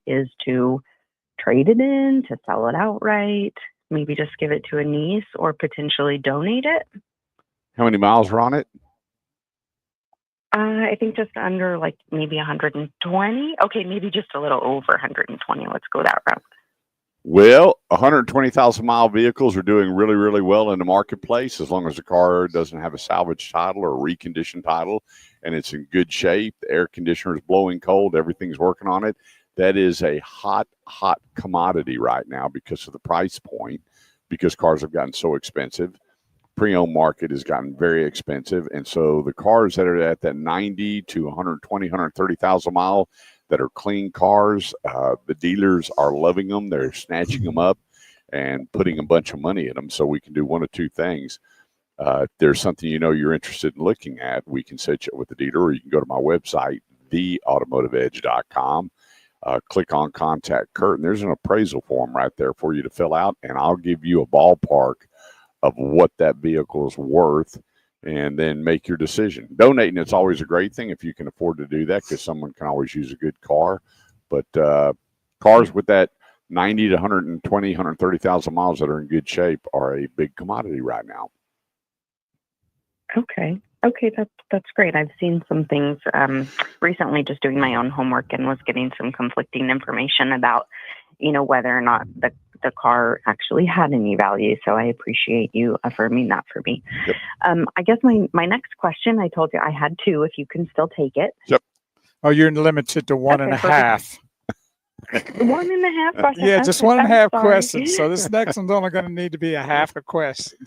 is to trade it in, to sell it outright, maybe just give it to a niece or potentially donate it. How many miles are on it? I think just under like maybe 120. Okay, maybe just a little over 120. Let's go that route. Well, 120,000 mile vehicles are doing really, really well in the marketplace as long as the car doesn't have a salvage title or a reconditioned title and it's in good shape. The air conditioner is blowing cold. Everything's working on it. That is a hot, hot commodity right now because of the price point, because cars have gotten so expensive. Pre-owned market has gotten very expensive. And so the cars that are at that 90 to 120, 130,000 mile that are clean cars, the dealers are loving them. They're snatching them up and putting a bunch of money in them. So we can do one of two things. If there's something you're interested in looking at, we can set you up with the dealer, or you can go to my website, theautomotiveedge.com. Click on Contact Kurt, and there's an appraisal form right there for you to fill out, and I'll give you a ballpark of what that vehicle is worth, and then make your decision. Donating, it's always a great thing if you can afford to do that, because someone can always use a good car. But cars with that 90 to 120, 130,000 miles that are in good shape are a big commodity right now. Okay, that's great. I've seen some things recently, just doing my own homework, and was getting some conflicting information about, whether or not the car actually had any value. So I appreciate you affirming that for me. Yep. I guess my next question, I told you I had two, if you can still take it. Yep. Oh, you're limited to one and a half. 1.5 questions. Yeah, just one and a half questions. So this next one's only going to need to be a half a question.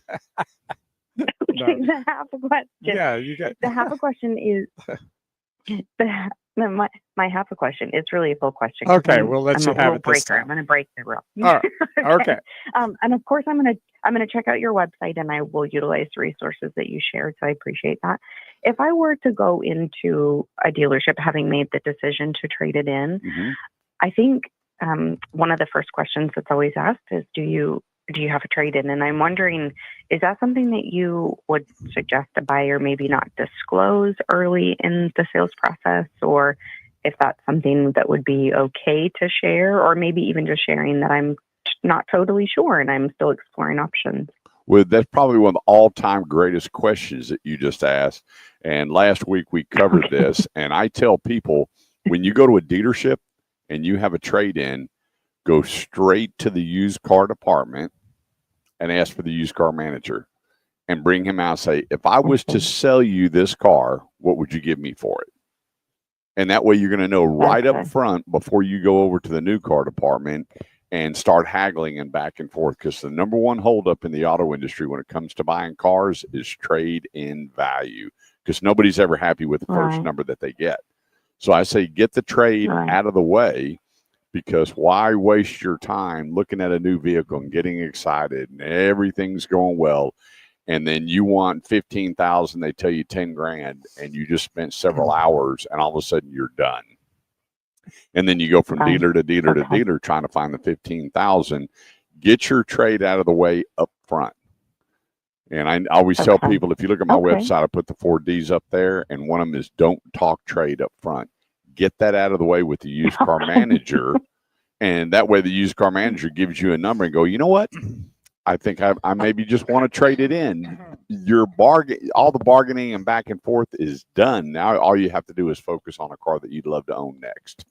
Okay, the half a question. Yeah, you got the half a question is my half a question. It's really a full question. Okay, we'll let you have it this time. I'm going to break the rule. All right. Okay. And of course, I'm going to check out your website, and I will utilize the resources that you shared. So I appreciate that. If I were to go into a dealership having made the decision to trade it in, I think one of the first questions that's always asked is, do you have a trade-in? And I'm wondering, is that something that you would suggest a buyer maybe not disclose early in the sales process, or if that's something that would be okay to share, or maybe even just sharing that I'm not totally sure and I'm still exploring options? Well, that's probably one of the all-time greatest questions that you just asked. And last week we covered this, and I tell people, when you go to a dealership and you have a trade-in, go straight to the used car department and ask for the used car manager, and bring him out and say, if I was to sell you this car, what would you give me for it? And that way you're going to know right up front before you go over to the new car department and start haggling and back and forth. Because the number one holdup in the auto industry when it comes to buying cars is trade in value, because nobody's ever happy with the first number that they get. So I say, get the trade out of the way, because why waste your time looking at a new vehicle and getting excited and everything's going well, and then you want 15,000, they tell you 10 grand, and you just spent several hours, and all of a sudden you're done. And then you go from dealer to dealer to dealer trying to find the 15,000. Get your trade out of the way up front. And I always tell people, if you look at my website, I put the 4 Ds up there, and one of them is don't talk trade up front. Get that out of the way with the used car manager, and that way the used car manager gives you a number and go, you know what? I think I maybe just want to trade it in. Your all the bargaining and back and forth is done. Now all you have to do is focus on a car that you'd love to own next.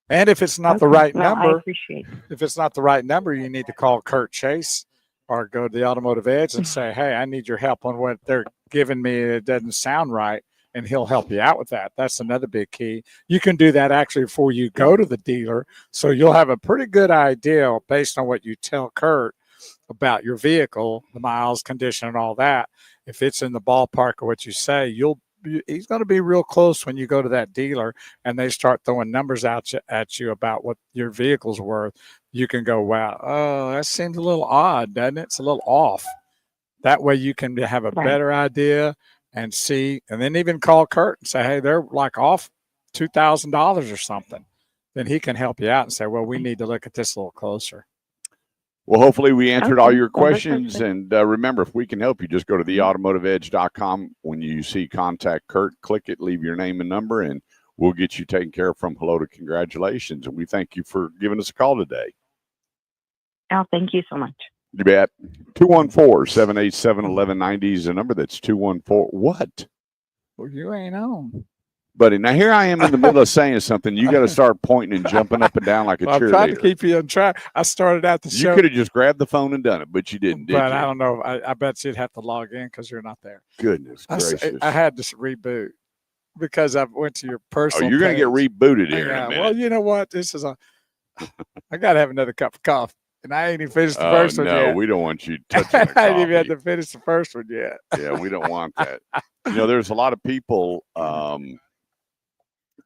And if it's not the right number, I appreciate it. If it's not the right number, you need to call Kurt Chase or go to the Automotive Edge and say, hey, I need your help on what they're giving me. It doesn't sound right. And he'll help you out with that. That's another big key. You can do that actually before you go to the dealer. So you'll have a pretty good idea based on what you tell Kurt about your vehicle, the miles, condition, and all that. If it's in the ballpark of what you say, he's going to be real close when you go to that dealer and they start throwing numbers at you about what your vehicle's worth. You can go, wow, oh, that seems a little odd, doesn't it? It's a little off. That way you can have a better idea and see, and then even call Kurt and say, hey, they're like off $2,000 or something. Then he can help you out and say, well, we need to look at this a little closer. Well, hopefully we answered all your questions. And remember, if we can help you, just go to theautomotiveedge.com. When you see Contact Kurt, click it, leave your name and number, and we'll get you taken care of from hello to congratulations. And we thank you for giving us a call today. Oh, thank you so much. You bet. 214-787-1190 is the number. That's 214. What? Well, you ain't on. Buddy, now here I am in the middle of saying something. You got to start pointing and jumping up and down like a Well, cheerleader. I'm trying to keep you on track. I started out the show. You could have just grabbed the phone and done it, but you didn't, did you? But I don't know. I bet you'd have to log in because you're not there. Goodness gracious. I had to reboot because I went to your personal you're going to get rebooted here in a minute. Well, you know what? This is I got to have another cup of coffee. And I ain't even finished the first one yet. No, we don't want you touching the I ain't even had to finish the first one yet. Yeah, we don't want that. There's a lot of people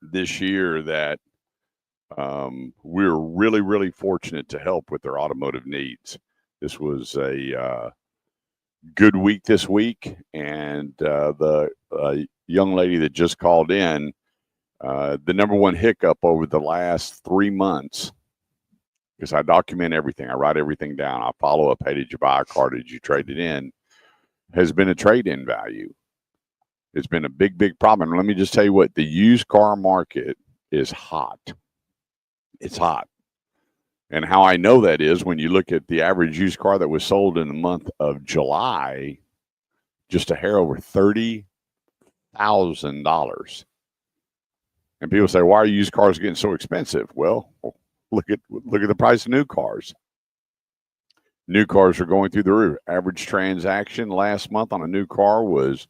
this year that we're really, really fortunate to help with their automotive needs. This was a good week this week, and the young lady that just called in, the number one hiccup over the last 3 months, because I document everything. I write everything down. I follow up. Hey, did you buy a car? Did you trade it in? Has been a trade-in value. It's been a big, big problem. Let me just tell you what, the used car market is hot. It's hot. And how I know that is when you look at the average used car that was sold in the month of July, just a hair over $30,000. And people say, why are used cars getting so expensive? Well, look at the price of new cars. New cars are going through the roof. Average transaction last month on a new car was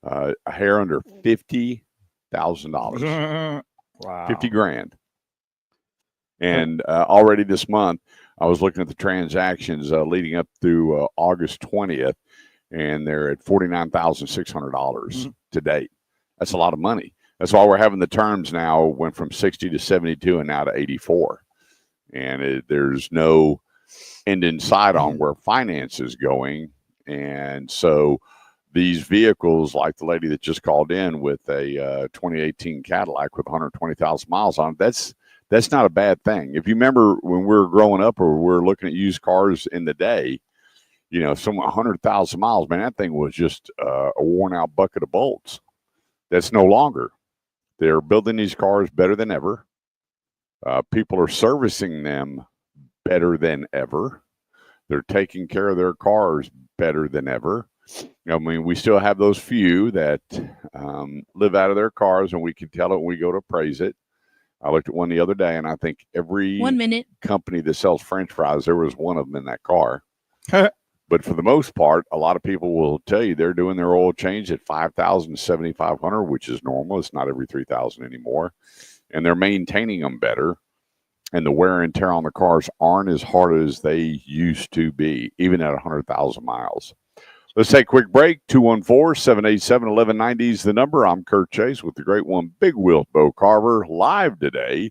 a hair under $50,000. Wow. 50 grand. And already this month, I was looking at the transactions leading up through August 20th, and they're at $49,600 to date. That's a lot of money. That's why we're having the terms now went from 60 to 72 and now to 84. And there's no end in sight on where finance is going. And so these vehicles, like the lady that just called in with a 2018 Cadillac with 120,000 miles on it, that's not a bad thing. If you remember when we were growing up or we were looking at used cars in the day, some 100,000 miles, man, that thing was just a worn out bucket of bolts. That's no longer. They're building these cars better than ever. People are servicing them better than ever. They're taking care of their cars better than ever. I mean, we still have those few that live out of their cars, and we can tell it when we go to appraise it. I looked at one the other day, and I think every 1 minute company that sells French fries, there was one of them in that car. But for the most part, a lot of people will tell you they're doing their oil change at $5,000, $7,500, which is normal. It's not every $3,000 anymore. And they're maintaining them better. And the wear and tear on the cars aren't as hard as they used to be, even at 100,000 miles. Let's take a quick break. 214-787-1190 is the number. I'm Kurt Chase with the great one, Big Wheel Bo Carver, live today.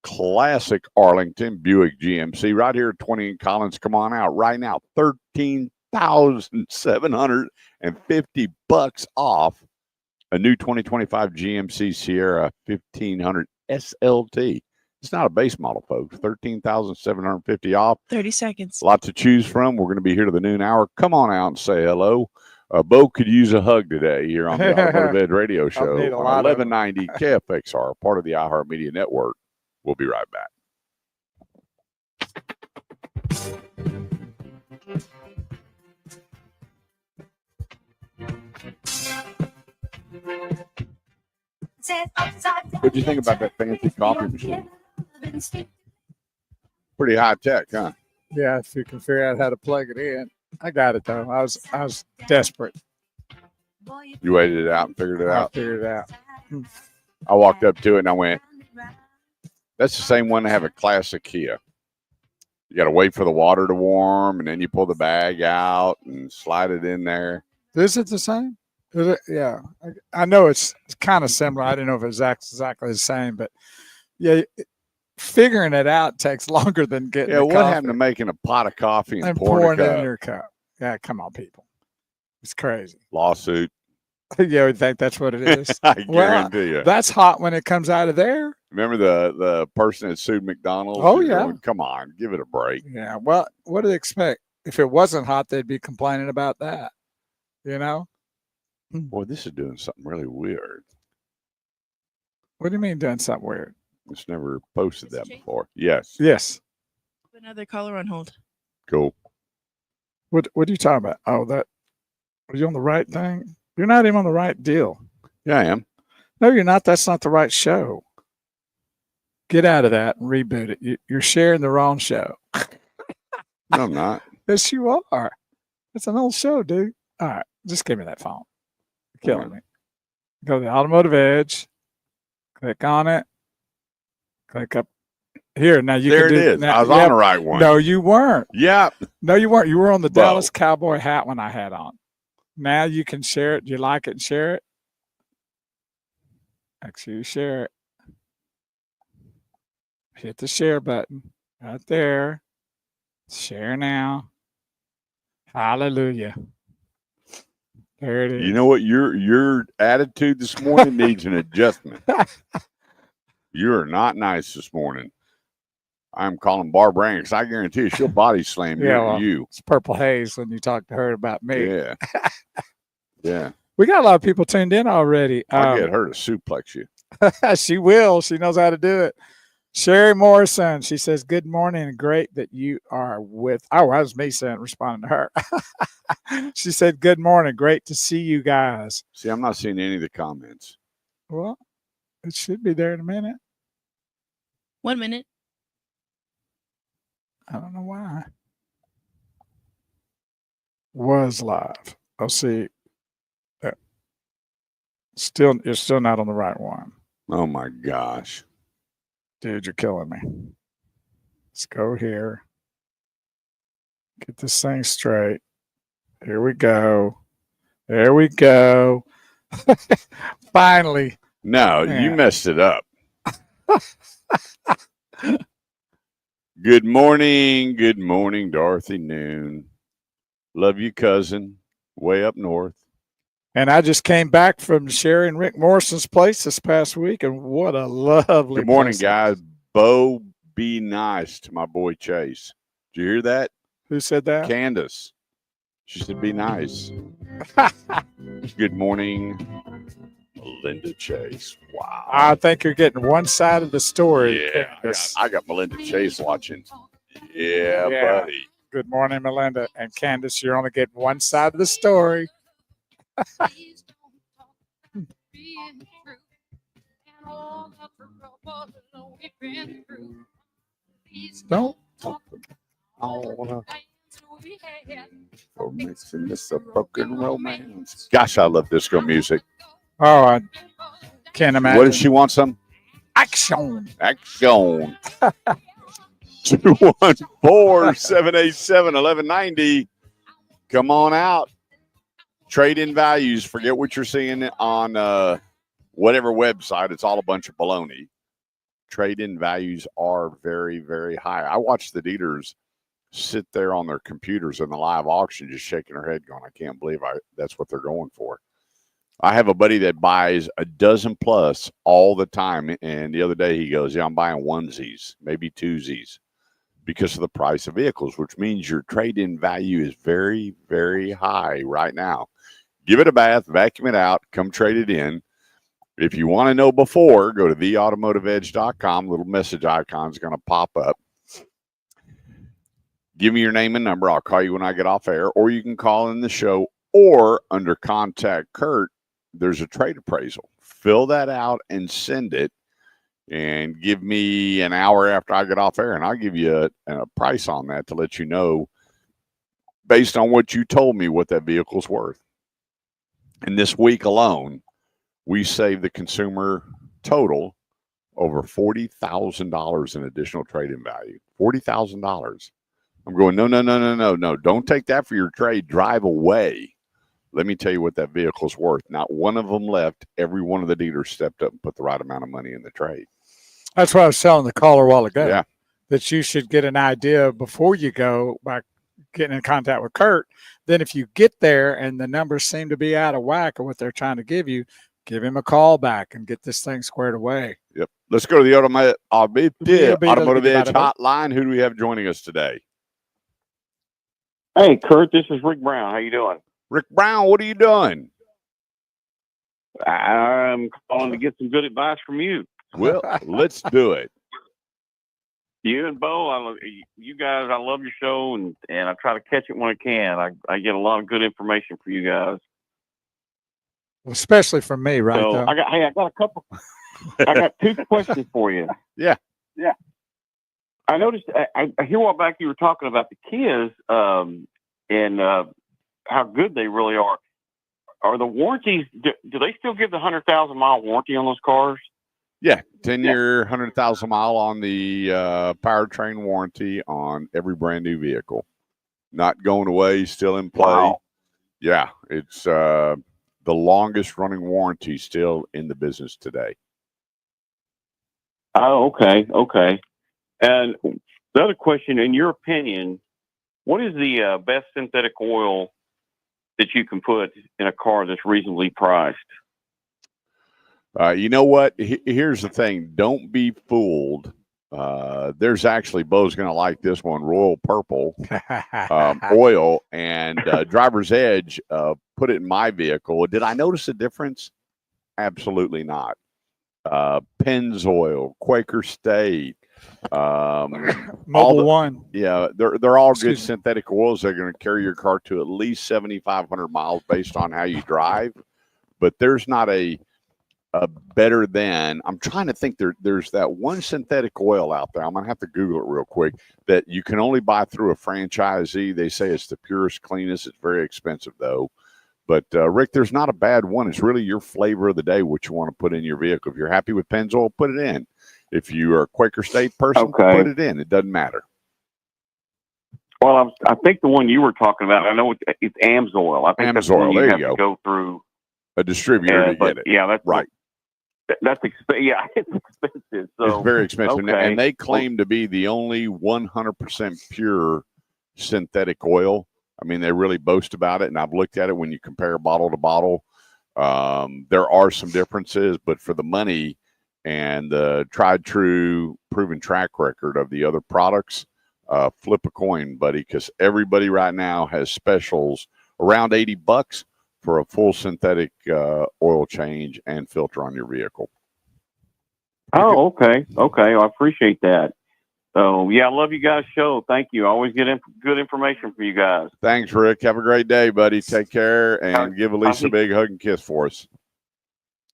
Classic Arlington Buick GMC right here at 20 in Collins. Come on out right now. $13,750 off a new 2025 GMC Sierra 1500 SLT. It's not a base model, folks. $13,750 off. 30 seconds. A lot to choose from. We're going to be here to the noon hour. Come on out and say hello. Bo could use a hug today here on the Automotive Ed Radio Show on 1190 KFXR, part of the iHeartMedia Network. We'll be right back. What do you think about that fancy coffee machine? Pretty high tech, huh? Yeah, if you can figure out how to plug it in. I got it though. I was desperate. You waited it out and figured it out. I figured it out. I walked up to it and I went, that's the same one that have a classic Kia. You got to wait for the water to warm, and then you pull the bag out and slide it in there. Is it the same? Is it? Yeah. I know it's kind of similar. I didn't know if it's exactly the same, but yeah, figuring it out takes longer than getting Yeah, the what coffee happened to making a pot of coffee and pouring pouring it a in cup? your cup? Yeah, come on, people. It's crazy. Lawsuit. You would think that's what it is. I guarantee you. That's hot when it comes out of there. Remember the person that sued McDonald's? Oh, You're yeah. going, come on, give it a break. Yeah. Well, what do they expect? If it wasn't hot, they'd be complaining about that. You know? Boy, this is doing something really weird. What do you mean doing something weird? It's never posted that Mr. Chase? before. Yes. Yes. Put another caller on hold. Cool. What are you talking about? Oh, are you on the right thing? You're not even on the right deal. Yeah, I am. No, you're not. That's not the right show. Get out of that and reboot it. You're sharing the wrong show. No, I'm not. Yes, you are. It's an old show, dude. All right, just give me that phone. You're killing me. Go to the Automotive Edge. Click on it. Click up here. Now you There can it do. is. Now, I was on the right one. No, you weren't. Yeah. No, you weren't. You were on the Bo. Dallas Cowboy hat when I had on. Now you can share it. Do you like it and share it? Make sure you share it. Hit the share button right there. Share now. Hallelujah. There it is. You know what? Your attitude this morning needs an adjustment. You're not nice this morning. I'm calling Barbara Ann because I guarantee you she'll body slam you. It's purple haze when you talk to her about me. Yeah. Yeah. We got a lot of people tuned in already. I'll get her to suplex you. She will. She knows how to do it. Sherry Morrison, she says, good morning and great that you are with. Oh, that was me responding to her. She said, good morning. Great to see you guys. See, I'm not seeing any of the comments. Well, it should be there in a minute. 1 minute. I don't know why. Was live. I'll see. You're still not on the right one. Oh my gosh. Dude, you're killing me. Let's go here. Get this thing straight. Here we go. There we go. Finally. No, you messed it up. Good morning. Good morning, Dorothy Noon. Love you, cousin. Way up north. And I just came back from Sherry and Rick Morrison's place this past week, and what a lovely Good morning, place. guys. Bo, be nice to my boy Chase. Did you hear that? Who said that? Candace. She said, be nice. Good morning, Melinda Chase. Wow. I think you're getting one side of the story. Yeah, I got Melinda Chase watching. Yeah, buddy. Good morning, Melinda. And Candace, you're only getting one side of the story. Don't talk for mixing this a broken romance. Gosh, I love disco music. Oh, I can't imagine. What does she want? Some action? Action. 214-787-1190. Come on out. Trade-in values. Forget what you're seeing on whatever website. It's all a bunch of baloney. Trade-in values are very, very high. I watch the dealers sit there on their computers in the live auction just shaking their head going, I can't believe that's what they're going for. I have a buddy that buys a dozen plus all the time. And the other day he goes, yeah, I'm buying onesies, maybe twosies because of the price of vehicles, which means your trade-in value is very, very high right now. Give it a bath, vacuum it out, come trade it in. If you want to know before, go to theautomotiveedge.com. Little message icon is going to pop up. Give me your name and number. I'll call you when I get off air, or you can call in the show, or under contact Kurt, there's a trade appraisal. Fill that out and send it, and give me an hour after I get off air, and I'll give you a price on that to let you know, based on what you told me, what that vehicle's worth. And this week alone, we saved the consumer total over $40,000 in additional trade-in value. $40,000. I'm going, no. Don't take that for your trade. Drive away. Let me tell you what that vehicle's worth. Not one of them left. Every one of the dealers stepped up and put the right amount of money in the trade. That's what I was telling the caller a while ago. Yeah. That you should get an idea before you go by getting in contact with Kurt. Then if you get there and the numbers seem to be out of whack of what they're trying to give you, give him a call back and get this thing squared away. Yep. Let's go to the Automotive Edge hotline. Who do we have joining us today? Hey, Kurt, this is Rick Brown. How you doing? Rick Brown, what are you doing? I'm calling to get some good advice from you. Well, let's do it. You and Bo, you guys, I love your show, and I try to catch it when I can. I get a lot of good information for you guys. Especially from me, right? So though. I got a couple. I got two questions for you. Yeah. I noticed. I hear a while back you were talking about the Kias, and how good they really are. Are the warranties? Do they still give the 100,000-mile warranty on those cars? Yeah, 10-year, 100,000 mile on the powertrain warranty on every brand new vehicle. Not going away, still in play. Wow. Yeah, it's the longest running warranty still in the business today. Oh, okay. And the other question, in your opinion, what is the best synthetic oil that you can put in a car that's reasonably priced? You know what? Here's the thing. Don't be fooled. There's actually, Bo's going to like this one, Royal Purple oil, and Driver's Edge put it in my vehicle. Did I notice a difference? Absolutely not. Pennzoil, Quaker State, Mobile One. Yeah, they're all good synthetic oils. They're going to carry your car to at least 7,500 miles based on how you drive. But there's not a better than. I'm trying to think. There's that one synthetic oil out there. I'm going to have to Google it real quick. That you can only buy through a franchisee. They say it's the purest, cleanest. It's very expensive though. But Rick, there's not a bad one. It's really your flavor of the day, what you want to put in your vehicle. If you're happy with Pennzoil, put it in. If you are a Quaker State person, put it in. It doesn't matter. Well, I think the one you were talking about, I know it's Amsoil. I think that's the one you have to go through a distributor to get it. Yeah, that's right. That's expensive. Yeah, it's expensive. So it's very expensive, okay. And they claim to be the only 100% pure synthetic oil. I mean, they really boast about it, and I've looked at it when you compare bottle to bottle. There are some differences, but for the money and the tried, true, proven track record of the other products, flip a coin, buddy, because everybody right now has specials around $80 for a full synthetic oil change and filter on your vehicle. Oh, okay. I appreciate that. So, yeah, I love you guys' show. Thank you. I always get good information from you guys. Thanks, Rick. Have a great day, buddy. Take care, and give Elise a big hug and kiss for us.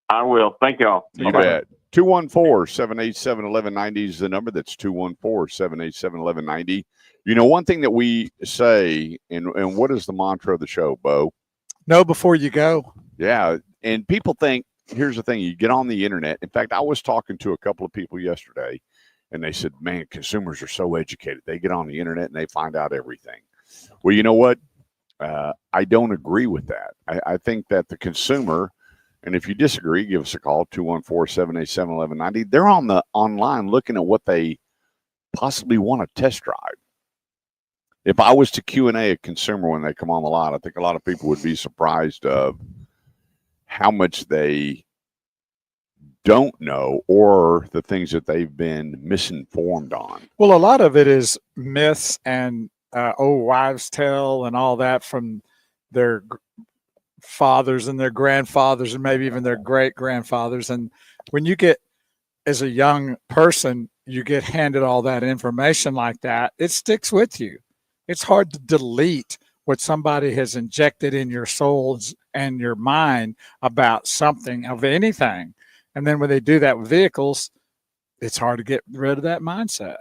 I will. Thank y'all. You bet. 214-787-1190 is the number. That's 214-787-1190. You know, one thing that we say, and what is the mantra of the show, Bo? Know before you go. Yeah, and people think, here's the thing, you get on the internet. In fact, I was talking to a couple of people yesterday, and they said, man, consumers are so educated. They get on the internet and they find out everything. Well, you know what? I don't agree with that. I think that the consumer, and if you disagree, give us a call, 214-787-1190. They're on the online looking at what they possibly want to test drive. If I was to Q&A a consumer when they come on the lot, I think a lot of people would be surprised of how much they don't know or the things that they've been misinformed on. Well, a lot of it is myths and old wives' tale and all that from their fathers and their grandfathers and maybe even their great-grandfathers. And when you get, as a young person, you get handed all that information like that, it sticks with you. It's hard to delete what somebody has injected in your souls and your mind about something of anything. And then when they do that with vehicles, it's hard to get rid of that mindset.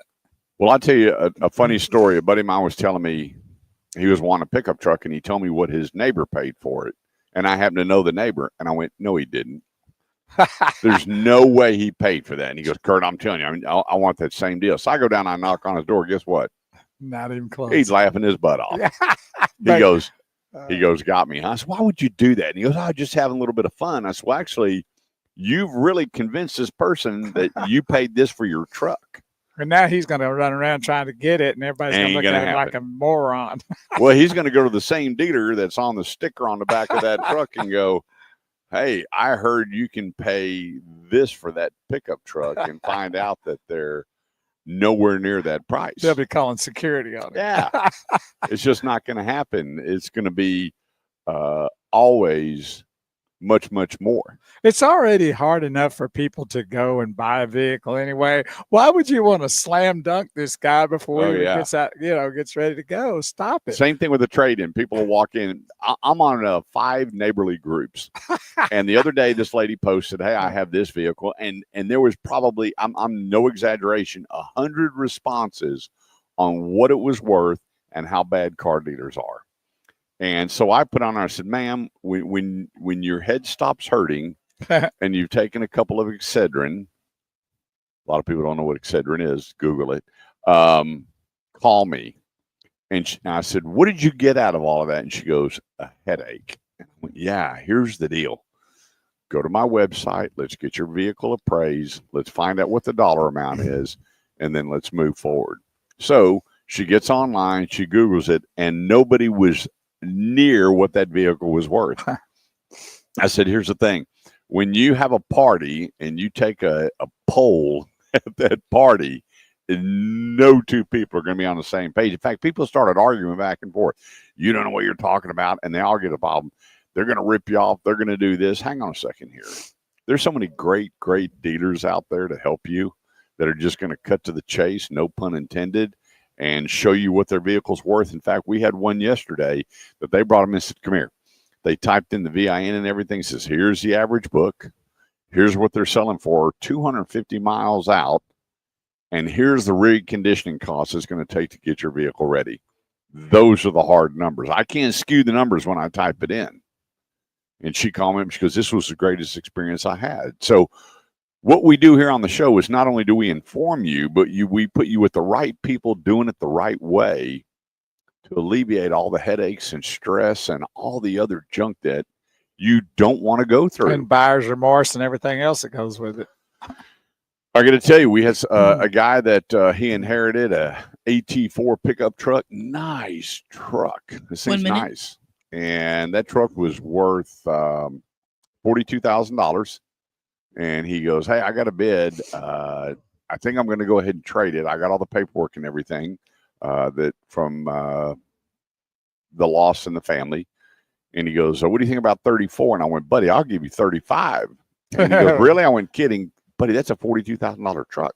Well, I'll tell you a funny story. A buddy of mine was telling me he was wanting a pickup truck, and he told me what his neighbor paid for it. And I happened to know the neighbor, and I went, no, he didn't. There's no way he paid for that. And he goes, Kurt, I'm telling you, I want that same deal. So I go down, I knock on his door. Guess what? Not even close. He's laughing his butt off. He goes, got me. I said, why would you do that? And he goes, I'm just having a little bit of fun. I said, well, actually, you've really convinced this person that you paid this for your truck. And now he's going to run around trying to get it, and everybody's going to look at him like a moron. Well, he's going to go to the same dealer that's on the sticker on the back of that truck and go, hey, I heard you can pay this for that pickup truck, and find out that they're nowhere near that price. They'll be calling security on it. Yeah. It's just not going to happen. It's going to be always much, much more. It's already hard enough for people to go and buy a vehicle anyway. Why would you want to slam dunk this guy before he gets out, gets ready to go? Stop it. Same thing with the trade-in. People will walk in. I'm on 5 neighborly groups. And the other day, this lady posted, hey, I have this vehicle. And there was probably, I'm no exaggeration, 100 responses on what it was worth and how bad car dealers are. And so I put on there, I said, ma'am, when your head stops hurting and you've taken a couple of Excedrin, a lot of people don't know what Excedrin is, Google it, call me. And I said, what did you get out of all of that? And she goes, a headache. And I went, yeah, here's the deal. Go to my website. Let's get your vehicle appraised. Let's find out what the dollar amount is, and then let's move forward. So she gets online, she Googles it, and nobody was near what that vehicle was worth. I said, here's the thing. When you have a party and you take a poll at that party, no two people are going to be on the same page. In fact, people started arguing back and forth. You don't know what you're talking about, and they all get a problem. They're going to rip you off. They're going to do this. Hang on a second here. There's so many great, great dealers out there to help you that are just going to cut to the chase, no pun intended, and show you what their vehicle's worth. In fact, we had one yesterday that they brought them and said, come here. They typed in the VIN and everything. Says, here's the average book. Here's what they're selling for 250 miles out. And here's the reconditioning cost it's going to take to get your vehicle ready. Those are the hard numbers. I can't skew the numbers when I type it in. And she called me because this was the greatest experience I had. So what we do here on the show is not only do we inform you, but we put you with the right people doing it the right way to alleviate all the headaches and stress and all the other junk that you don't want to go through. And buyer's remorse and everything else that goes with it. I got to tell you, we had a guy that he inherited a AT4 pickup truck. Nice truck. This thing's nice. And that truck was worth $42,000. And he goes, hey, I got a bid. I think I'm going to go ahead and trade it. I got all the paperwork and everything that from the loss in the family. And he goes, so what do you think about 34? And I went, buddy, I'll give you 35. And he goes, really? I went, kidding. Buddy, that's a $42,000 truck.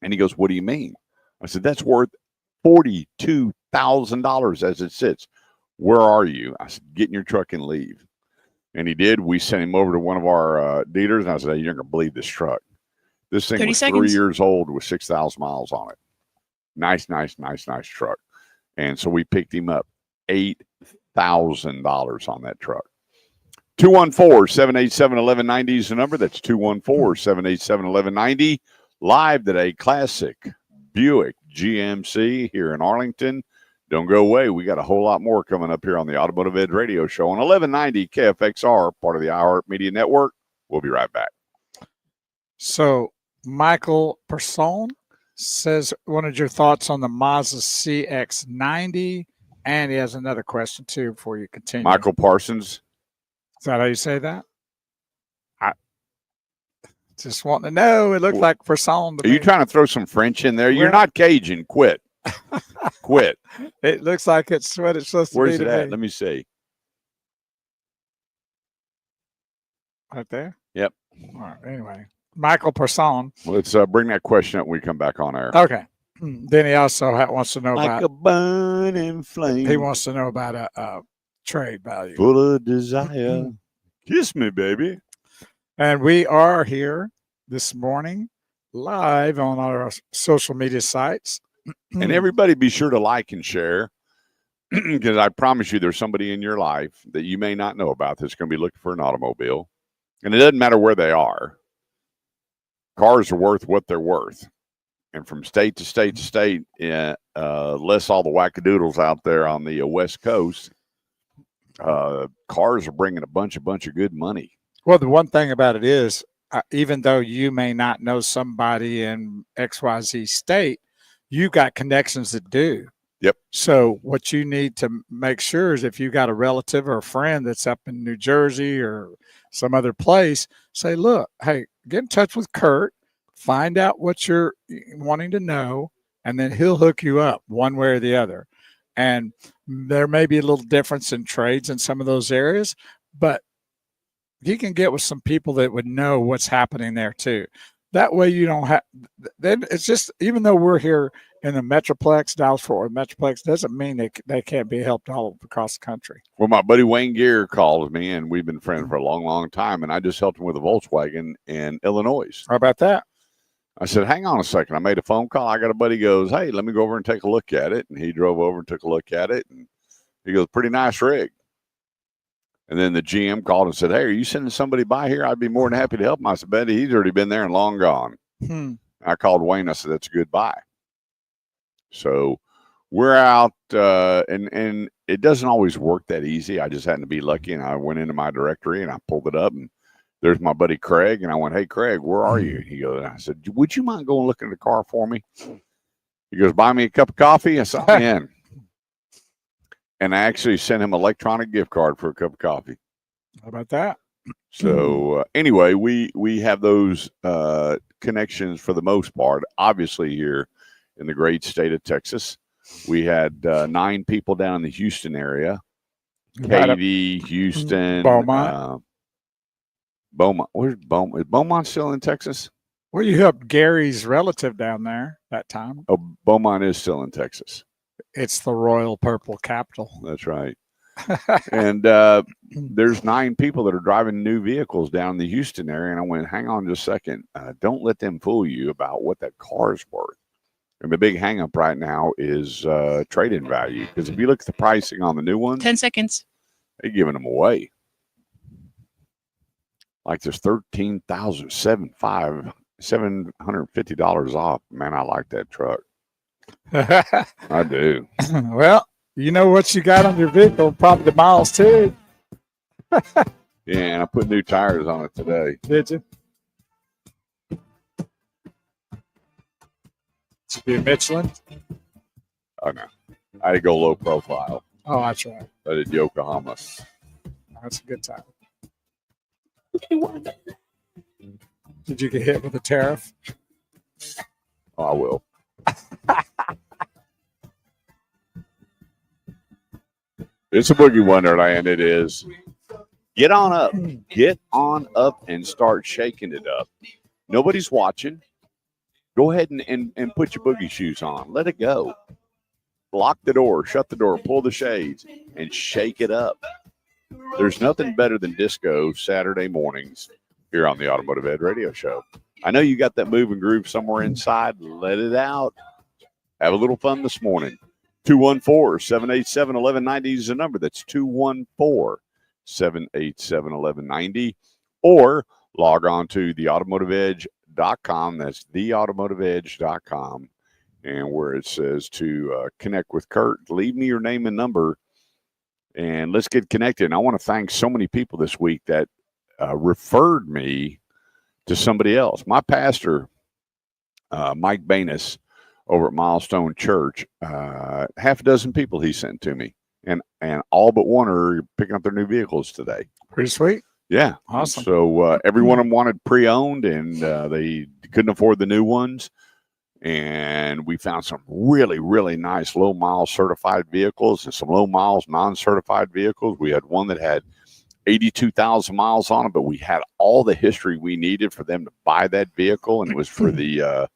And he goes, what do you mean? I said, that's worth $42,000 as it sits. Where are you? I said, get in your truck and leave. And he did. We sent him over to one of our dealers, and I said, hey, you're not going to believe this truck. This thing was 3 years old with 6,000 miles on it. Nice truck. And so we picked him up $8,000 on that truck. 214-787-1190 is the number. That's 214-787-1190. Live today, classic Buick GMC here in Arlington. Don't go away. We got a whole lot more coming up here on the Automotive Ed Radio Show on 1190 KFXR, part of the iHeart Media Network. We'll be right back. So Michael Person says, wanted your thoughts on the Mazda CX-90, and he has another question too before you continue. Michael Parsons. Is that how you say that? I just want to know. It looked like Person. Are you trying to throw some French in there? You're not Cajun. Quit. Quit. It looks like it's what it's supposed to be. Where's it at? Let me see. Right there? Yep. All right. Anyway, Michael Person. Let's bring that question up when we come back on air. Okay. Then he also wants to know like a burning flame. He wants to know about a trade value. Full of desire. Kiss me, baby. And we are here this morning live on our social media sites. And everybody be sure to like and share, because I promise you there's somebody in your life that you may not know about that's going to be looking for an automobile. And it doesn't matter where they are. Cars are worth what they're worth. And from state to state to state, less all the wackadoodles out there on the West Coast, cars are bringing a bunch of good money. Well, the one thing about it is, even though you may not know somebody in XYZ state, you got connections that do. Yep. So what you need to make sure is if you got a relative or a friend that's up in New Jersey or some other place, say, look, hey, get in touch with Kurt, find out what you're wanting to know, and then he'll hook you up one way or the other. And there may be a little difference in trades in some of those areas, but you can get with some people that would know what's happening there too. That way you don't have, then it's just, even though we're here in the Metroplex, Dallas-Fort Worth Metroplex, doesn't mean they can't be helped all across the country. Well, my buddy Wayne Gear called me, and we've been friends for a long, long time, and I just helped him with a Volkswagen in Illinois. How about that? I said, hang on a second. I made a phone call. I got a buddy goes, hey, let me go over and take a look at it. And he drove over and took a look at it. And he goes, pretty nice rig. And then the GM called and said, hey, are you sending somebody by here? I'd be more than happy to help him. I said, Betty, he's already been there and long gone. I called Wayne. I said, that's a good buy. So we're out, and it doesn't always work that easy. I just happened to be lucky, and I went into my directory, and I pulled it up, and there's my buddy Craig, and I went, hey, Craig, where are you? He goes, I said, would you mind going looking at the car for me? He goes, buy me a cup of coffee. I said, I'm in. And I actually sent him an electronic gift card for a cup of coffee. How about that? So anyway, we have those connections for the most part, obviously here in the great state of Texas. We had 9 people down in the Houston area. Katy, Houston, Beaumont. Beaumont. Where's Beaumont? Is Beaumont still in Texas? Well, you helped Gary's relative down there that time. Oh, Beaumont is still in Texas. It's the Royal Purple Capital. That's right. And there's 9 people that are driving new vehicles down in the Houston area. And I went, hang on just a second. Don't let them fool you about what that car is worth. And the big hang up right now is trade-in value. Because if you look at the pricing on the new ones, 10 seconds. they're giving them away. Like there's $13,750 off. Man, I like that truck. I do. Well, you know what you got on your vehicle, probably the miles too. Yeah, and I put new tires on it today. Did you? Should be a Michelin. Oh, no. I had to go low profile. Oh, that's right. I did Yokohama. That's a good time. Did you get hit with a tariff? Oh, I will. It's a boogie wonderland. It is. Get on up. Get on up and start shaking it up. Nobody's watching. Go ahead and put your boogie shoes on. Let it go. Lock the door, shut the door, pull the shades, and shake it up. There's nothing better than disco Saturday mornings here on the Automotive Ed Radio Show. I know you got that move and groove somewhere inside. Let it out. Have a little fun this morning. 214-787-1190 is the number. That's 214-787-1190. Or log on to theautomotiveedge.com. That's theautomotiveedge.com. And where it says to connect with Kurt, leave me your name and number, and let's get connected. And I want to thank so many people this week that referred me to somebody else. My pastor, Mike Banis, over at Milestone Church, half a dozen people he sent to me, and all but one are picking up their new vehicles today. Pretty sweet. Yeah. Awesome. So every one of them wanted pre-owned, and they couldn't afford the new ones. And we found some really, really nice low miles certified vehicles and some low miles non-certified vehicles. We had one that had 82,000 miles on it, but we had all the history we needed for them to buy that vehicle. And it was for the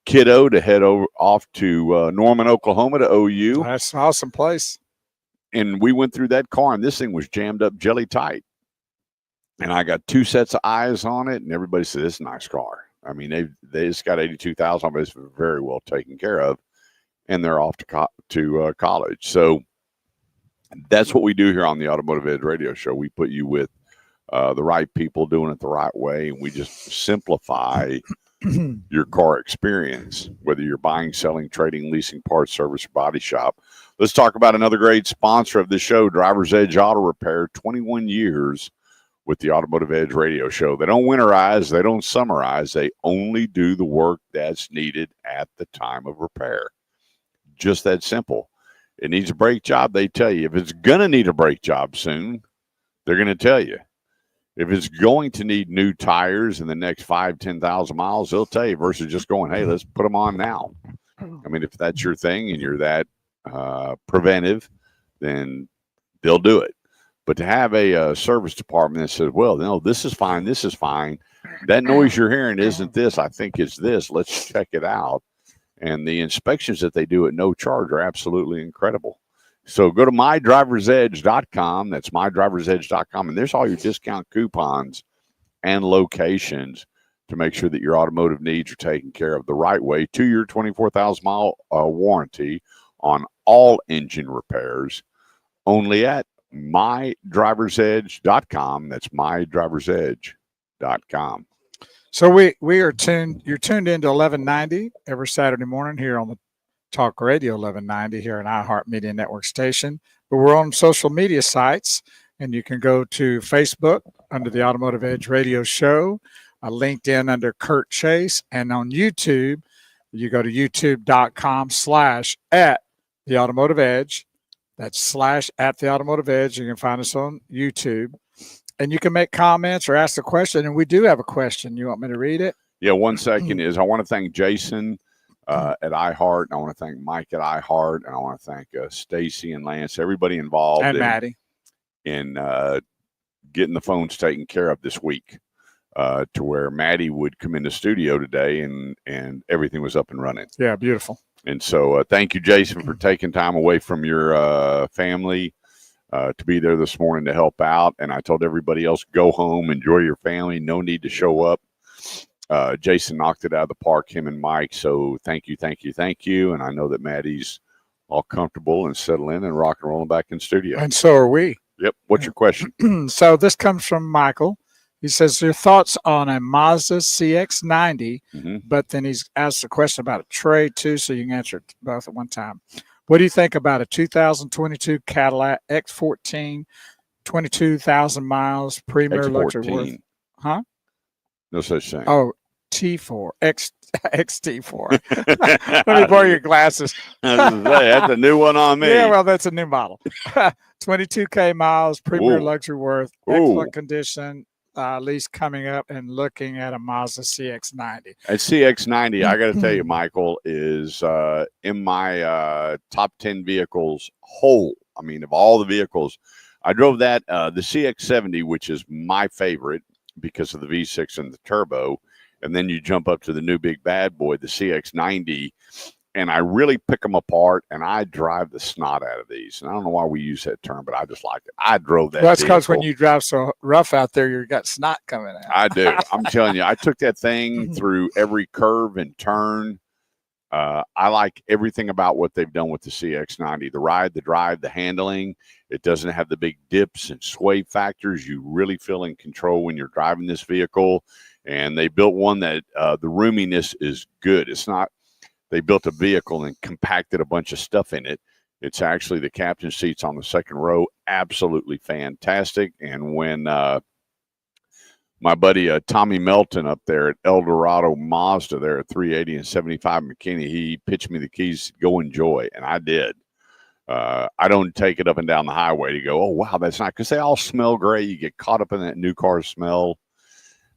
kiddo to head off to Norman, Oklahoma to OU. That's an awesome place. And we went through that car, and this thing was jammed up jelly tight. And I got 2 sets of eyes on it, and everybody said, this is a nice car. I mean, they just got 82,000, but it's very well taken care of, and they're off to college. So that's what we do here on the Automotive Ed Radio Show. We put you with the right people doing it the right way, and we just simplify your car experience, whether you're buying, selling, trading, leasing, parts, service, or body shop. Let's talk about another great sponsor of the show, Driver's Edge Auto Repair, 21 years with the Automotive Edge Radio Show. They don't winterize, they don't summarize, they only do the work that's needed at the time of repair. Just that simple. It needs a brake job, they tell you. If it's going to need a brake job soon, they're going to tell you. If it's going to need new tires in the next 5,000-10,000 miles, they'll tell you, versus just going, hey, let's put them on now. I mean, if that's your thing and you're that preventive, then they'll do it. But to have a service department that says, well, no, this is fine, this is fine. That noise you're hearing isn't this. I think it's this. Let's check it out. And the inspections that they do at no charge are absolutely incredible. So go to mydriversedge.com. That's mydriversedge.com. And there's all your discount coupons and locations to make sure that your automotive needs are taken care of the right way. 2-year, 24,000-mile warranty on all engine repairs. Only at mydriversedge.com. That's mydriversedge.com. So we are tuned. You're tuned into 1190 every Saturday morning here on the Talk Radio 1190 here on iHeartMedia Network station. But we're on social media sites, and you can go to Facebook under the Automotive Edge Radio Show, LinkedIn under Kurt Chase, and on YouTube, you go to youtube.com/at the Automotive Edge. That's /at the Automotive Edge. You can find us on YouTube. And you can make comments or ask a question. And we do have a question. You want me to read it? Yeah, 1 second is I want to thank Jason at iHeart. And I want to thank Mike at iHeart. And I want to thank Stacy and Lance, everybody involved. And Maddie. In getting the phones taken care of this week to where Maddie would come in the studio today and everything was up and running. Yeah, beautiful. And so thank you, Jason, for taking time away from your family to be there this morning to help out. And I told everybody else, go home, enjoy your family. No need to show up. Jason knocked it out of the park, him and Mike. So thank you. And I know that Maddie's all comfortable and settled in and rock and rolling back in studio. And so are we. Yep. What's your question? So this comes from Michael. He says, your thoughts on a Mazda CX-90, but then he's asked a question about a trade too, so you can answer it both at one time. What do you think about a 2022 Cadillac X14, 22,000 miles, premier luxury worth? Huh? No such thing. Oh, T4, XT4. Let me borrow your glasses. That's a new one on me. Yeah, well, that's a new model. 22K miles, premier luxury worth, excellent condition. Lease coming up and looking at a Mazda CX-90. A CX-90, I got to tell you, Michael, is in my top 10 vehicles whole. I mean, of all the vehicles, I drove that, the CX-70, which is my favorite because of the V6 and the turbo. And then you jump up to the new big bad boy, the CX-90. And I really pick them apart, and I drive the snot out of these. And I don't know why we use that term, but I just like it. I drove that. Well, that's because when you drive so rough out there, you got snot coming out. I do. I'm telling you, I took that thing through every curve and turn. I like everything about what they've done with the CX-90. The ride, the drive, the handling. It doesn't have the big dips and sway factors. You really feel in control when you're driving this vehicle. And they built one that the roominess is good. It's not. They built a vehicle and compacted a bunch of stuff in it. It's actually the captain's seats on the second row. Absolutely fantastic. And when my buddy Tommy Melton up there at El Dorado Mazda there at 380 and 75 McKinney, he pitched me the keys, go enjoy. And I did. I don't take it up and down the highway to go, oh, wow, that's not, because they all smell great. You get caught up in that new car smell.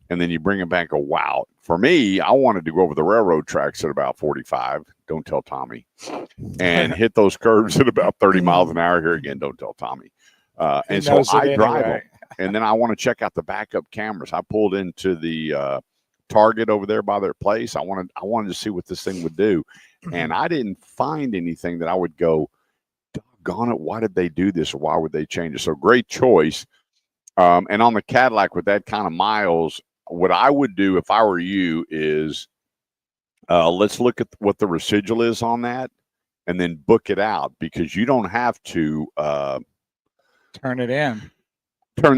And then you bring it back, go, wow. For me, I wanted to go over the railroad tracks at about 45. Don't tell Tommy. And hit those curves at about 30 miles an hour. Here again, don't tell Tommy. And so I drive them. And then I want to check out the backup cameras. I pulled into the Target over there by their place. I wanted to see what this thing would do. And I didn't find anything that I would go, doggone it, why did they do this? Or why would they change it? So great choice. And on the Cadillac with that kind of miles, what I would do if I were you is let's look at what the residual is on that and then book it out, because you don't have to turn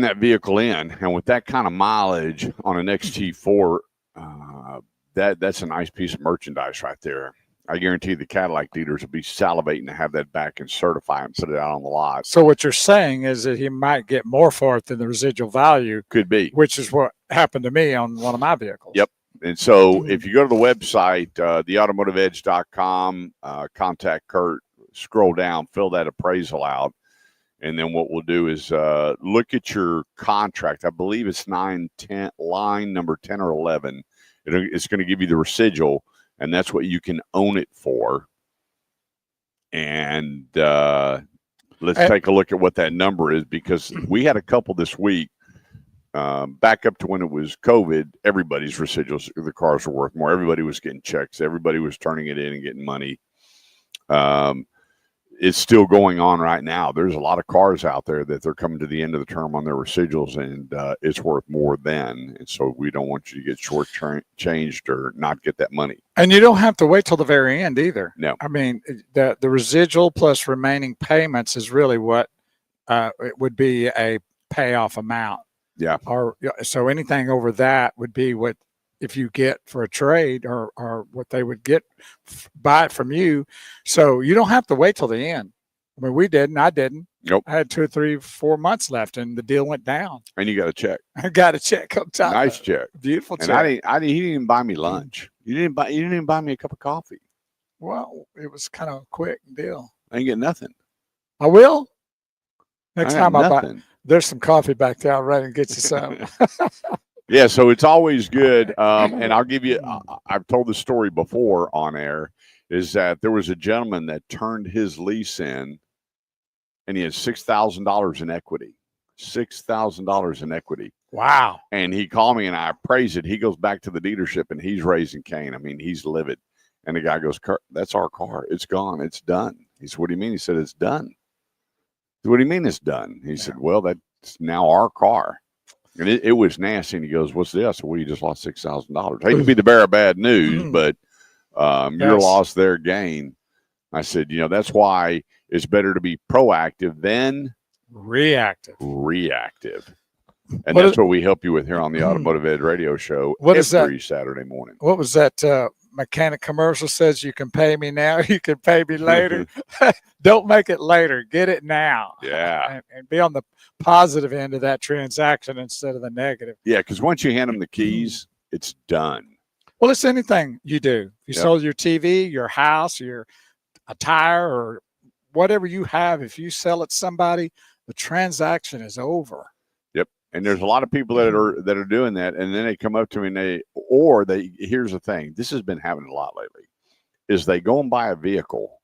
that vehicle in. And with that kind of mileage on an XT4, that's a nice piece of merchandise right there. I guarantee the Cadillac dealers will be salivating to have that back and certify and put it out on the lot. So what you're saying is that he might get more for it than the residual value. Could be. Which is what happened to me on one of my vehicles. Yep. And so if you go to the website, theautomotiveedge.com, contact Kurt, scroll down, fill that appraisal out. And then what we'll do is look at your contract. I believe it's line number 10 or 11. It's going to give you the residual. And that's what you can own it for. And let's take a look at what that number is, because we had a couple this week. Back up to when it was COVID, everybody's residuals, the cars were worth more. Everybody was getting checks. Everybody was turning it in and getting money. It's still going on right now. There's a lot of cars out there that they're coming to the end of the term on their residuals, and it's worth more then. And so we don't want you to get short-changed or not get that money. And you don't have to wait till the very end either. No. I mean, the residual plus remaining payments is really what it would be a payoff amount. Yeah. Or so anything over that would be what, if you get for a trade, or what they would get, buy it from you. So you don't have to wait till the end. I mean, we didn't. I didn't. Nope. I had 2 or 3, 4 months left, and the deal went down. And you got a check. I got a check up top. Nice check. Beautiful check. And he didn't even buy me lunch. You didn't even buy me a cup of coffee. Well, it was kind of a quick deal. I ain't get nothing. I will. Next time I buy. nothing. There's some coffee back there. I'm ready to get you some. Yeah, so it's always good. And I'll give you, I've told the story before on air, is that there was a gentleman that turned his lease in, and he had $6,000 in equity. $6,000 in equity. Wow. And he called me, and I praised it. He goes back to the dealership, and he's raising Cain. I mean, he's livid. And the guy goes, "Kurt, that's our car. It's gone. It's done." He said, "What do you mean?" He said, "It's done." "What do you mean it's done?" He said, "Well, that's now our car." And it was nasty. And he goes, "What's this?" I said, "Well, you just lost $6,000. Hate to be the bearer of bad news, but your loss, their gain." I said, that's why it's better to be proactive than reactive. And that's what we help you with here on the Automotive Ed Radio Show every Saturday morning. What was that mechanic commercial says? You can pay me now, you can pay me later. Don't make it later. Get it now. Yeah. And be on the positive end of that transaction instead of the negative. Yeah, because once you hand them the keys, it's done. Well, it's anything you do. You sold your TV, your house, a tire, or whatever you have. If you sell it to somebody, the transaction is over. Yep. And there's a lot of people that are doing that, and then they come up to me and they here's the thing. This has been happening a lot lately. Is they go and buy a vehicle,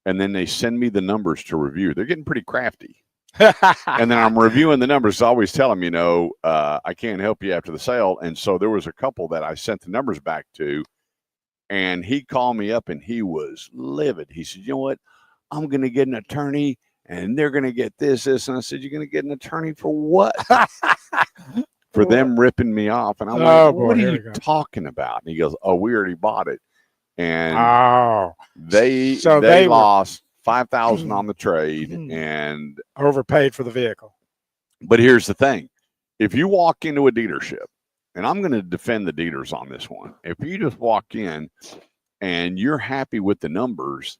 and then they send me the numbers to review. They're getting pretty crafty. And then I'm reviewing the numbers. I always tell them, I can't help you after the sale. And so there was a couple that I sent the numbers back to, and he called me up and he was livid. He said, "You know what? I'm going to get an attorney, and they're going to get this. And I said, "You're going to get an attorney for what?" For them ripping me off. And I'm like, "What are you talking about?" And he goes, "Oh, we already bought it." And they lost $5,000 on the trade and overpaid for the vehicle. But here's the thing. If you walk into a dealership, and I'm going to defend the dealers on this one. If you just walk in and you're happy with the numbers,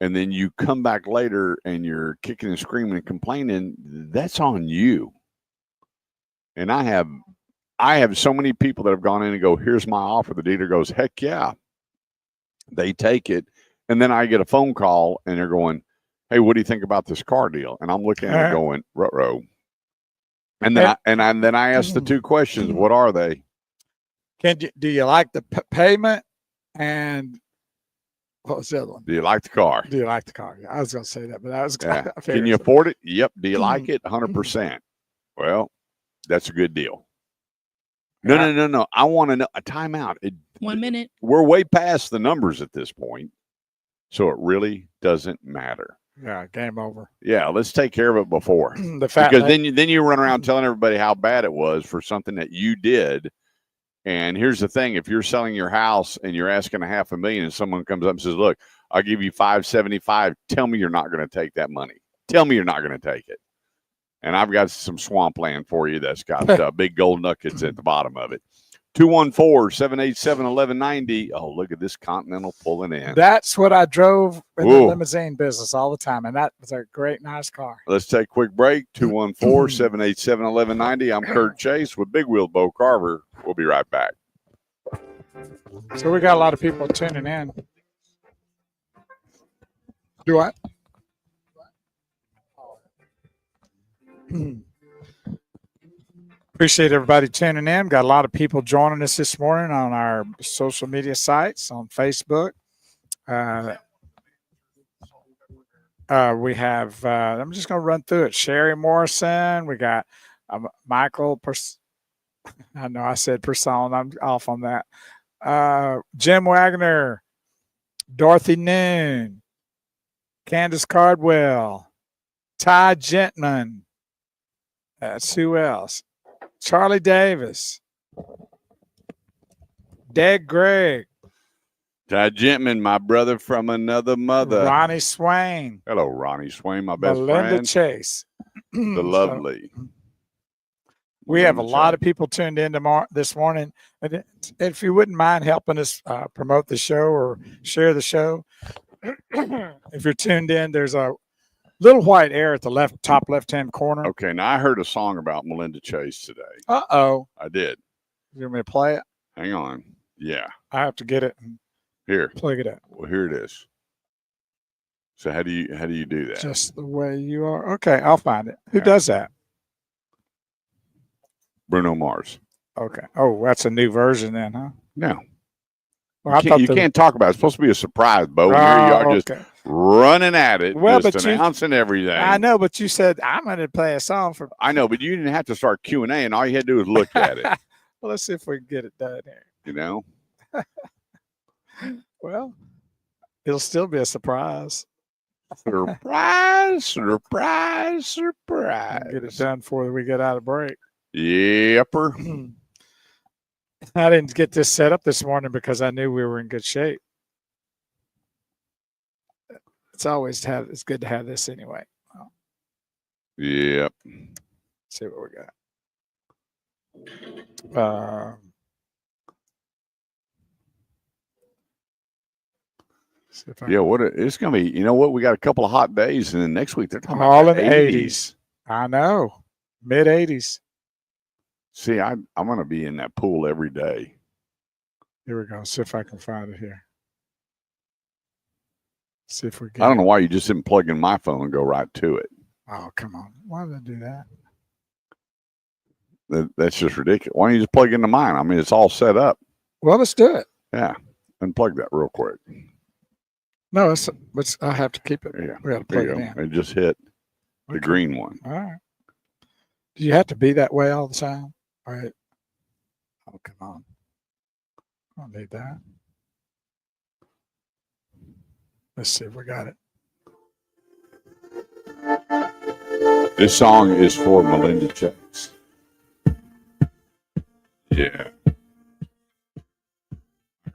and then you come back later and you're kicking and screaming and complaining, that's on you. And I have so many people that have gone in and go, "Here's my offer." The dealer goes, "Heck yeah." They take it. And then I get a phone call and they're going, "Hey, what do you think about this car deal?" And I'm looking at it going, "Ruh-roh." And then I ask the two questions. What are they? Do you like the payment? And what was the other one? Do you like the car? Do you like the car? Yeah, I was going to say that, but I was Can you afford it? Yep. Do you like it? 100%. Well, that's a good deal. No. I want to know a timeout. 1 minute. We're way past the numbers at this point, so it really doesn't matter. Yeah, game over. Yeah, let's take care of it before. Because then you run around telling everybody how bad it was for something that you did. And here's the thing: if you're selling your house and you're asking $500,000, and someone comes up and says, "Look, I'll give you $575,000," tell me you're not going to take that money. Tell me you're not going to take it. And I've got some swampland for you that's got big gold nuggets at the bottom of it. 214-787-1190. Oh, look at this Continental pulling in. That's what I drove in the limousine business all the time, and that was a great, nice car. Let's take a quick break. 214-787-1190. I'm Kurt Chase with Big Wheel Bo Carver. We'll be right back. So we got a lot of people tuning in. Do what? Appreciate everybody tuning in. Got a lot of people joining us this morning on our social media sites, on Facebook. We have, I'm just going to run through it. Sherry Morrison. We got Michael. I know I said Person. I'm off on that. Jim Wagner. Dorothy Noon. Candace Cardwell. Ty Gentman. That's who else? Charlie Davis. Deg Gregg. Ty Gentman, my brother from another mother. Ronnie Swain. Hello, Ronnie Swain, my best Melinda friend. Chase. The lovely. We have a Melinda lot Chase. of people tuned in this morning. And if you wouldn't mind helping us promote the show or share the show, if you're tuned in, there's a little white air at the top left-hand corner. Okay, now I heard a song about Melinda Chase today. Uh-oh. I did. You want me to play it? Hang on. Yeah. I have to get it and Here. plug it up. Well, here it is. So how do you do that? Just the way you are. Okay, I'll find it. Who Yeah. does that? Bruno Mars. Okay. Oh, that's a new version then, huh? No. Well, You can't talk about it. It's supposed to be a surprise, Bo. Here you are just okay. running at it, Well, just but you- announcing everything. I know, but you said I'm going to play a song for. I know, but you didn't have to start Q&A, and all you had to do was look at it, Well, let's see if we can get it done here. you know? Well, it'll still be a surprise. Surprise, surprise, I'll surprise. get it done before we get out of break. Yepper. I didn't get this set up this morning because I knew we were in good shape. It's good to have this anyway. Yep. See what we got. See if I Yeah, it's going to be, you know what? We got a couple of hot days, and then next week they're talking all about in the 80s. I know. Mid 80s. See, I'm going to be in that pool every day. Here we go. See if I can find it here. See if we get I don't know why you just didn't plug in my phone and go right to it. Oh, come on. Why did I do that? That's just ridiculous. Why don't you just plug into mine? I mean, it's all set up. Well, let's do it. Yeah. Unplug that real quick. No, I have to keep it. Yeah. We got to There plug you it go. in. And just hit the Okay. green one. All right. Do you have to be that way all the time? All right. Oh, come on. I don't need that. Let's see if we got it. This song is for Melinda Chase. Yeah. I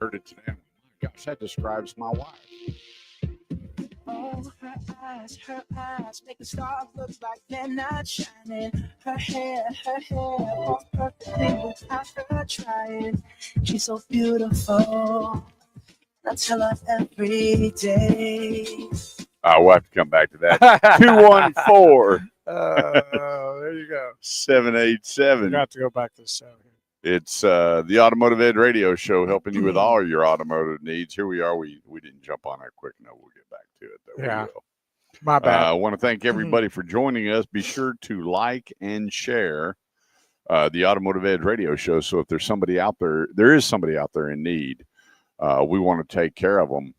heard it today. My gosh, that describes my wife. Oh, her eyes make the stars look like they're not shining. Her hair, both perfectly without her trying. She's so beautiful. I tell her every day. We'll have to come back to that. 214 There you go. 787. Got to go back to the show here. It's the Automotive Ed Radio Show, helping you with all your automotive needs. Here we are. We didn't jump on that quick. No, we'll get back to it, though. Yeah. We will. My bad. I want to thank everybody for joining us. Be sure to like and share the Automotive Ed Radio Show. So if there's somebody out there is somebody out there in need. We want to take care of them.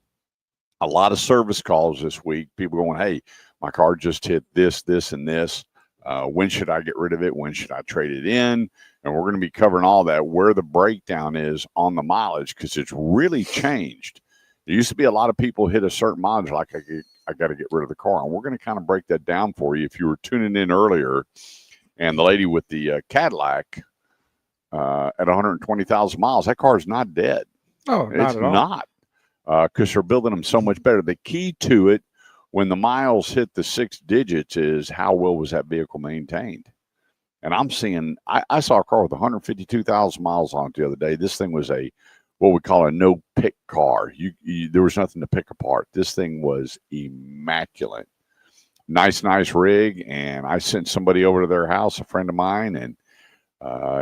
A lot of service calls this week. People going, hey, my car just hit this, and this. When should I get rid of it? When should I trade it in? And we're going to be covering all that, where the breakdown is on the mileage, because it's really changed. There used to be a lot of people hit a certain mileage, like I got to get rid of the car. And we're going to kind of break that down for you. If you were tuning in earlier, and the lady with the Cadillac at 120,000 miles, that car is not dead. Oh, not It's at all. not, because they're building them so much better. The key to it, when the miles hit the 6 digits, is how well was that vehicle maintained. And I'm seeing, I saw a car with 152,000 miles on it the other day. This thing was what we call a no-pick car. There was nothing to pick apart. This thing was immaculate. Nice rig. And I sent somebody over to their house, a friend of mine, and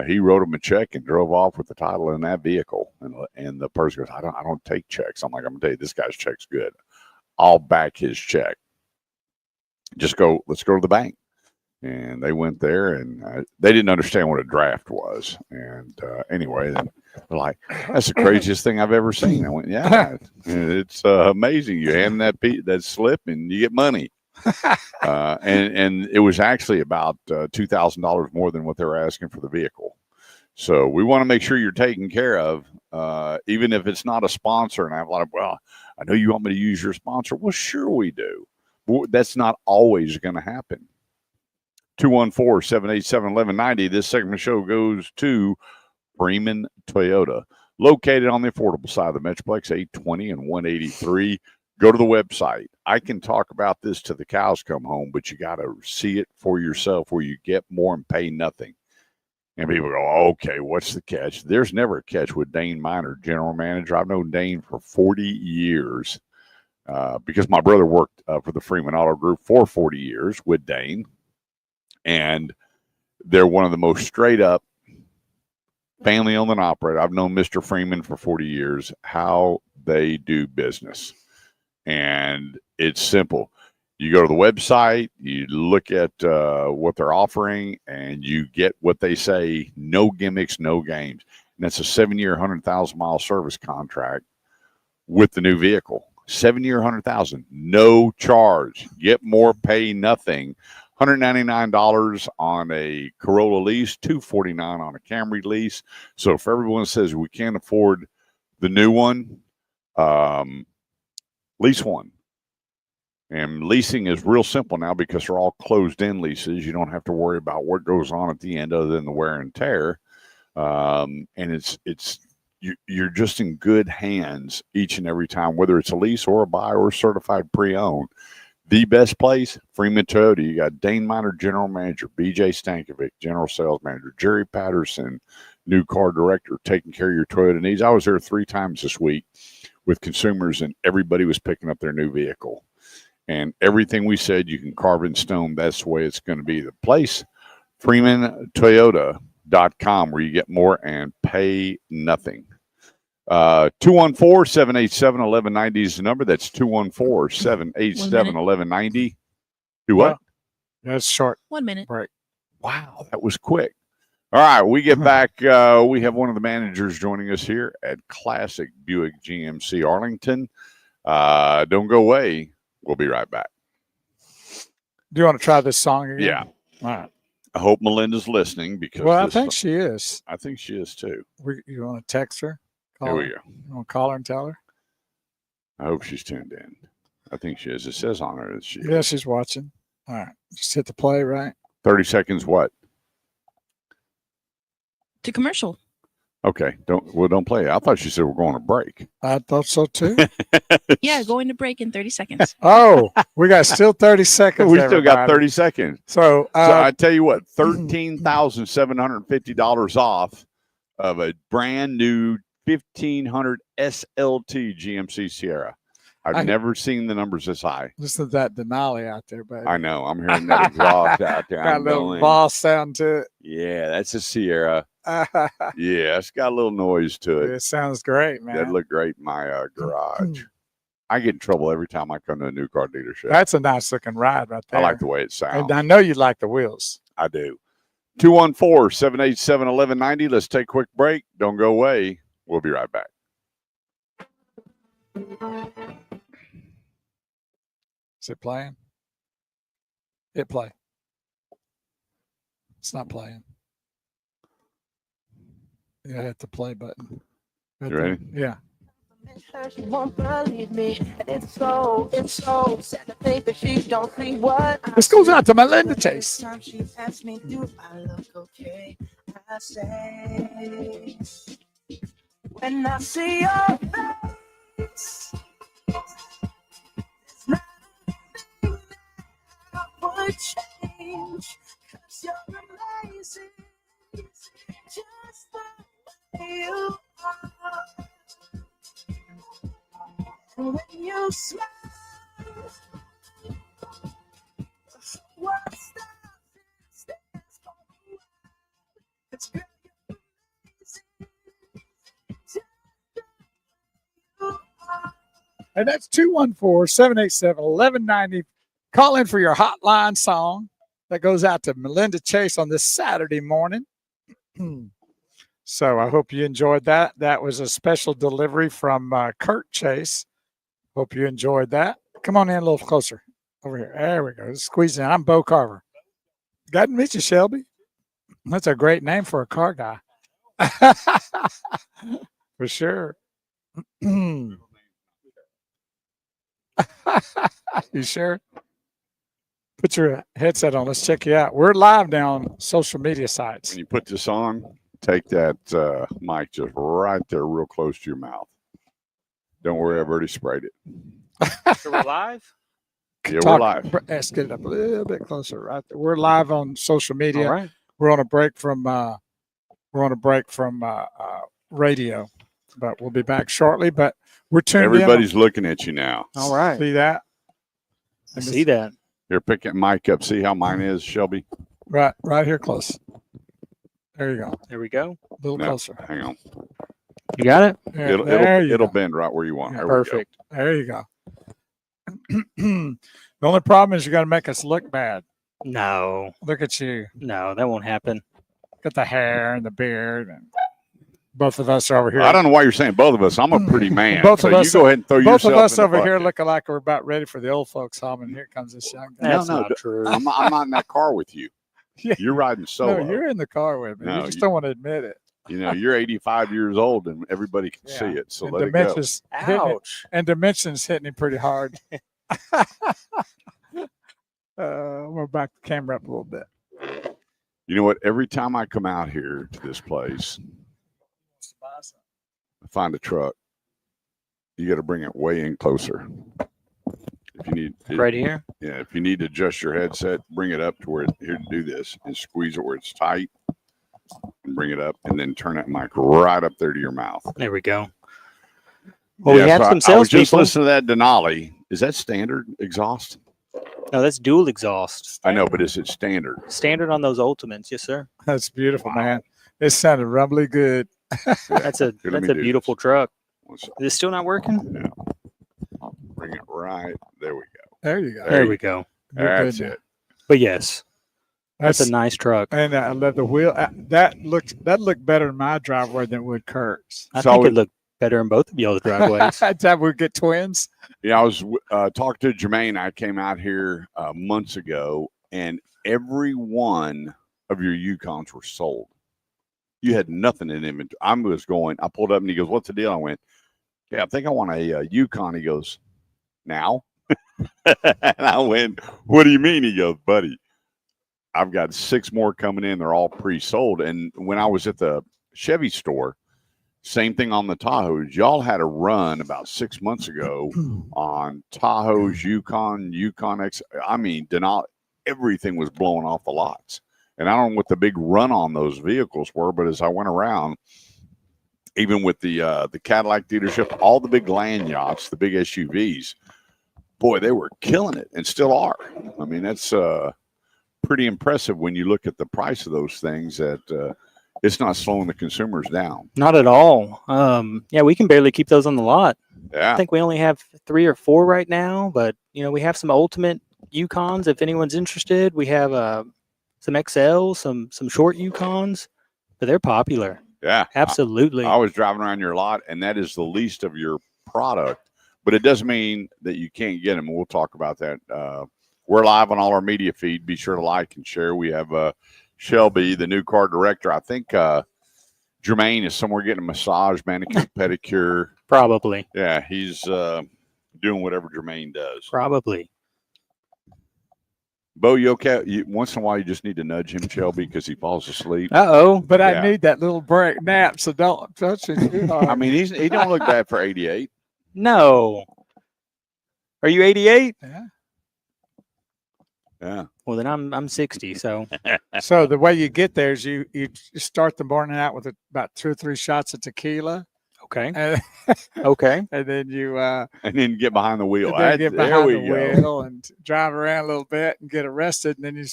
he wrote him a check and drove off with the title in that vehicle. And the person goes, I don't take checks. I'm like, I'm gonna tell you, this guy's check's good. I'll back his check. Let's go to the bank. And they went there, and they didn't understand what a draft was. And anyway, they're like, that's the craziest thing I've ever seen. I went, yeah, it's amazing. You hand that slip and you get money. And it was actually about $2,000 more than what they were asking for the vehicle. So we want to make sure you're taken care of, even if it's not a sponsor. And I have a lot of, well, I know you want me to use your sponsor. Well, sure we do. But that's not always going to happen. 214-787-1190. This segment of the show goes to Freeman Toyota, located on the affordable side of the Metroplex, 820 and 183. Go to the website. I can talk about this till the cows come home, but you got to see it for yourself where you get more and pay nothing. And people go, okay, what's the catch? There's never a catch with Dane Miner, general manager. I've known Dane for 40 years because my brother worked for the Freeman Auto Group for 40 years with Dane. And they're one of the most straight up family owned and operated. I've known Mr. Freeman for 40 years, how they do business. And it's simple. You go to the website, you look at what they're offering, and you get what they say, no gimmicks, no games. And that's a 7-year, 100,000-mile service contract with the new vehicle. 7-year, 100,000, no charge. Get more, pay nothing. $199 on a Corolla lease, $249 on a Camry lease. So if everyone says we can't afford the new one, lease one. And leasing is real simple now because they're all closed-in leases. You don't have to worry about what goes on at the end other than the wear and tear. And you're just in good hands each and every time, whether it's a lease or a buy or certified pre-owned. The best place, Freeman Toyota. You got Dane Miner, general manager, BJ Stankovic, general sales manager, Jerry Patterson, new car director, taking care of your Toyota needs. I was there 3 times this week with consumers, and everybody was picking up their new vehicle. And everything we said, you can carve in stone. That's the way it's going to be. The place, FreemanToyota.com, where you get more and pay nothing. 214-787-1190 is the number. That's 214-787-1190. Do what? That's short. 1 minute. Right. Wow, that was quick. All right, we get back. We have one of the managers joining us here at Classic Buick GMC Arlington. Don't go away. We'll be right back. Do you want to try this song again? Yeah. All right. I hope Melinda's listening because Well, I think she is. I think she is too. You want to text her? Here we go. You want to call her and tell her? I hope she's tuned in. I think she is. It says on her that she is. Yeah, she's watching. All right. Just hit the play, right? 30 seconds what? To commercial. Okay. Don't play it. I thought she said we're going to break. I thought so too. Yeah, going to break in 30 seconds. Oh, we got still 30 seconds. We still got 30 seconds. So I tell you what, $13,750 off of a brand new 1500 SLT GMC Sierra. I've never seen the numbers this high. Listen to that Denali out there, baby. I know. I'm hearing that exhaust out there. Got a little boss sound to it. Yeah, that's a Sierra. Yeah, it's got a little noise to it. It sounds great, man. That'd look great in my garage. I get in trouble every time I come to a new car dealership. That's a nice looking ride right there. I like the way it sounds. And I know you like the wheels. I do. 214-787-1190. Let's take a quick break. Don't go away. We'll be right back. Is it playing? Hit play. It's not playing. Yeah, hit the play button. You ready? Yeah. She won't believe me. It's so sad to think that she don't see what This goes out to Melinda Chase. Time she asks me, do I look okay? I say, when I see your face, there's nothing that I would change. 'Cause you're amazing, just the way you are. And when you smile, what's that stands for? It's girl, you're amazing, just the way you are. And that's 214-787-1190. Call in for your hotline song that goes out to Melinda Chase on this Saturday morning. So I hope you enjoyed that. That was a special delivery from Kurt Chase. Hope you enjoyed that. Come on in a little closer. Over here. There we go. Squeeze in. I'm Bo Carver. Got to meet you, Shelby. That's a great name for a car guy. For sure. You sure? Put your headset on. Let's check you out. We're live now on social media sites. When you put this on, take that mic just right there, real close to your mouth. Don't worry, I've already sprayed it. So we're live? Yeah, we're live. Let's get it up a little bit closer, right there. We're live on social media. All right. We're on a break from radio, but we'll be back shortly. But we're tuned Everybody's looking at you now. in. All right. See that? I see that. Here, pick that mic up. See how mine is, Shelby? Right here, close. There you go. There we go. A little No, closer. hang on. You got it? It'll bend right where you want. There Perfect. There you go. The only problem is you got to make us look bad. No, Look at you. no, that won't happen. Got the hair and the beard, and both of us are over We here. go. I don't know why you're saying both of us. I'm a pretty man. Both so of us you go ahead and throw Both yourself of us in the over here bucket. looking like we're about ready for the old folks home, and here comes this young guy. That's no, not true. I'm not in that car with you. Yeah. You're riding solo. No, you're in the car with me. No, you just you- don't want to admit it. You know, you're 85 years old and everybody can Yeah. see it. So And let it go. Dimensions hitting it- Ouch. and Dimensions hitting him pretty hard. I'm gonna back the camera up a little bit. You know what? Every time I come out here to this place, I find a truck. You got to bring it way in closer. If you need, Right here? yeah, if you need to adjust your headset, bring it up to where here to do this and squeeze it where it's tight, and bring it up, and then turn that mic right up there to your mouth. There we go. Well, we have so some I was just salespeople. listening to that Denali. Is that standard exhaust? No, that's dual exhaust. I know, but is it standard? Standard on those Ultimates. Yes, sir. That's beautiful, Wow. man. It sounded rumbly good. That's a Here, let me that's a do beautiful this. truck. Let's Is it still not working? bring it right. There we go. There you go. There we go. You're That's good now. it. But yes, that's That's a nice truck. and I love the wheel. That looked better in my driveway than it would Kurt's. I So think we- it looked better in both of y'all's driveways. That time we get twins. Yeah, I was talking to Jermaine. I came out here months ago, and every one of your Yukons were sold. You had nothing in inventory. I was going. I pulled up, and he goes, "What's the deal?" I went, "Yeah, I think I want a Yukon." He goes, "Now?" And I went, "What do you mean?" He goes, "Buddy, I've got 6 more coming in. They're all pre-sold." And when I was at the Chevy store, same thing on the Tahoes. Y'all had a run about 6 months ago on Tahoes, Yukon X. I mean, Denali, everything was blowing off the lots. And I don't know what the big run on those vehicles were, but as I went around, even with the Cadillac dealership, all the big land yachts, the big SUVs, boy, they were killing it and still are. I mean, that's pretty impressive when you look at the price of those things that it's not slowing the consumers down. Not at all. Yeah, we can barely keep those on the lot. I Yeah. think we only have 3 or 4 right now, but we have some Ultimate Yukons if anyone's interested. We have some XLs, some short Yukons, but they're popular. Yeah. Absolutely. I was driving around your lot, and that is the least of your product, but it doesn't mean that you can't get them. We'll talk about that. We're live on all our media feed. Be sure to like and share. We have Shelby, the new car director. I think Jermaine is somewhere getting a massage, manicure, pedicure. Probably. Yeah, he's doing whatever Jermaine does. Probably. Bo, you okay? Once in a while, you just need to nudge him, Shelby, because he falls asleep. Uh-oh. But Yeah. I need that little break nap, so don't touch it too hard. I mean, he don't look bad for 88. No. Are you 88? Yeah. Yeah. Well, then I'm 60, so So the way you get there is you start the morning out with about 2 or 3 shots of tequila, okay. and, Okay. and then you And then get behind the wheel. and then get There behind we the go. wheel and drive around a little bit and get arrested, and then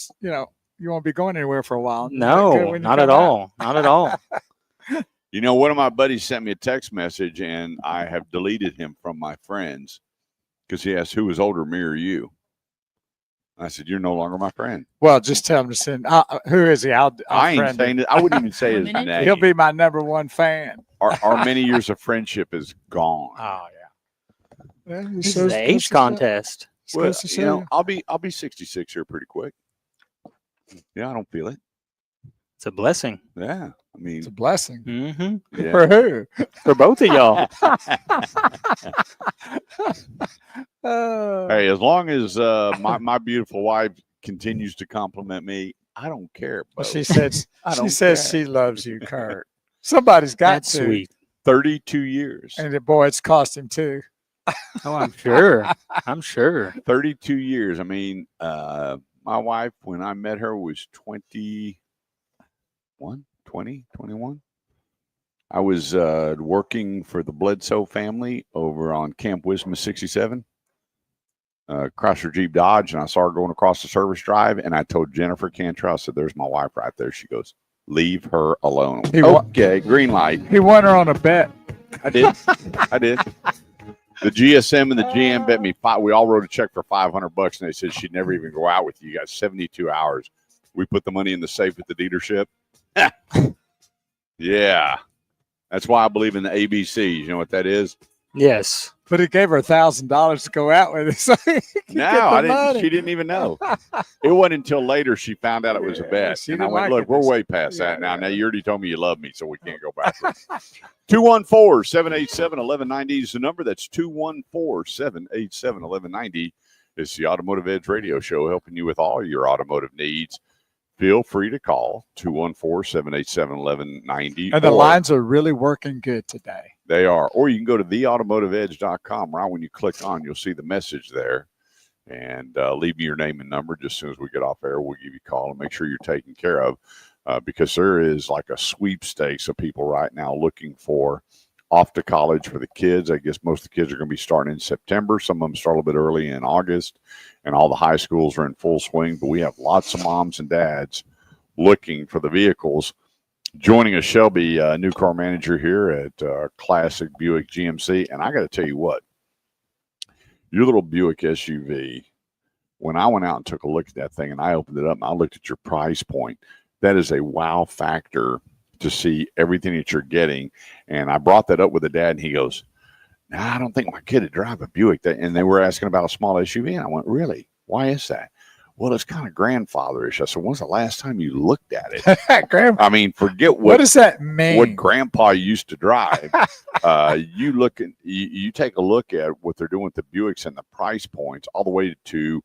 you won't be going anywhere for a while. Is that good No, when you not come at out? all. Not at all. One of my buddies sent me a text message, and I have deleted him from my friends because he asked, "Who is older, me or you?" I said, "You're no longer my friend." Well, just tell him to send. Who is he? I'll I ain't friend him. saying it. I wouldn't even say his One minute. name. He'll be my #1 fan. Our many years of friendship is gone. Oh yeah. This is an age contest. It's Well, good to see you know, you. I'll be 66 here pretty quick. Yeah, I don't feel it. It's a blessing. Yeah, I mean, It's a blessing. Mm-hmm. yeah. For who? For both of y'all. Hey, as long as my beautiful wife continues to compliment me, I don't care. Well, Bo. she said I she don't says care. she loves you, Kurt. Somebody's got That's to. sweet. 32 years. And boy, it's cost him too. Oh, I'm sure. I'm sure. 32 years. I mean, my wife, when I met her, was 21. I was working for the Bledsoe family over on Camp Wisdom 67, Chrysler Jeep Dodge, and I saw her going across the service drive, and I told Jennifer Cantrell, I said, "There's my wife right there." She goes, "Leave her alone." Okay, green light. He won her on a bet. I did. I did. The GSM and the GM bet me five. We all wrote a check for $500, and they said she'd never even go out with you. You got 72 hours. We put the money in the safe at the dealership. Yeah, that's why I believe in the ABCs. You know what that is? Yes. But he gave her $1,000 to go out with it. So he could No, get the I didn't. money. She didn't even know. It wasn't until later she found out it was a Yeah, bet, she and I didn't went, like "Look, it. we're way past Yeah, that now. yeah. Now you already told me you love me, so we can't go back." 214-787-1190 is the number. That's 214-787-1190. It's the Automotive Edge Radio Show, helping you with all your automotive needs. Feel free to call 214-787-1190. And the lines are really working good today. They are. Or you can go to theautomotiveedge.com. Right when you click on, you'll see the message there. And leave me your name and number. Just as soon as we get off air, we'll give you a call and make sure you're taken care of. Because there is like a sweepstakes of people right now looking for off to college for the kids. I guess most of the kids are going to be starting in September. Some of them start a little bit early in August. And all the high schools are in full swing. But we have lots of moms and dads looking for the vehicles. Joining us, Shelby, new car manager here at Classic Buick GMC. And I got to tell you what, your little Buick SUV, when I went out and took a look at that thing and I opened it up and I looked at your price point, that is a wow factor to see everything that you're getting. And I brought that up with the dad and he goes, "No, I don't think my kid would drive a Buick." And they were asking about a small SUV. And I went, "Really? Why is that?" "Well, it's kind of grandfatherish." I said, "When's the last time you looked at it?" I mean, forget What does that mean? what grandpa used to drive. You take a look at what they're doing with the Buicks and the price points, all the way to,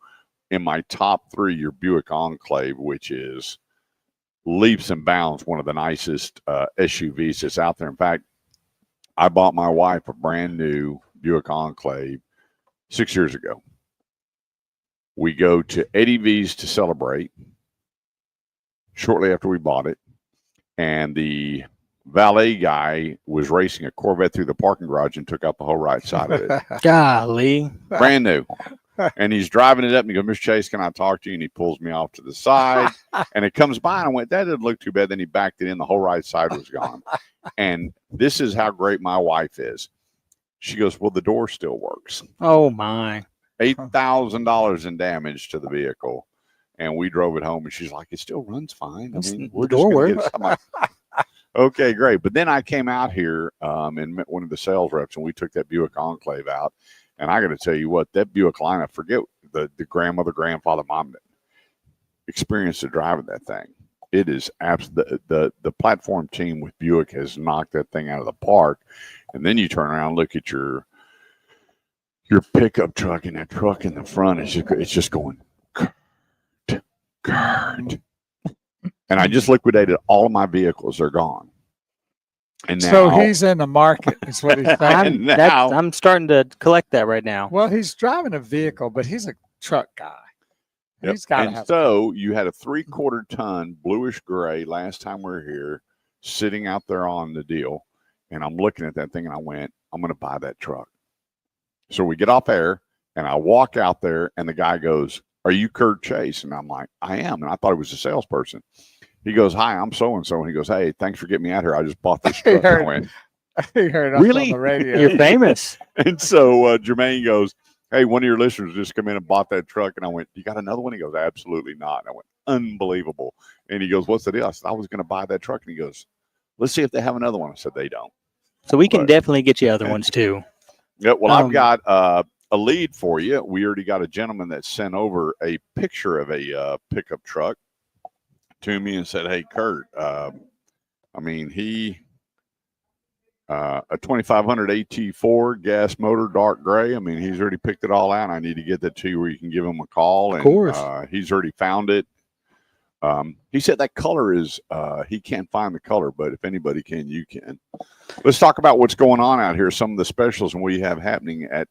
in my top three, your Buick Enclave, which is leaps and bounds one of the nicest SUVs that's out there. In fact, I bought my wife a brand new Buick Enclave 6 years ago. We go to Eddie V's to celebrate shortly after we bought it. And the valet guy was racing a Corvette through the parking garage and took out the whole right side of it. Golly. Brand new. And he's driving it up and he goes, "Mr. Chase, can I talk to you?" And he pulls me off to the side and it comes by and I went, "That didn't look too bad." Then he backed it in. The whole right side was gone. And this is how great my wife is. She goes, "Well, the door still works." Oh, my. $8,000 in damage to the vehicle. And we drove it home and she's like, "It still runs fine. I mean, we're The just door gonna get works." it." I'm like, okay, great. But then I came out here and met one of the sales reps and we took that Buick Enclave out. And I got to tell you what, that Buick lineup, forget the grandmother, grandfather, mom experience of driving that thing. It is the platform team with Buick has knocked that thing out of the park. And then you turn around and look at your pickup truck, and that truck in the front it's just going Kurt. And I just liquidated all of my vehicles. They're gone. And now, So he's in the market, is what he's saying. I'm starting to collect that right now. Well, he's driving a vehicle, but he's a truck guy. Yep. He's got to And have. so you had a 3/4 ton bluish gray last time we were here, sitting out there on the deal. And I'm looking at that thing and I went, "I'm going to buy that truck." So we get off air and I walk out there and the guy goes, "Are you Kurt Chase?" And I'm like, "I am." And I thought he was a salesperson. He goes, "Hi, I'm so-and-so." And he goes, "Hey, thanks for getting me out here. I just bought this truck." And I went, He heard us "Really?" on the radio. You're famous. And so Jermaine goes, "Hey, one of your listeners just come in and bought that truck." And I went, "You got another one?" He goes, "Absolutely not." And I went, "Unbelievable." And he goes, "What's the deal?" I said, "I was going to buy that truck." And he goes, "Let's see if they have another one." I said, "They don't." So we can But- definitely get you other ones too. Yeah, well, I've got a lead for you. We already got a gentleman that sent over a picture of a pickup truck to me and said, "Hey, Kurt, I mean, a 2500 AT4 gas motor, dark gray. I mean, he's already picked it all out. I need to get that to you where you can give him a call. Of course. He's already found it. He said that color is, he can't find the color, but if anybody can, you can. Let's talk about what's going on out here, some of the specials we have happening at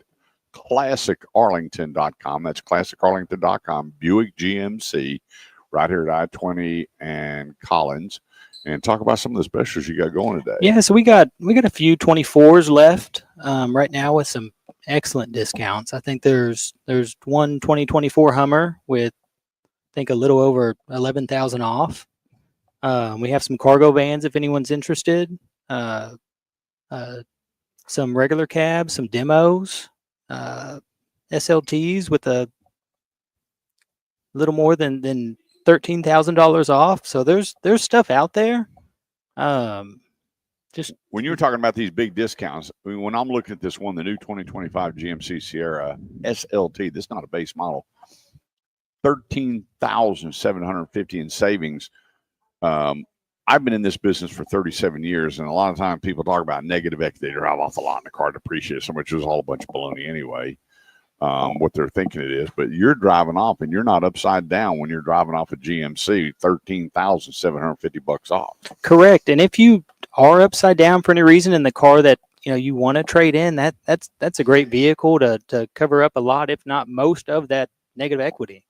classicarlington.com. That's classicarlington.com, Buick GMC, right here at I-20 and Collins. And talk about some of the specials you got going today. Yeah, so we got a few 24s left right now with some excellent discounts. I think there's one 2024 Hummer with I think a little over 11,000 off. We have some cargo vans if anyone's interested. Some regular cabs, some demos, SLTs with a little more than $13,000 off. So there's stuff out there. Just when you were talking about these big discounts, I mean, when I'm looking at this one, the new 2025 GMC Sierra SLT, this is not a base model, $13,750 in savings. I've been in this business for 37 years, and a lot of times people talk about negative equity. They drive off the lot and the car depreciates so much. It was all a bunch of baloney anyway. What they're thinking it is, but you're driving off and you're not upside down when you're driving off a GMC, $13,750 off. correct. And if you are upside down for any reason in the car that you want to trade in, that's a great vehicle to cover up a lot, if not most, of that negative equity.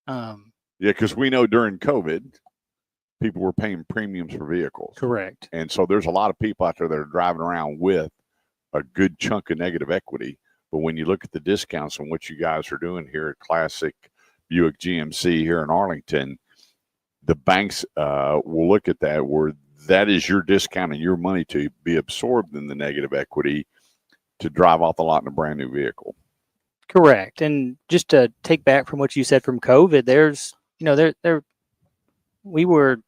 Yeah, because we know during COVID, people were paying premiums for vehicles. Correct. And so there's a lot of people out there that are driving around with a good chunk of negative equity. But when you look at the discounts and what you guys are doing here at Classic Buick GMC here in Arlington, the banks will look at that where that is your discount and your money to be absorbed in the negative equity to drive off the lot in a brand new vehicle. Correct. And just to take back from what you said from COVID, there's, we were,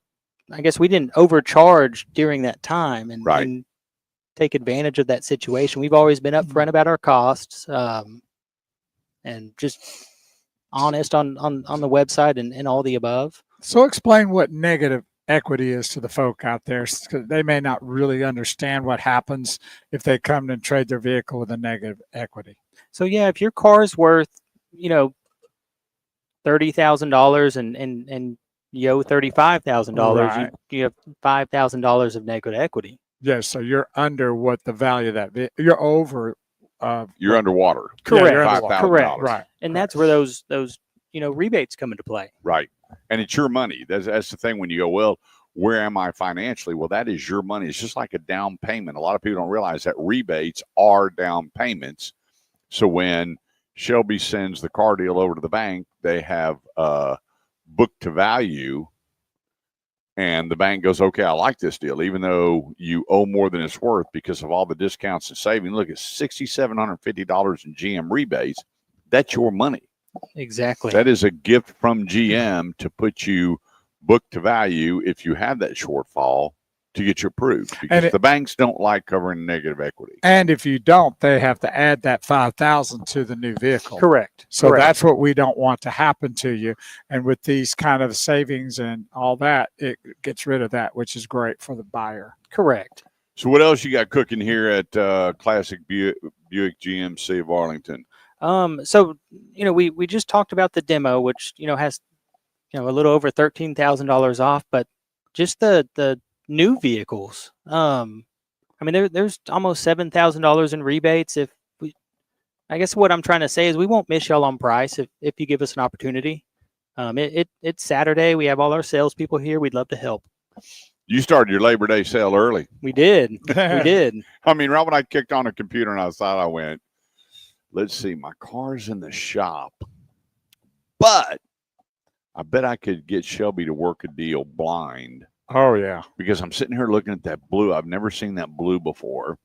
I guess we didn't overcharge during that time and, Right. and take advantage of that situation. We've always been upfront about our costs and just honest on the website and all the above. So explain what negative equity is to the folk out there, because they may not really understand what happens if they come and trade their vehicle with a negative equity. So yeah, if your car is worth, $30,000 and you owe $35,000, Right. you have $5,000 of negative equity. Yes, so you're under what the value of that you're over. You're underwater. Correct. you're $5,000. Correct. Right. And that's where those rebates come into play. Right. And it's your money. That's the thing when you go, well, where am I financially? Well, that is your money. It's just like a down payment. A lot of people don't realize that rebates are down payments. So when Shelby sends the car deal over to the bank, they have book to value. And the bank goes, okay, I like this deal, even though you owe more than it's worth because of all the discounts and savings. Look, it's $6,750 in GM rebates. That's your money. Exactly. That is a gift from GM to put you book to value if you have that shortfall to get you approved, because the banks don't like covering negative equity. And if you don't, they have to add that $5,000 to the new vehicle. Correct. So Correct. that's what we don't want to happen to you. And with these kind of savings and all that, it gets rid of that, which is great for the buyer. Correct. So what else you got cooking here at Classic Buick GMC of Arlington? So we just talked about the demo, which has a little over $13,000 off, but just the new vehicles. There's almost $7,000 in rebates. I guess what I'm trying to say is we won't miss y'all on price if you give us an opportunity. It's Saturday. We have all our salespeople here. We'd love to help. You started your Labor Day sale early. We did. We did. I mean, right when I kicked on the computer and I went, let's see, my car's in the shop, but I bet I could get Shelby to work a deal blind. Oh, yeah. Because I'm sitting here looking at that blue. I've never seen that blue before.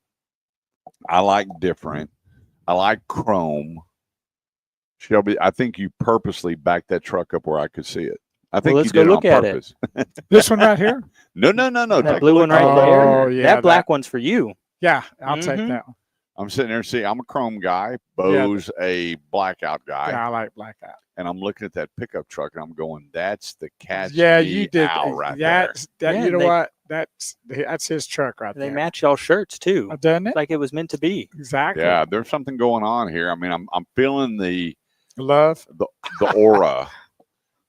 I like different. I like chrome. Shelby, I think you purposely backed that truck up where I could see it. I think let's you did go look it on at purpose. This one right here? No. That Take blue a one look. right Oh, there. yeah, that black one's for you. Yeah, I'll take that one. I'm sitting there. See, I'm a chrome guy. Bo's a blackout guy, Yeah, I like blackout. and I'm looking at that pickup truck, and I'm going, "That's the catch Yeah, me you did. out right there." That, Yeah, you know they- what? That's his truck right They there. match y'all shirts too, Doesn't it? like it was meant to be. Exactly. Yeah, there's something going on here. I mean, I'm feeling the Love. aura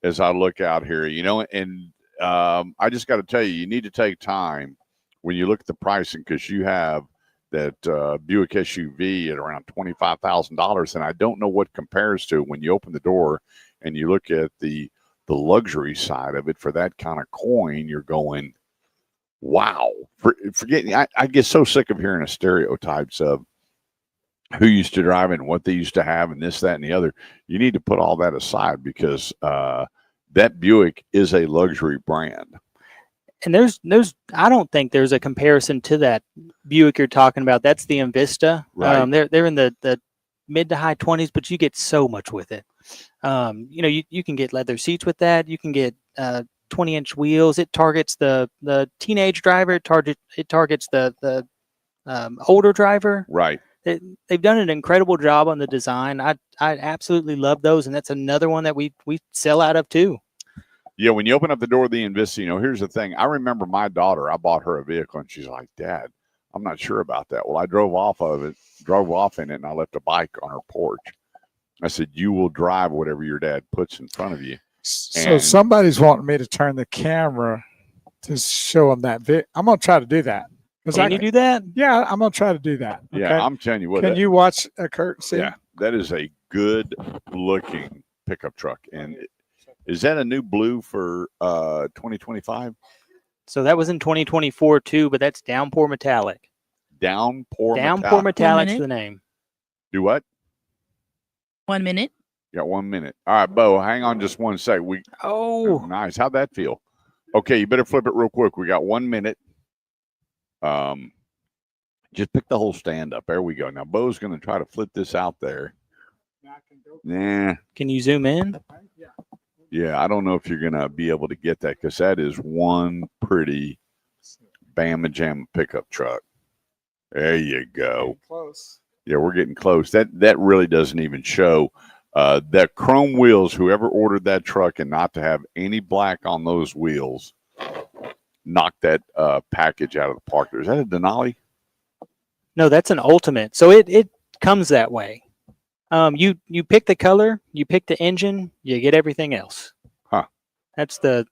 as I look out here, and I just got to tell you, you need to take time when you look at the pricing, because you have that Buick SUV at around $25,000, and I don't know what compares to when you open the door and you look at the luxury side of it for that kind of coin. You're going, wow. Forgetting, I get so sick of hearing the stereotypes of who used to drive it and what they used to have and this, that, and the other. You need to put all that aside, because that Buick is a luxury brand. And there's I don't think there's a comparison to that Buick you're talking about. That's the Invista. Right. They're in the mid to high 20s, but you get so much with it. You can get leather seats with that. You can get 20-inch wheels. It targets the teenage driver. It targets the older driver. Right. They've done an incredible job on the design. I absolutely love those, and that's another one that we sell out of too. Yeah, when you open up the door of the Invista, here's the thing. I remember my daughter, I bought her a vehicle, and she's like, "Dad, I'm not sure about that." Well, I drove off in it, and I left a bike on her porch. I said, "You will drive whatever your dad puts in front of you." So somebody's wanting me to turn the camera to show them that video. I'm going to try to do that. Can you do that? Yeah, I'm going to try to do that. Okay? Yeah, I'm telling you what. Can you watch Kurt? See? Yeah, that is a good-looking pickup truck. And is that a new blue for 2025? So that was in 2024 too, but that's Downpour Metallic. Downpour Metallic's minute. the name. Do what? 1 minute. You got 1 minute. All right, Bo, hang on just one sec. Oh, Nice. How'd that feel? Okay, you better flip it real quick. We got 1 minute. Just pick the whole stand up. There we go. Now, Bo's going to try to flip this out there. Nah. can you zoom in? Yeah, I don't know if you're going to be able to get that, because that is one pretty Bama Jamma pickup truck. There you go. Close. Yeah, we're getting close. That really doesn't even show. That chrome wheels, whoever ordered that truck and not to have any black on those wheels, knocked that package out of the park. Is that a Denali? No, that's an Ultimate. So it comes that way. You pick the color, you pick the engine, you get everything else. Huh. That's the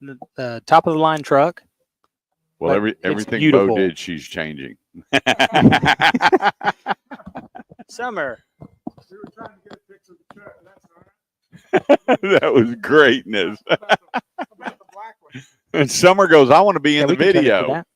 top of the line truck. Well, But it's everything beautiful. Bo did, she's changing. Summer. We were trying to get a picture of the truck. That's all right. That was greatness. About the black one. And Summer goes, "I want to be in the we can turn it to video." that.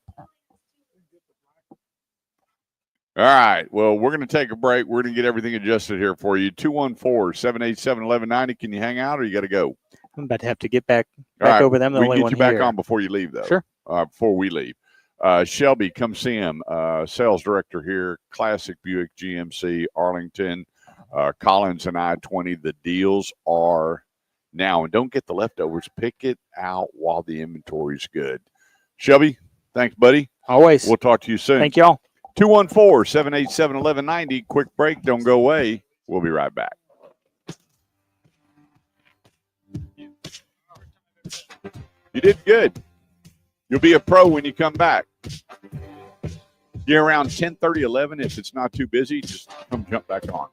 All right. Well, we're going to take a break. We're going to get everything adjusted here for you. 214-787-1190. Can you hang out, or you got to go? I'm about to have to get back All right. over them. The We only can one get you back here. on before you leave, though. Sure. Before we leave. Shelby, come see him. Sales director here, Classic Buick GMC, Arlington, Collins and I-20. The deals are now. And don't get the leftovers. Pick it out while the inventory's good. Shelby, thanks, buddy. Always. We'll talk to you soon. Thank y'all. 214-787-1190. Quick break. Don't go away. We'll be right back. You did good. You'll be a pro when you come back. You're around 10:30, 11. If it's not too busy, just come jump back on.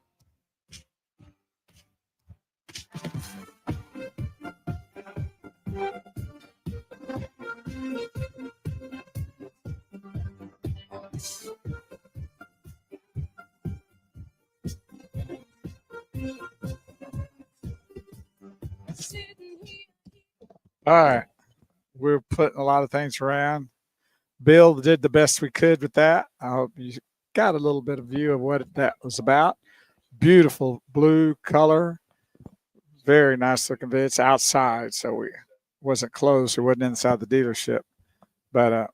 All right. We're putting a lot of things around. Bill did the best we could with that. I hope you got a little bit of view of what that was about. Beautiful blue color. Very nice looking. It's outside, so we wasn't closed. It wasn't inside the dealership. But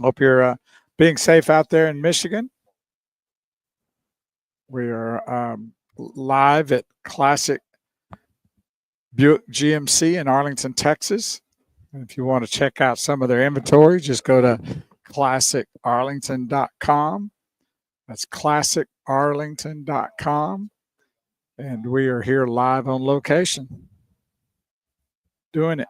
hope you're being safe out there in Michigan. We are live at Classic Buick GMC in Arlington, Texas. And if you want to check out some of their inventory, just go to classicarlington.com. That's classicarlington.com. And we are here live on location doing it.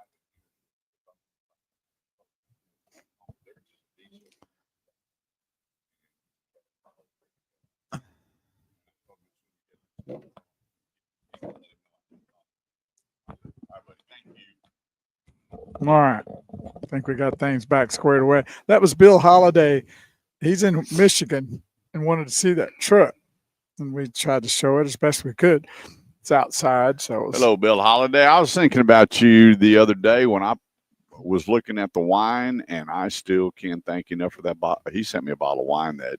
All right. I think we got things back squared away. That was Bill Holiday. He's in Michigan and wanted to see that truck. And we tried to show it as best we could. It's outside. So Hello, Bill Holiday. I was thinking about you the other day when I was looking at the wine, and I still can't thank you enough for that bottle. He sent me a bottle of wine that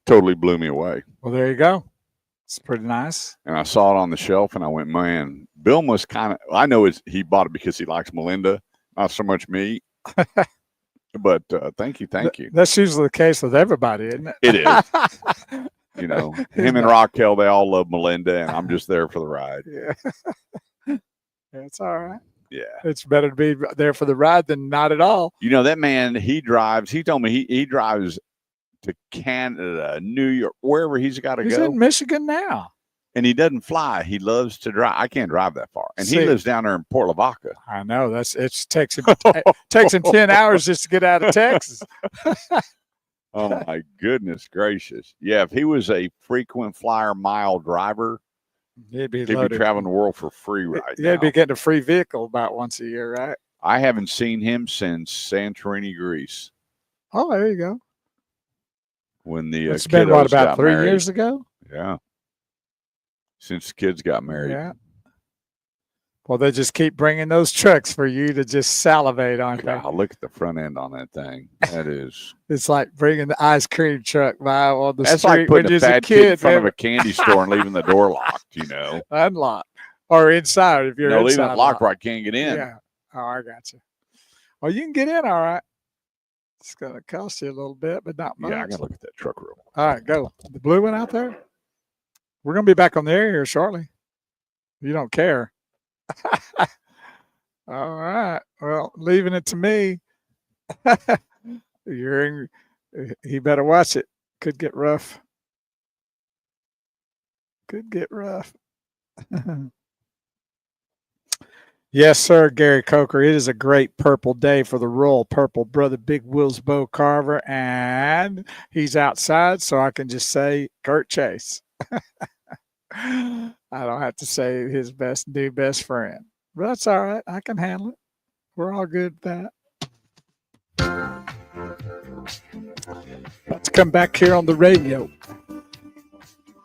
totally blew me away. Well, there you go. It's pretty nice. And I saw it on the shelf, and I went, man, Bill must kind of, I know he bought it because he likes Melinda, not so much me. But thank you. That's usually the case with everybody, isn't it? It is. You know, him and Raquel, they all love Melinda, and I'm just there for the ride. Yeah. It's all right. Yeah. It's better to be there for the ride than not at all. You know, that man, he told me he drives to Canada, New York, wherever he's got to He's go. in Michigan now. And he doesn't fly. He loves to drive. I can't drive that far. And he lives down there in Port Lavaca. I know. It takes him 10 hours just to get out of Texas. Oh, my goodness gracious. Yeah, if he was a frequent flyer mile driver, he'd be traveling the world for free right now. He'd be getting a free vehicle about once a year, right? I haven't seen him since Santorini, Greece. Oh, there you go. When the it's been, what, about 3 married. years ago? Yeah. Since the kids got married. Yeah. Well, they just keep bringing those trucks for you to just salivate on. God, look at the front end on that thing. That is. It's like bringing the ice cream truck by on the That's street like putting when a you're a fat kid. in front of a candy store and leaving the door locked, you know. Unlocked. Or inside if you're inside. Leaving it locked where I can't get in. Yeah. Oh, I got you. Well, you can get in all right. It's going to cost you a little bit, but not much. Yeah, I got to look at that truck real quick. All right, go. The blue one out there? We're going to be back on the air here shortly. You don't care. All right. Well, leaving it to me. He better watch it. Could get rough. Yes, sir, Gary Coker. It is a great purple day for the Royal Purple Brother, Big Will's Bow Carver, and he's outside, so I can just say Kurt Chase. I don't have to say his new best friend, but that's all right. I can handle it. We're all good at that. Let's come back here on the radio.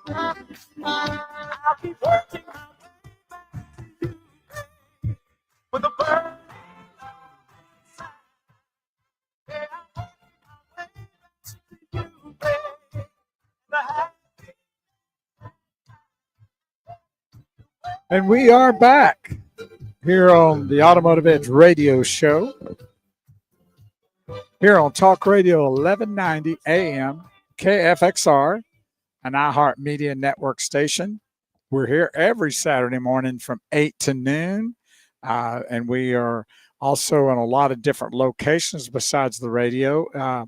I'll keep working with a bird. And we are back here on the Automotive Edge radio show. Here on Talk Radio 1190 AM, KFXR, an iHeartMedia network station. We're here every Saturday morning from 8 to noon. And we are also in a lot of different locations besides the radio.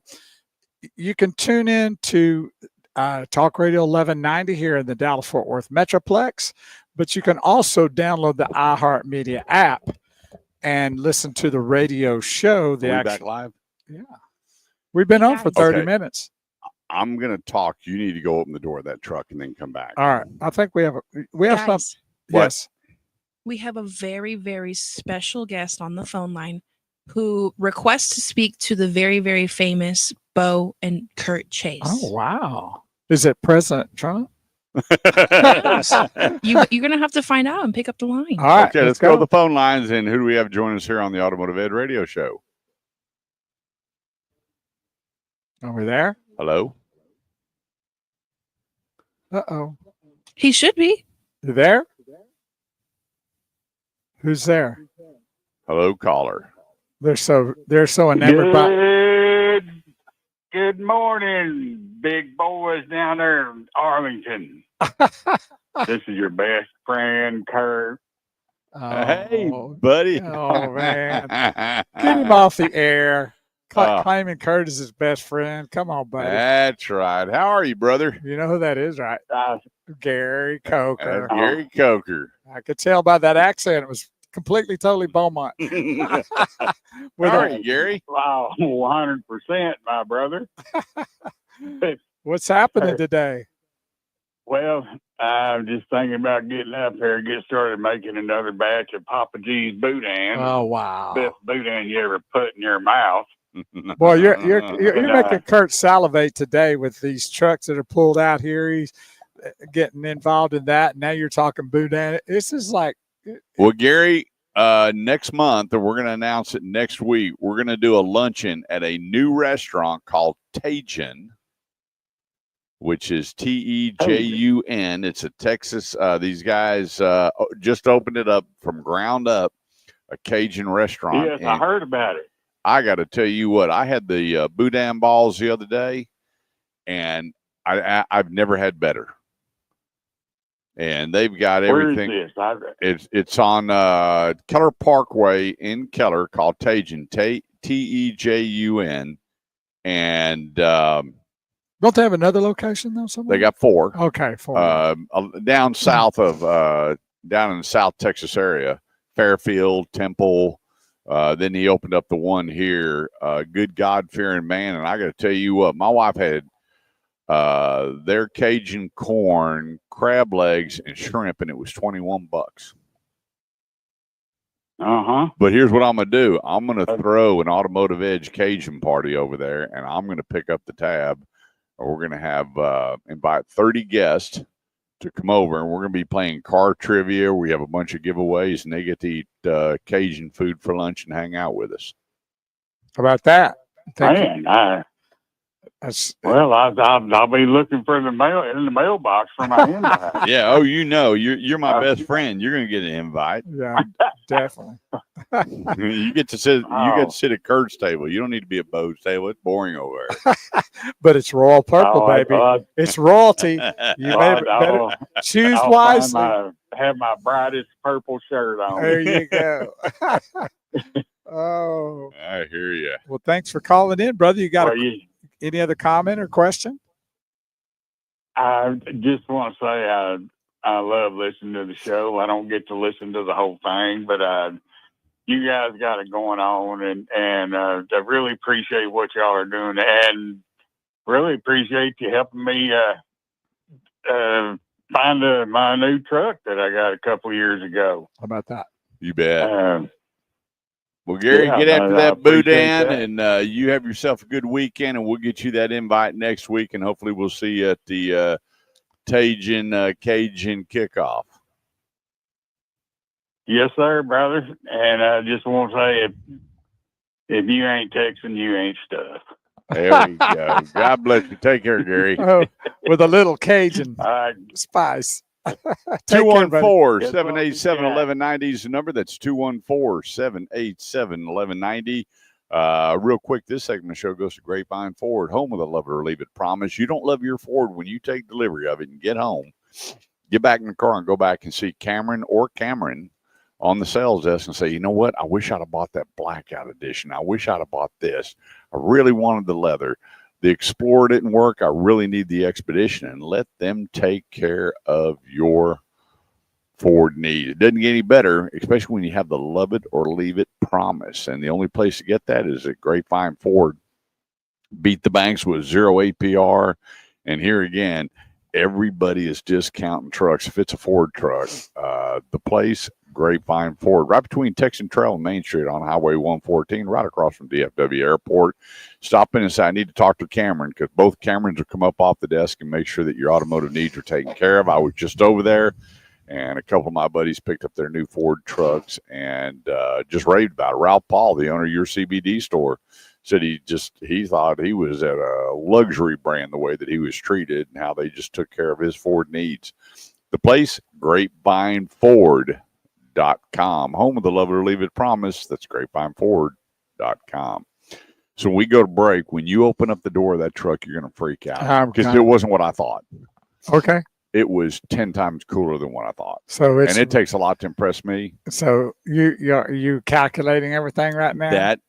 You can tune in to Talk Radio 1190 here in the Dallas-Fort Worth Metroplex, but you can also download the iHeartMedia app and listen to the radio show. Back live? Yeah. We've been on for 30 minutes. I'm going to talk. You need to go open the door of that truck and then come back. All right. I think we have some. Guys, Yes. we have a very, very special guest on the phone line who requests to speak to the very, very famous Bo and Kurt Chase. Oh, wow. Is it President Trump? You're going to have to find out and pick up the line. All right. Okay, let's go to the phone lines. And who do we have join us here on the Automotive Ed radio show? Are we there? Hello? Uh-oh. He should be. You there? Who's there? Hello, caller. They're so enamored by. Good morning, big boys down there in Arlington. This is your best friend, Kurt. Hey, buddy. Oh, man. Get him off the air. Claiming Kurt is his best friend. Come on, buddy. That's right. How are you, brother? You know who that is, right? Gary Coker. Gary Coker. I could tell by that accent it was completely, totally Beaumont. How are you, Gary? Wow, 100%, my brother. What's happening today? Well, I'm just thinking about getting up here, get started making another batch of Papa G's boudin. Oh, wow. Best boudin you ever put in your mouth. Boy, you're making Kurt salivate today with these trucks that are pulled out here. He's getting involved in that. Now you're talking boudin. This is like. Well, Gary, next month, and we're going to announce it next week, we're going to do a luncheon at a new restaurant called Tajun, which is Tejun. It's a Texas. These guys just opened it up from ground up, a Cajun restaurant. Yes, I heard about it. I got to tell you what, I had the boudin balls the other day, and I've never had better. And they've got everything. Where is this? It's on Keller Parkway in Keller, called Tajun, Tejun, and don't they have another location though? Somewhere they got 4. Okay, 4 down south of down in the South Texas area, Fairfield, Temple. Then he opened up the one here, good God-fearing man. And I got to tell you what, my wife had their Cajun corn, crab legs, and shrimp, and it was $21. But here's what I'm going to do. I'm going to throw an Automotive Edge Cajun party over there, and I'm going to pick up the tab. We're going to have invite 30 guests to come over, and we're going to be playing car trivia. We have a bunch of giveaways, and they get to eat Cajun food for lunch and hang out with us. How about that? I'll be looking for the mail in the mailbox for my invite. Yeah. Oh, you're my best friend. You're going to get an invite. Yeah, definitely. You get to sit. You get to sit at Kurt's table. You don't need to be at Bo's table. It's boring over there. But it's royal purple, baby. It's royalty. You better choose wisely. Have my brightest purple shirt on. There you go. Oh, I hear you. Well, thanks for calling in, brother. You got any other comment or question? I just want to say I love listening to the show. I don't get to listen to the whole thing, but you guys got it going on, and I really appreciate what y'all are doing, and really appreciate you helping me find my new truck that I got a couple years ago. How about that? You bet. Well, Gary, get after that boudin, and you have yourself a good weekend, and we'll get you that invite next week, and hopefully we'll see you at the Cajun kickoff. Yes, sir, brother. And I just want to say, if you ain't Texan, you ain't stuff. There we go. God bless you. Take care, Gary. With a little Cajun spice. 214-787-1190 is the number. That's 214-787-1190. Real quick, this segment of the show goes to Grapevine Ford, home of the love it or leave it promise. You don't love your Ford when you take delivery of it and get home. Get back in the car and go back and see Cameron on the sales desk and say, you know what? I wish I'd have bought that blackout edition. I wish I'd have bought this. I really wanted the leather. The Explorer didn't work. I really need the Expedition, and let them take care of your Ford need. It doesn't get any better, especially when you have the love it or leave it promise. And the only place to get that is at Grapevine Ford. Beat the banks with 0 APR. And here again, everybody is discounting trucks. If it's a Ford truck, the place, Grapevine Ford, right between Texan Trail and Main Street on Highway 114, right across from DFW Airport. Stop in and say, I need to talk to Cameron, because both Camerons will come up off the desk and make sure that your automotive needs are taken care of. I was just over there, and a couple of my buddies picked up their new Ford trucks and just raved about it. Ralph Paul, the owner of your CBD store, said he thought he was at a luxury brand the way that he was treated and how they just took care of his Ford needs. The place, GrapevineFord.com, home of the love it or leave it promise. That's GrapevineFord.com. So when we go to break, when you open up the door of that truck, you're going to freak out, because it wasn't what I thought. Okay. It was 10 times cooler than what I thought. So it takes a lot to impress me. So you calculating everything right now? That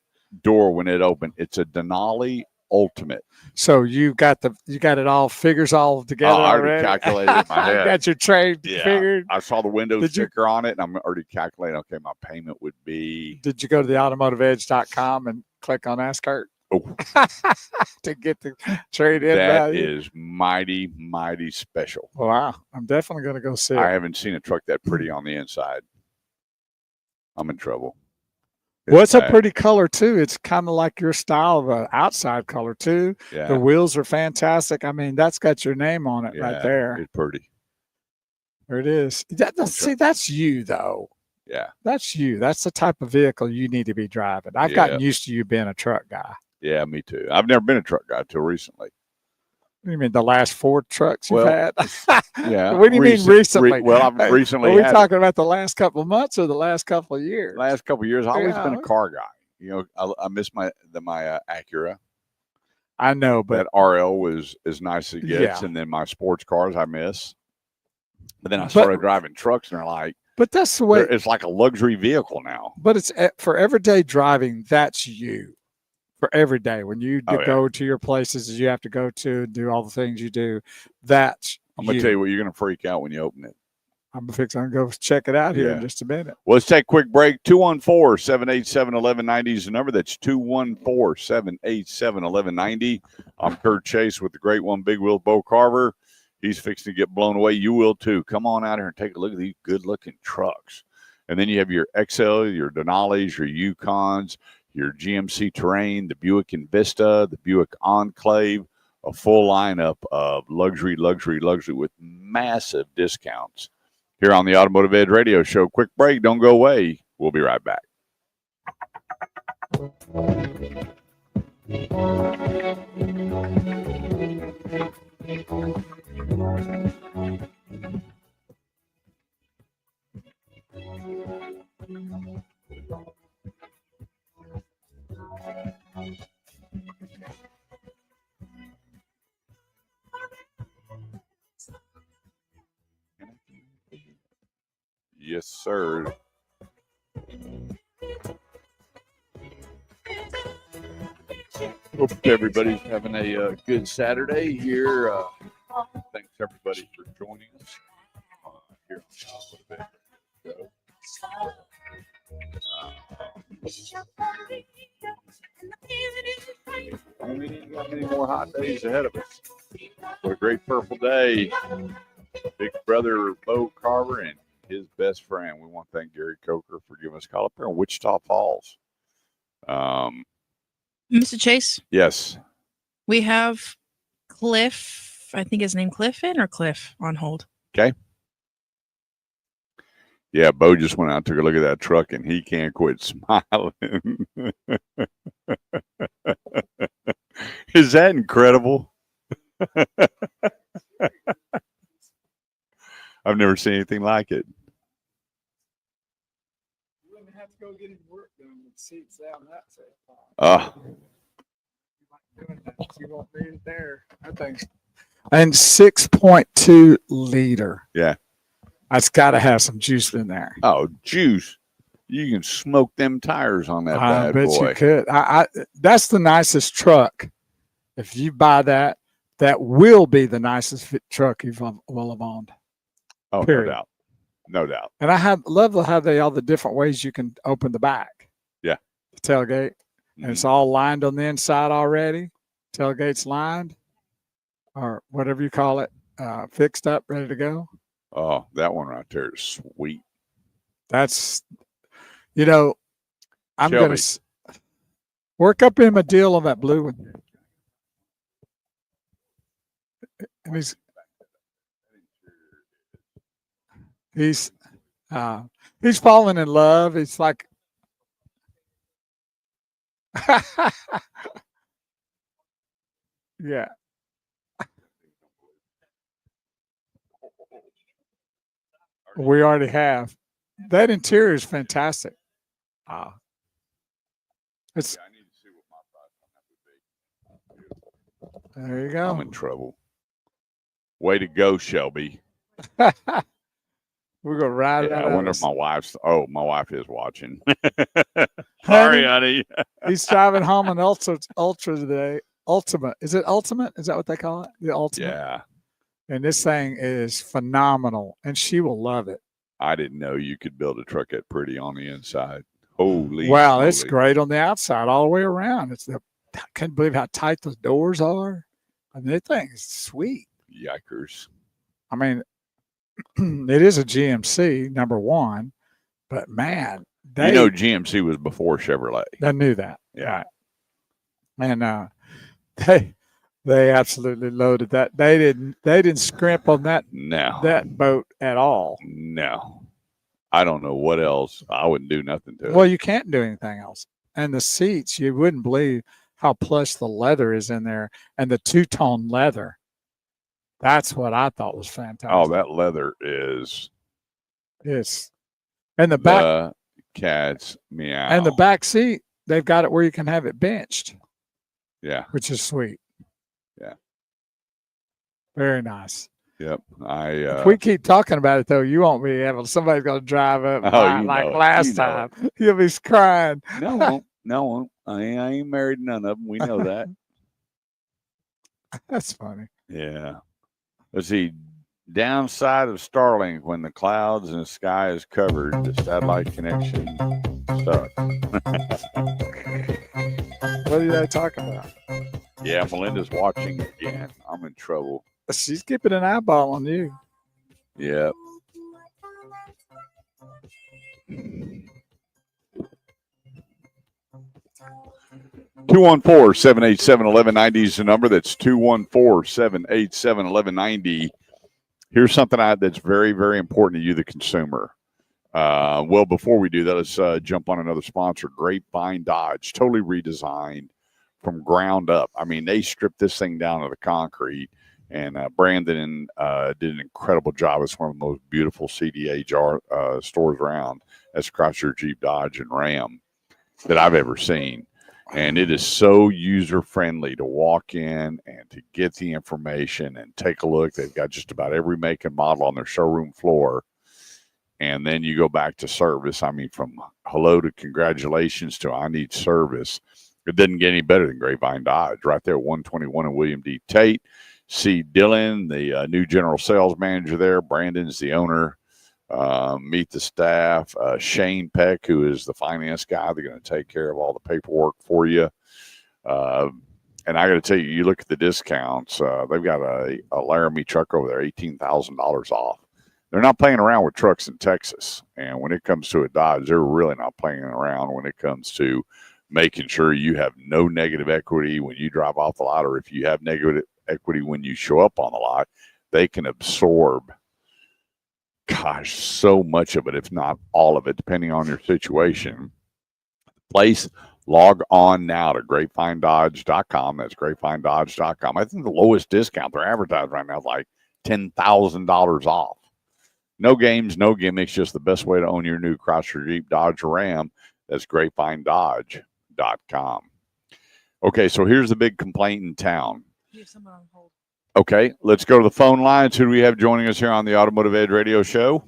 door when it opened. It's a Denali Ultimate. So you got it all figures all together I already already. calculated it in my head. Got your trade Yeah. figured. I saw the window Did you- sticker on it, and I'm already calculating. Okay, my payment would be. Did you go to the automotiveedge.com and click on Ask Kurt Oh, to get the trade in that value? is mighty, mighty special. Wow, I'm definitely going to go see it. I haven't seen a truck that pretty on the inside. I'm in trouble. Well, it's a bad. pretty color too. It's kind of like your style of an outside color too. Yeah. The wheels are fantastic. I mean, that's got your name on it right Yeah, there. It's pretty. There it is. See, that's you though. Yeah. That's you. That's the type of vehicle you need to be driving. I've gotten used to you being a truck guy. Yeah, me too. I've never been a truck guy till recently. You mean the last 4 trucks you've had? Yeah. What do you mean recently? I've recently. Are we had talking about the last couple of months or the last couple of years? last couple of years. I've always been Yeah. a car guy. You know, I miss my Acura. I know, but That RL was as nice as it gets, Yeah. and then my sports cars I miss. But then I started driving trucks, and they're like, but that's the way. it's like a luxury vehicle now. But it's for everyday driving. That's you. For every day when you go to your places you have to go to and do all the things you do, that's I'm gonna tell you what, you're gonna freak out when you open it. I'm gonna go check it out here in Yeah. just a minute. Well, let's take a quick break. 214-787-1190 is the number. That's 214-787-1190. I'm Kurt Chase with the great one, Big Wheel Bo Carver. He's fixing to get blown away. You will too. Come on out here and take a look at these good-looking trucks. And then you have your XL, your Denalis, your Yukons, your GMC Terrain, the Buick Envista, the Buick Enclave, a full lineup of luxury with massive discounts. Here on the Automotive Edge Radio Show. Quick break. Don't go away. We'll be right back. Yes, sir. Hope everybody's having a good Saturday here. Thanks everybody for joining us here on the Automotive Show. Only got many more hot days ahead of us. What a great purple day. Big brother Bo Carver and his best friend. We want to thank Gary Coker for giving us a call up there in Wichita Falls. Mr. Chase, Yes. we have Cliff. I think his name Cliffin or Cliff on hold. Okay. Yeah, Bo just went out and took a look at that truck, and he can't quit smiling. Is that incredible? I've never seen anything like it. You wouldn't have to go get him work done with seats down that side. You won't need it there. That thing's and 6.2 liter. Yeah. That's got to have some juice in there. Oh, juice. You can smoke them tires on that I bad bet boy. you could. That's the nicest truck. If you buy that, that will be the nicest truck you will have owned. Oh, period. no doubt. No doubt. And I love how all the different ways you can open the back. Yeah. The tailgate. And it's all lined on the inside already. Tailgate's lined or whatever you call it, fixed up, ready to go. Oh, that one right there is sweet. That's, I'm Shelby. going to work up him a deal on that blue one. And he's falling in love. It's like, yeah. We already have. That interior is fantastic. It's. There you go. I'm in trouble. Way to go, Shelby. We're gonna ride Yeah, that. I wonder if my wife's. Oh, my wife is watching. Honey, Sorry, honey. he's driving home an ultra today. Ultimate. Is it ultimate? Is that what they call it? The ultimate. Yeah, And this thing is phenomenal, and she will love it. I didn't know you could build a truck that pretty on the inside. Holy Well, moly. it's great on the outside all the way around. I can't believe how tight those doors are. I mean, that thing is sweet. Yikers. I mean, it is a GMC, number one, but man, GMC was before Chevrolet. I knew that. Yeah. Right. And they absolutely loaded that. They didn't scrimp on that boat at all. No. I don't know what else. I wouldn't do nothing to it. Well, you can't do anything else. And the seats, you wouldn't believe how plush the leather is in there, and the two-tone leather. That's what I thought was fantastic. Oh, that leather is. Yes. And the back. The cat's meow. And the back seat, they've got it where you can have it benched. Yeah. Which is sweet. Yeah. Very nice. Yep. If we keep talking about it, though, you won't be able. Somebody's going to drive up like last time. You'll be crying. No, won't. No, won't. I ain't married none of them. We know that. That's funny. Yeah. Let's see. Downside of Starlink: when the clouds and the sky is covered, the satellite connection sucks. What are they talking about? Yeah, Melinda's watching again. I'm in trouble. She's keeping an eyeball on you. Yep. Two 214-787-1190 is the number. That's 214-787-1190. Here's something that's very, very important to you, the consumer. Well, before we do that, let's jump on another sponsor, Grapevine Dodge, totally redesigned from ground up. I mean, they stripped this thing down to the concrete, and Brandon did an incredible job. It's one of the most beautiful CDA stores around. That's Chrysler, Jeep, Dodge, and Ram that I've ever seen. And it is so user-friendly to walk in and to get the information and take a look. They've got just about every make and model on their showroom floor. And then you go back to service. I mean, from hello to congratulations to I need service. It doesn't get any better than Grapevine Dodge. Right there at 121 and William D. Tate. See Dylan, the new general sales manager there. Brandon's the owner. Meet the staff. Shane Peck, who is the finance guy. They're going to take care of all the paperwork for you. And I got to tell you, you look at the discounts. They've got a Laramie truck over there, $18,000 off. They're not playing around with trucks in Texas. And when it comes to a Dodge, they're really not playing around when it comes to making sure you have no negative equity when you drive off the lot, or if you have negative equity when you show up on the lot. They can absorb so much of it, if not all of it, depending on your situation. Log on now to grapevinedodge.com. That's grapevinedodge.com. I think the lowest discount they're advertising right now is like $10,000 off. No games, no gimmicks, just the best way to own your new Chrysler, Jeep, Dodge, or Ram. That's grapevinedodge.com. Okay, so here's the big complaint in town. Okay, let's go to the phone lines. Who do we have joining us here on the Automotive Edge Radio Show?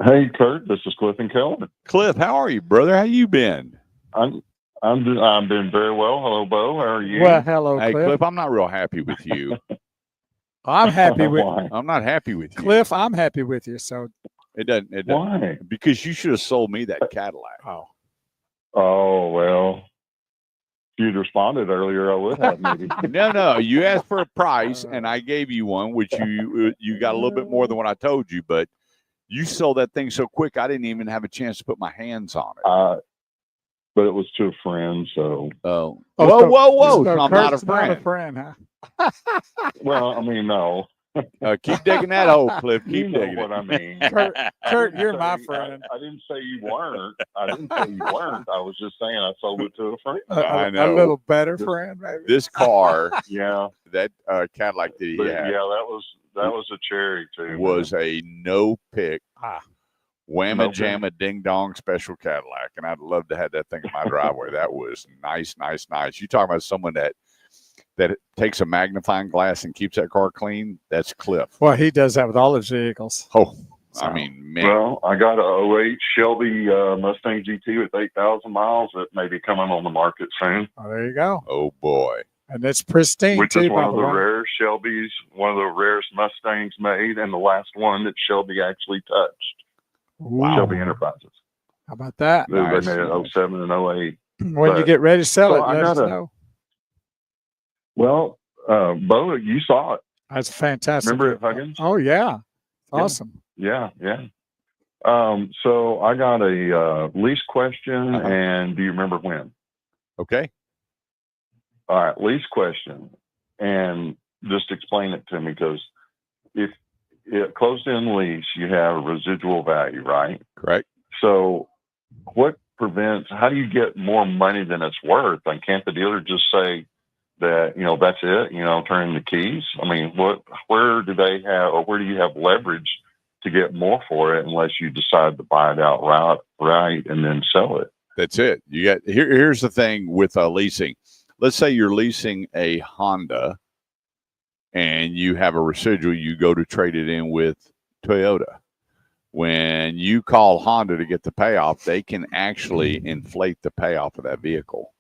Hey, Kurt, this is Cliff and Kelvin. Cliff, how are you, brother? How you been? I'm doing very well. Hello, Bo. How are you? Well, hello, Hey, Cliff. Cliff, I'm not real happy with you. I'm happy with Why? I'm not happy with you. Cliff. I'm happy with you. So It doesn't. Why? Because you should have sold me that Cadillac. Oh, well, if you'd responded earlier, I would have maybe. No. You asked for a price, and I gave you one, which you got a little bit more than what I told you. But you sold that thing so quick, I didn't even have a chance to put my hands on it. But it was to a friend, so. Whoa! So So I'm not a Kurt's friend. Not a friend, huh? Well, I mean, no. Keep digging that hole, Cliff. You Keep know digging what it. I mean. Kurt, you're say- my friend. I didn't say you weren't. I was just saying I sold it to a friend. I know. A little better friend, maybe. This car, Yeah, that Cadillac that he but had, yeah, that was a cherry too. was a no-pick, whamma No pick. jamma ding dong special Cadillac, and I'd love to have that thing in my driveway. That was nice. You talking about someone that takes a magnifying glass and keeps that car clean? That's Cliff. Well, he does that with all his vehicles. Oh, So, I mean, man. Well, I got a '08 Shelby Mustang GT with 8,000 miles that may be coming on the market soon. oh, there you go. Oh boy. And it's pristine Which too, is one by of the the way. rarest Shelbys, one of the rarest Mustangs made, and the last one that Shelby actually touched. Wow. Shelby Enterprises. How about that? They Nice, made it nice. 07 and '08. When you But- get ready to sell so it, I let us gotta- know. Well, Bo, you saw it. That's fantastic. Remember at Huggins? Oh yeah, Yeah. awesome. Yeah, yeah. So I got a lease question, Uh-huh. and do you remember when? Okay. All right, lease question, and just explain it to me, because if it closed-end lease, you have a residual value, right? Correct. So what prevents? How do you get more money than it's worth? And can't the dealer just say that, that's it? Turn in the keys. I mean, where do they have, or where do you have leverage to get more for it, unless you decide to buy it outright, right, and then sell it? That's it. You got here's the thing with leasing. Let's say you're leasing a Honda and you have a residual, you go to trade it in with Toyota. When you call Honda to get the payoff, they can actually inflate the payoff of that vehicle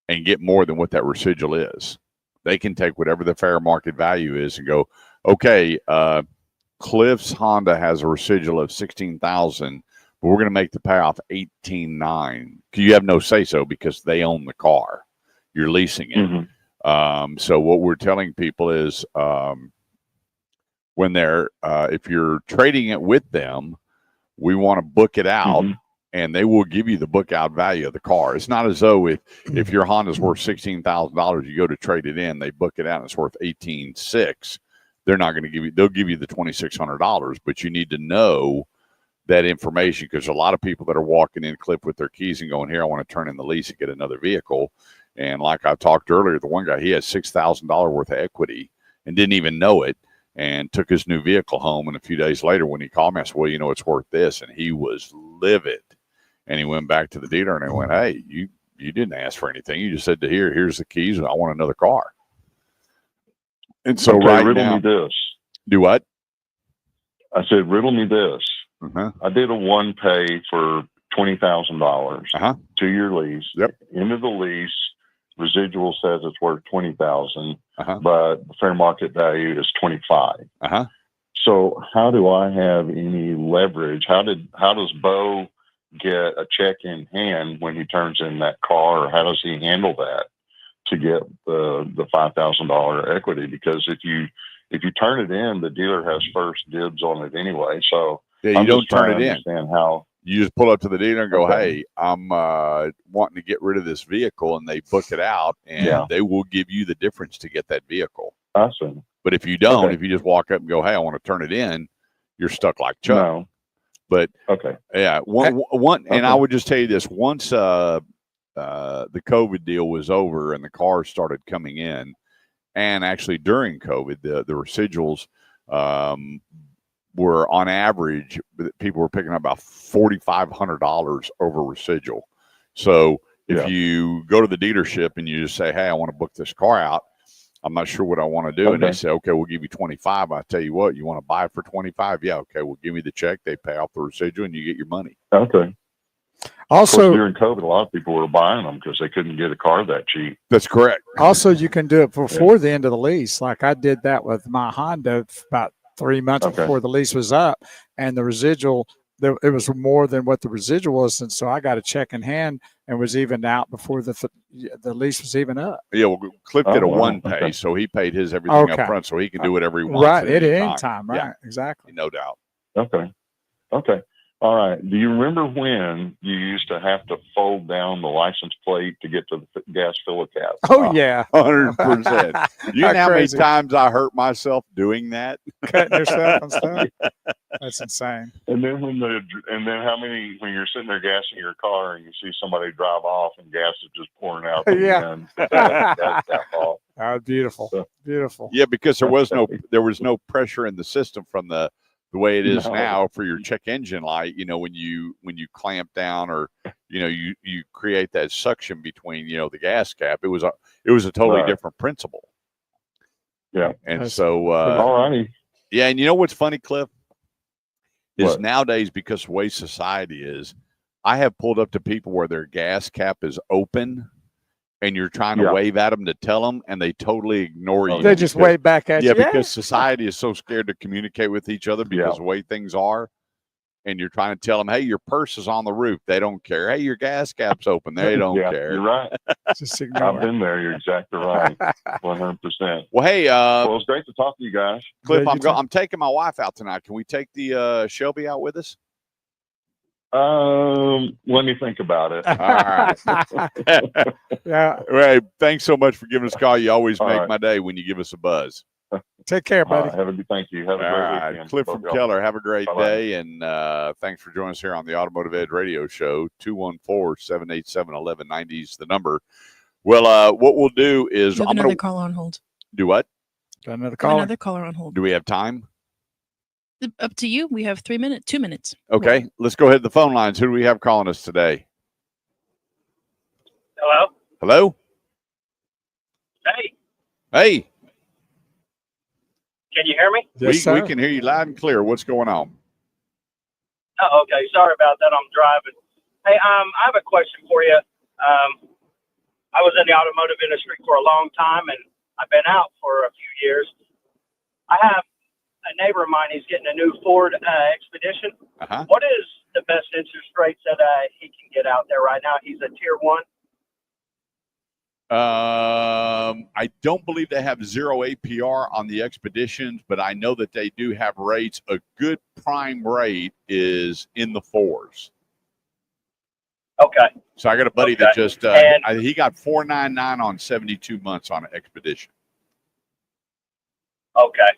and get more than what that residual is. They can take whatever the fair market value is and go, okay, Cliff's Honda has a residual of 16,000, but we're going to make the payoff 18,900. You have no say so because they own the car. You're leasing it. Mm-hmm. So what we're telling people is when they're if you're trading it with them, we want to book it out, and they will give you the book out value of the car. It's not as though if your Honda's worth $16,000, you go to trade it in, they book it out and it's worth $18,600. They're not going to give you. They'll give you the $2,600, but you need to know that information, because a lot of people that are walking in Cliff with their keys and going, here, I want to turn in the lease and get another vehicle. And like I talked earlier, the one guy, he had $6,000 worth of equity and didn't even know it, and took his new vehicle home. And a few days later, when he called me, I said, well, it's worth this. And he was livid. And he went back to the dealer and he went, hey, you didn't ask for anything. You just said here's the keys, and I want another car. And so riddle me this. Do what? I said, riddle me this. Uh-huh. I did a one pay for $20,000, 2-year lease. Yep. End of the lease, residual says it's worth $20,000, but the fair market value is $25,000. So how do I have any leverage? How does Bo get a check in hand when he turns in that car, or how does he handle that to get the $5,000 equity? Because if you turn it in, the dealer has first dibs on it anyway. So yeah, you don't turn it in. Understand how you just pull up to the dealer and go, hey, I'm wanting to get rid of this vehicle, and they book it out, and they will give you the difference to get that vehicle. Awesome. But if you don't, if you just walk up and go, hey, I want to turn it in, you're stuck like Chuck. No. But yeah, one, and I would just tell you this: once the COVID deal was over and the cars started coming in, and actually during COVID, the residuals were on average, people were picking up about $4,500 over residual. So if you go to the dealership and you just say, hey, I want to book this car out, I'm not sure what I want to do. And they say, okay, we'll give you 25. I tell you what, you want to buy it for 25? Yeah. Okay. Well, give me the check. They pay off the residual and you get your money. Okay. Also, during COVID, a lot of people were buying them because they couldn't get a car that cheap. That's correct. Also, you can do it before the end of the lease. Like I did that with my Honda about 3 months before the lease was up, and the residual, it was more than what the residual was. And so I got a check in hand and was evened out before the lease was even up. Yeah, well, Cliff did a one pay, so he paid his everything up front, so he can do whatever he wants. Right, at any time, right? Yeah. Exactly. No doubt. Okay. All right. Do you remember when you used to have to fold down the license plate to get to the gas filler cap? Oh, yeah. 100%. You know how many times I hurt myself doing that? Cutting yourself and stuff? That's insane. And then when you're sitting there gassing your car and you see somebody drive off and gas is just pouring out. Oh, beautiful. Beautiful. Yeah, because there was no pressure in the system from the way it is now for your check engine light. When you clamp down or you create that suction between the gas cap, it was a totally different principle. Yeah. And so all righty. Yeah, and you know what's funny, Cliff? is What? nowadays, because the way society is, I have pulled up to people where their gas cap is open, and you're trying to Yeah. wave at them to tell them, and they totally ignore you. They just wave back at you. because society is so scared to communicate with each other because Yeah. of the way things are. And you're trying to tell them, hey, your purse is on the roof. They don't care. Hey, your gas cap's open. They don't care. You're right. Just I've ignore. been there. You're exactly right. 100%. Well, hey, Well, it's great to talk to you guys. Cliff, Yeah, you too. I'm taking my wife out tonight. Can we take the Shelby out with us? Let me think about it. All right. Yeah. Hey, thanks so much for giving us a call. You always All make right. my day when you give us a buzz. Take care, buddy. Thank you. Have a All great right. weekend. Cliff Both from y'all. Keller, have a great Bye-bye. day. And thanks for joining us here on the Automotive Edge Radio Show. 214-787-1190 is the number. Well, what we'll do is We have I'm another going to caller on hold. do what? Got another We have caller? another caller on hold. Do we have time? Up to you. We have 2 minutes. Okay. Let's go ahead to the phone lines. Who do we have calling us today? Hello? Hello? Hey, Hey, can you hear me? Yes, sir. we can hear you loud and clear. What's going on? Oh, okay. Sorry about that. I'm driving. Hey, I have a question for you. I was in the automotive industry for a long time, and I've been out for a few years. I have a neighbor of mine. He's getting a new Ford Expedition. Uh-huh. What is the best interest rates that he can get out there right now? He's a tier 1. I don't believe they have 0 APR on the Expeditions, but I know that they do have rates. A good prime rate is in the 4s. Okay. So I got a buddy Okay. that just And- he got $499 on 72 months on an Expedition. Okay.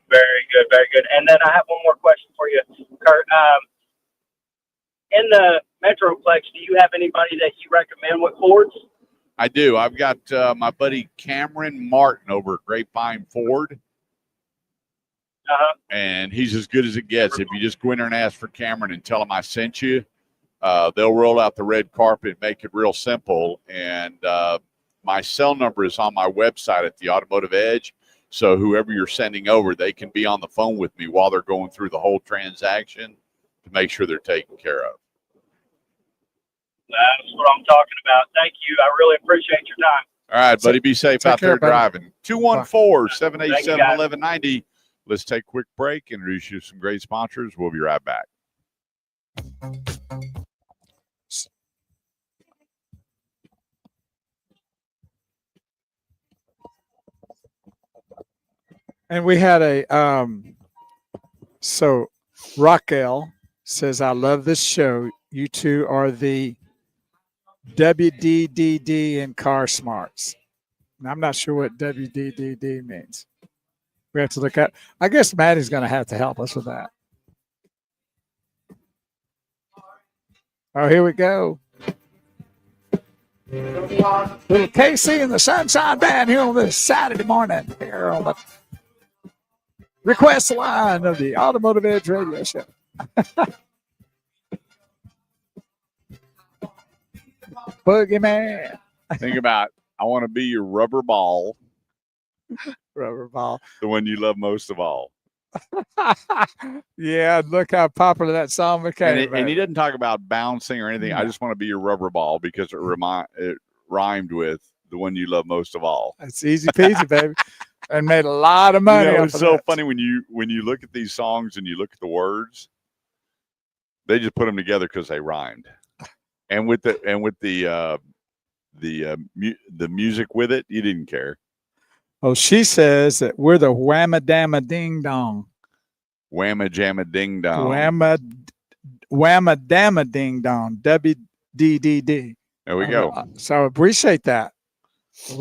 Very good. Very good. And then I have one more question for you, Kurt. In the Metroplex, do you have anybody that you recommend with Fords? I do. I've got my buddy Cameron Martin over at Grapevine Ford. Uh-huh. And he's as good as it gets. If you just go in there and ask for Cameron and tell him I sent you, they'll roll out the red carpet and make it real simple. And my cell number is on my website at the Automotive Edge. So whoever you're sending over, they can be on the phone with me while they're going through the whole transaction to make sure they're taken care of. That's what I'm talking about. Thank you. I really appreciate your time. All right, buddy. Be safe Take out care, there buddy. driving. 214-787-1190. Let's take a quick break, introduce you to some great sponsors. We'll be right back. And we had a so Raquel says, I love this show. You two are the WDDD in car smarts. And I'm not sure what WDDD means. We have to look at. I guess Maddie's going to have to help us with that. Oh, here we go. Little Casey and the Sunshine Band here on this Saturday morning here on the request line of the Automotive Edge Radio Show. Boogeyman. Think about, I want to be your rubber ball, Rubber ball. the one you love most of all. Yeah, look how popular that song became. And he didn't talk about bouncing or anything. I just want to be your rubber ball because it rhymed with the one you love most of all. It's easy peasy, baby. And made a lot of money. You know, off it's of so that. funny when you look at these songs and you look at the words. They just put them together because they rhymed, and with the music with it, you didn't care. Oh, she says that we're the whamma damma ding dong. Whamma jamma ding dong. Whamma damma ding dong. WDDD. There we go. So appreciate that. Thank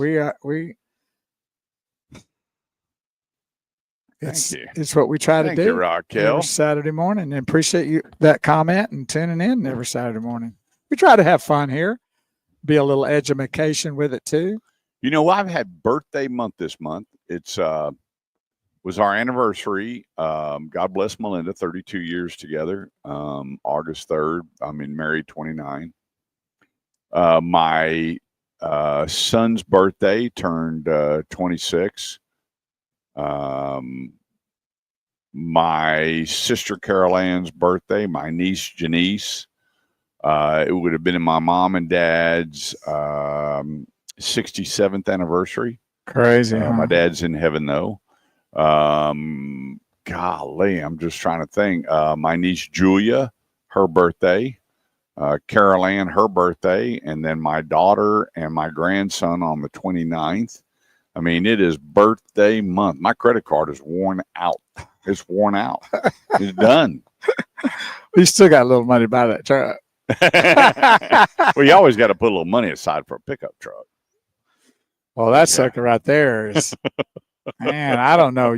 you. It's what we try Thank to you, do Raquel. every Saturday morning. And appreciate you that comment and tuning in every Saturday morning. We try to have fun here. Be a little education with it too. You know, I've had birthday month this month. It's was our anniversary. God bless Melinda, 32 years together. August 3rd. Married 29. My son's birthday turned 26. My my sister Carol Ann's birthday, my niece Janice. It would have been in my mom and dad's 67th anniversary. Crazy, huh? My dad's in heaven, though. Golly, I'm just trying to think. My niece Julia, her birthday. Carol Ann, her birthday. And then my daughter and my grandson on the 29th. I mean, it is birthday month. My credit card is worn out. It's worn out. It's done. You still got a little money to buy that truck. Well, you always got to put a little money aside for a pickup truck. Well, that sucker right there is, man, I don't know.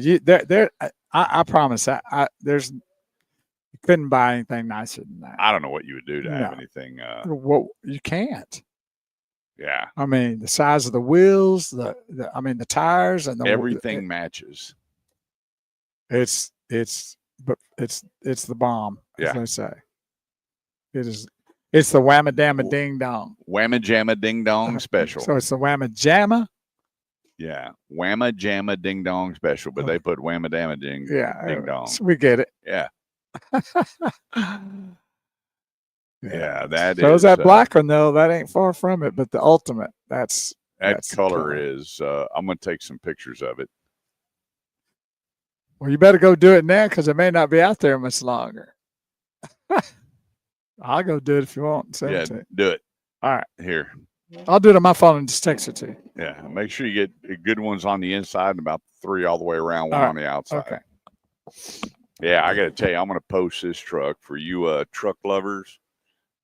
I promise you couldn't buy anything nicer than that. I don't know what you would do to have anything. Well, you can't. Yeah. I mean, the size of the wheels, the tires, and everything matches. It's the bomb. Yeah. As they say. It is. It's the whamma damma ding dong. Whamma jamma ding dong special. So it's the whamma jamma. Yeah, whamma jamma ding dong special, but they put whamma damma ding dong. So we get it. Yeah. Yeah, that so is. That black one though, that ain't far from it. But the ultimate, that's color is. I'm gonna take some pictures of it. Well, you better go do it now because it may not be out there much longer. I'll go do it if you want. Yeah, do it. All right. Here. I'll do it on my phone and just text it to you. Yeah. Make sure you get good ones on the inside and about 3 all the way around, one on the outside. Okay. Yeah, I got to tell you, I'm going to post this truck for you truck lovers.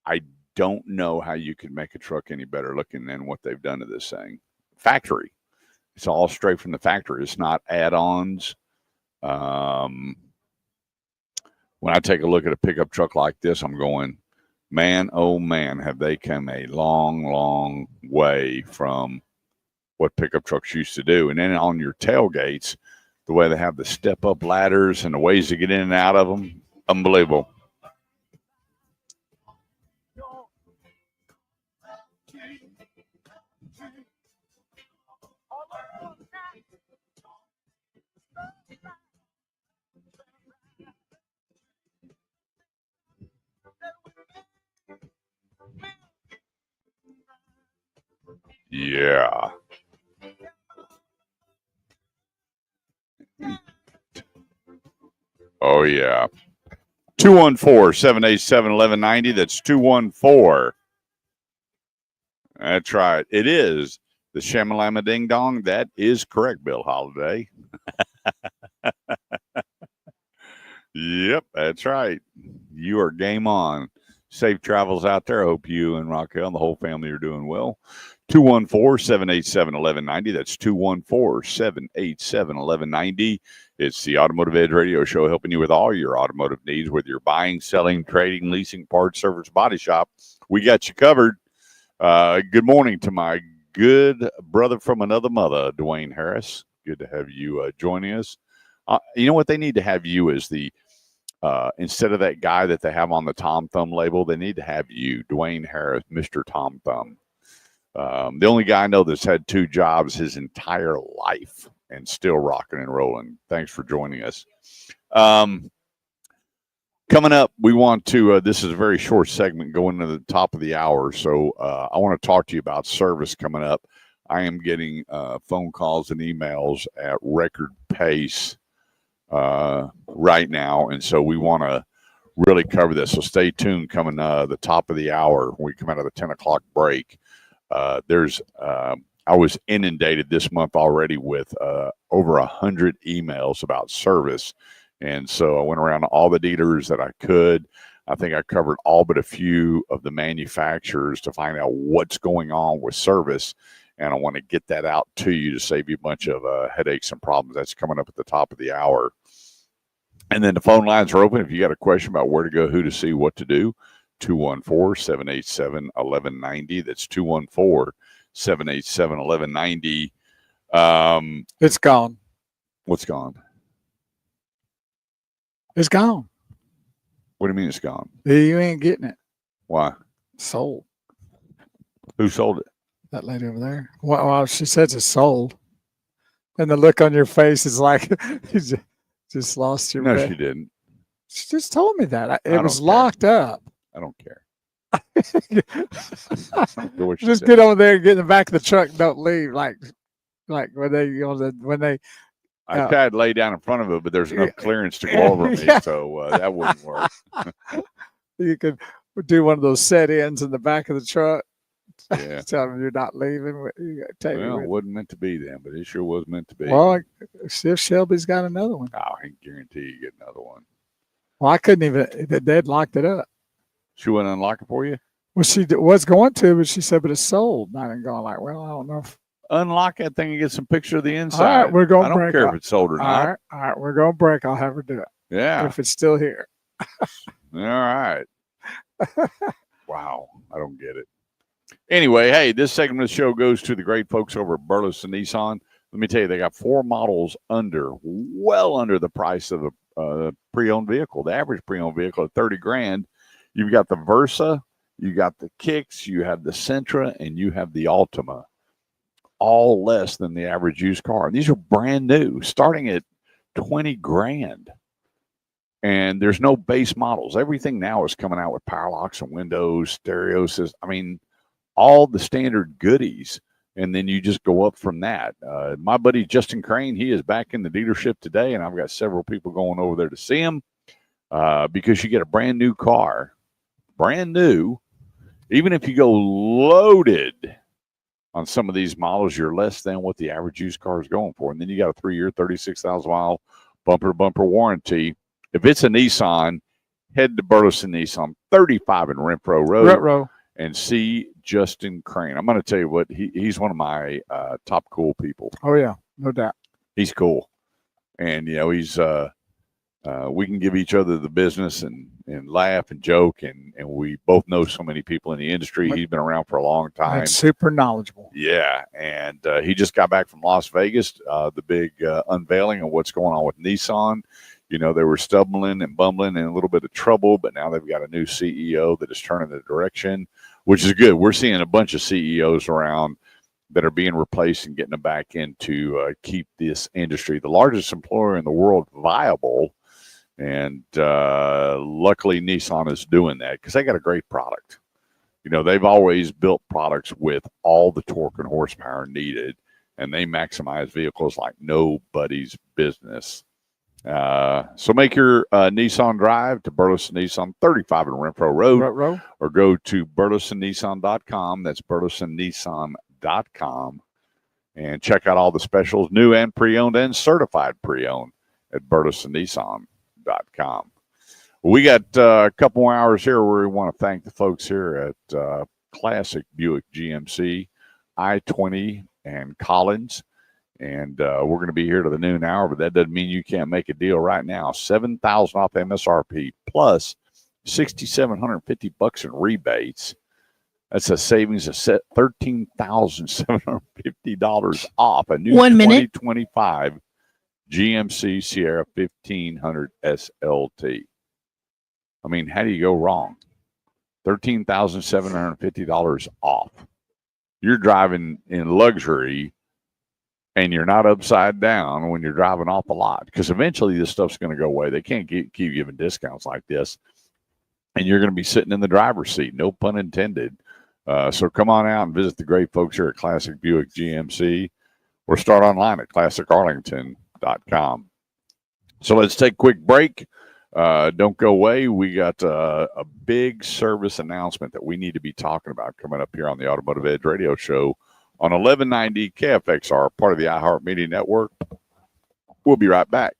I don't know how you could make a truck any better looking than what they've done to this thing. Factory. It's all straight from the factory. It's not add-ons. When I take a look at a pickup truck like this, I'm going, man, oh man, have they come a long, long way from what pickup trucks used to do. And then on your tailgates, the way they have the step-up ladders and the ways to get in and out of them, unbelievable. Yeah. Oh, yeah. 214-787-1190. That's 214. That's right. It is the Shamalama Ding Dong. That is correct, Bill Holiday. Yep, that's right. You are game on. Safe travels out there. I hope you and Raquel and the whole family are doing well. 214-787-1190. That's 214-787-1190. It's the Automotive Edge Radio Show, helping you with all your automotive needs, whether you're buying, selling, trading, leasing, parts, service, body shop. We got you covered. Good morning to my good brother from another mother, Dwayne Harris. Good to have you joining us. You know what they need to have you as the instead of that guy that they have on the Tom Thumb label, they need to have you, Dwayne Harris, Mr. Tom Thumb. The only guy I know that's had 2 jobs his entire life and still rocking and rolling. Thanks for joining us. Coming up, we want to, this is a very short segment going to the top of the hour. So I want to talk to you about service coming up. I am getting phone calls and emails at record pace right now. And so we want to really cover this. So stay tuned coming the top of the hour when we come out of the 10 o'clock break. I was inundated this month already with over 100 emails about service. And so I went around to all the dealers that I could. I think I covered all but a few of the manufacturers to find out what's going on with service. And I want to get that out to you to save you a bunch of headaches and problems. That's coming up at the top of the hour. And then the phone lines are open. If you got a question about where to go, who to see, what to do, 214-787-1190. That's 214-787-1190. It's gone. What's gone? It's gone. What do you mean it's gone? You ain't getting it. Why? Sold. Who sold it? That lady over there. Well, she says it's sold. And the look on your face is like, Just lost your No, bet. she didn't. She just told me that. It don't was care. locked up. I don't care. Just get over there and get in the back of the truck and don't leave. Like when they I tried to lay down in front of it, but there's enough clearance to go over me, so that wouldn't work. You could do one of those set-ins in the back of the truck. Yeah. Tell them you're not leaving. Well, it wasn't meant to be then, but it sure was meant to be. Well, see if Shelby's got another one. Oh, I can guarantee you get another one. Well, I couldn't even. They'd locked it up. She wouldn't unlock it for you? Well, she was going to, but she said, but it's sold. And I didn't go like, well, I don't know if. Unlock that thing and get some picture of the inside. All right, we're going to break. break. I don't care if it's sold or not. All right, we're going to break. I'll have her do it. Yeah. If it's still here. All right. Wow. I don't get it. Anyway, hey, this segment of the show goes to the great folks over at Burleson Nissan. Let me tell you, they got 4 models well under the price of a pre-owned vehicle. The average pre-owned vehicle at $30,000. You've got the Versa, you got the Kicks, you have the Sentra, and you have the Altima. All less than the average used car. And these are brand new, starting at $20,000. And there's no base models. Everything now is coming out with power locks and windows, stereo systems. I mean, all the standard goodies. And then you just go up from that. My buddy Justin Crane, he is back in the dealership today, and I've got several people going over there to see him because you get a brand new car, brand new. Even if you go loaded on some of these models, you're less than what the average used car is going for. And then you got a 3-year, 36,000-mile bumper-to-bumper warranty. If it's a Nissan, head to Burleson Nissan, 35 in Renfro Road, and see Justin Crane. I'm going to tell you what, he's one of my top cool people. Oh, yeah, no doubt. He's cool. And, he's we can give each other the business and laugh and joke, and we both know so many people in the industry. He's been around for a long time. And super knowledgeable. Yeah, and he just got back from Las Vegas, the big unveiling of what's going on with Nissan. They were stumbling and bumbling in a little bit of trouble, but now they've got a new CEO that is turning the direction, which is good. We're seeing a bunch of CEOs around that are being replaced and getting them back in to keep this industry, the largest employer in the world, viable. And luckily, Nissan is doing that because they got a great product. They've always built products with all the torque and horsepower needed, and they maximize vehicles like nobody's business. So make your Nissan drive to Burleson Nissan, 35 in Renfro Road, or go to burlesonnissan.com. That's burlesonnissan.com, and check out all the specials, new and pre-owned and certified pre-owned at burlesonnissan.com. We got a couple more hours here where we want to thank the folks here at Classic Buick GMC, I-20 and Collins. And we're going to be here to the noon hour, but that doesn't mean you can't make a deal right now. $7,000 off MSRP plus $6,750 in rebates. That's a savings of $13,750 off a new 2025 GMC Sierra 1500 SLT. I mean, how do you go wrong? $13,750 off. You're driving in luxury, and you're not upside down when you're driving off the lot, because eventually this stuff's going to go away. They can't keep giving discounts like this, and you're going to be sitting in the driver's seat, no pun intended. So come on out and visit the great folks here at Classic Buick GMC, or start online at classicarlington.com. So let's take a quick break. Don't go away. We got a big service announcement that we need to be talking about coming up here on the Automotive Edge radio show on 1190 KFXR, part of the iHeartMedia Network. We'll be right back.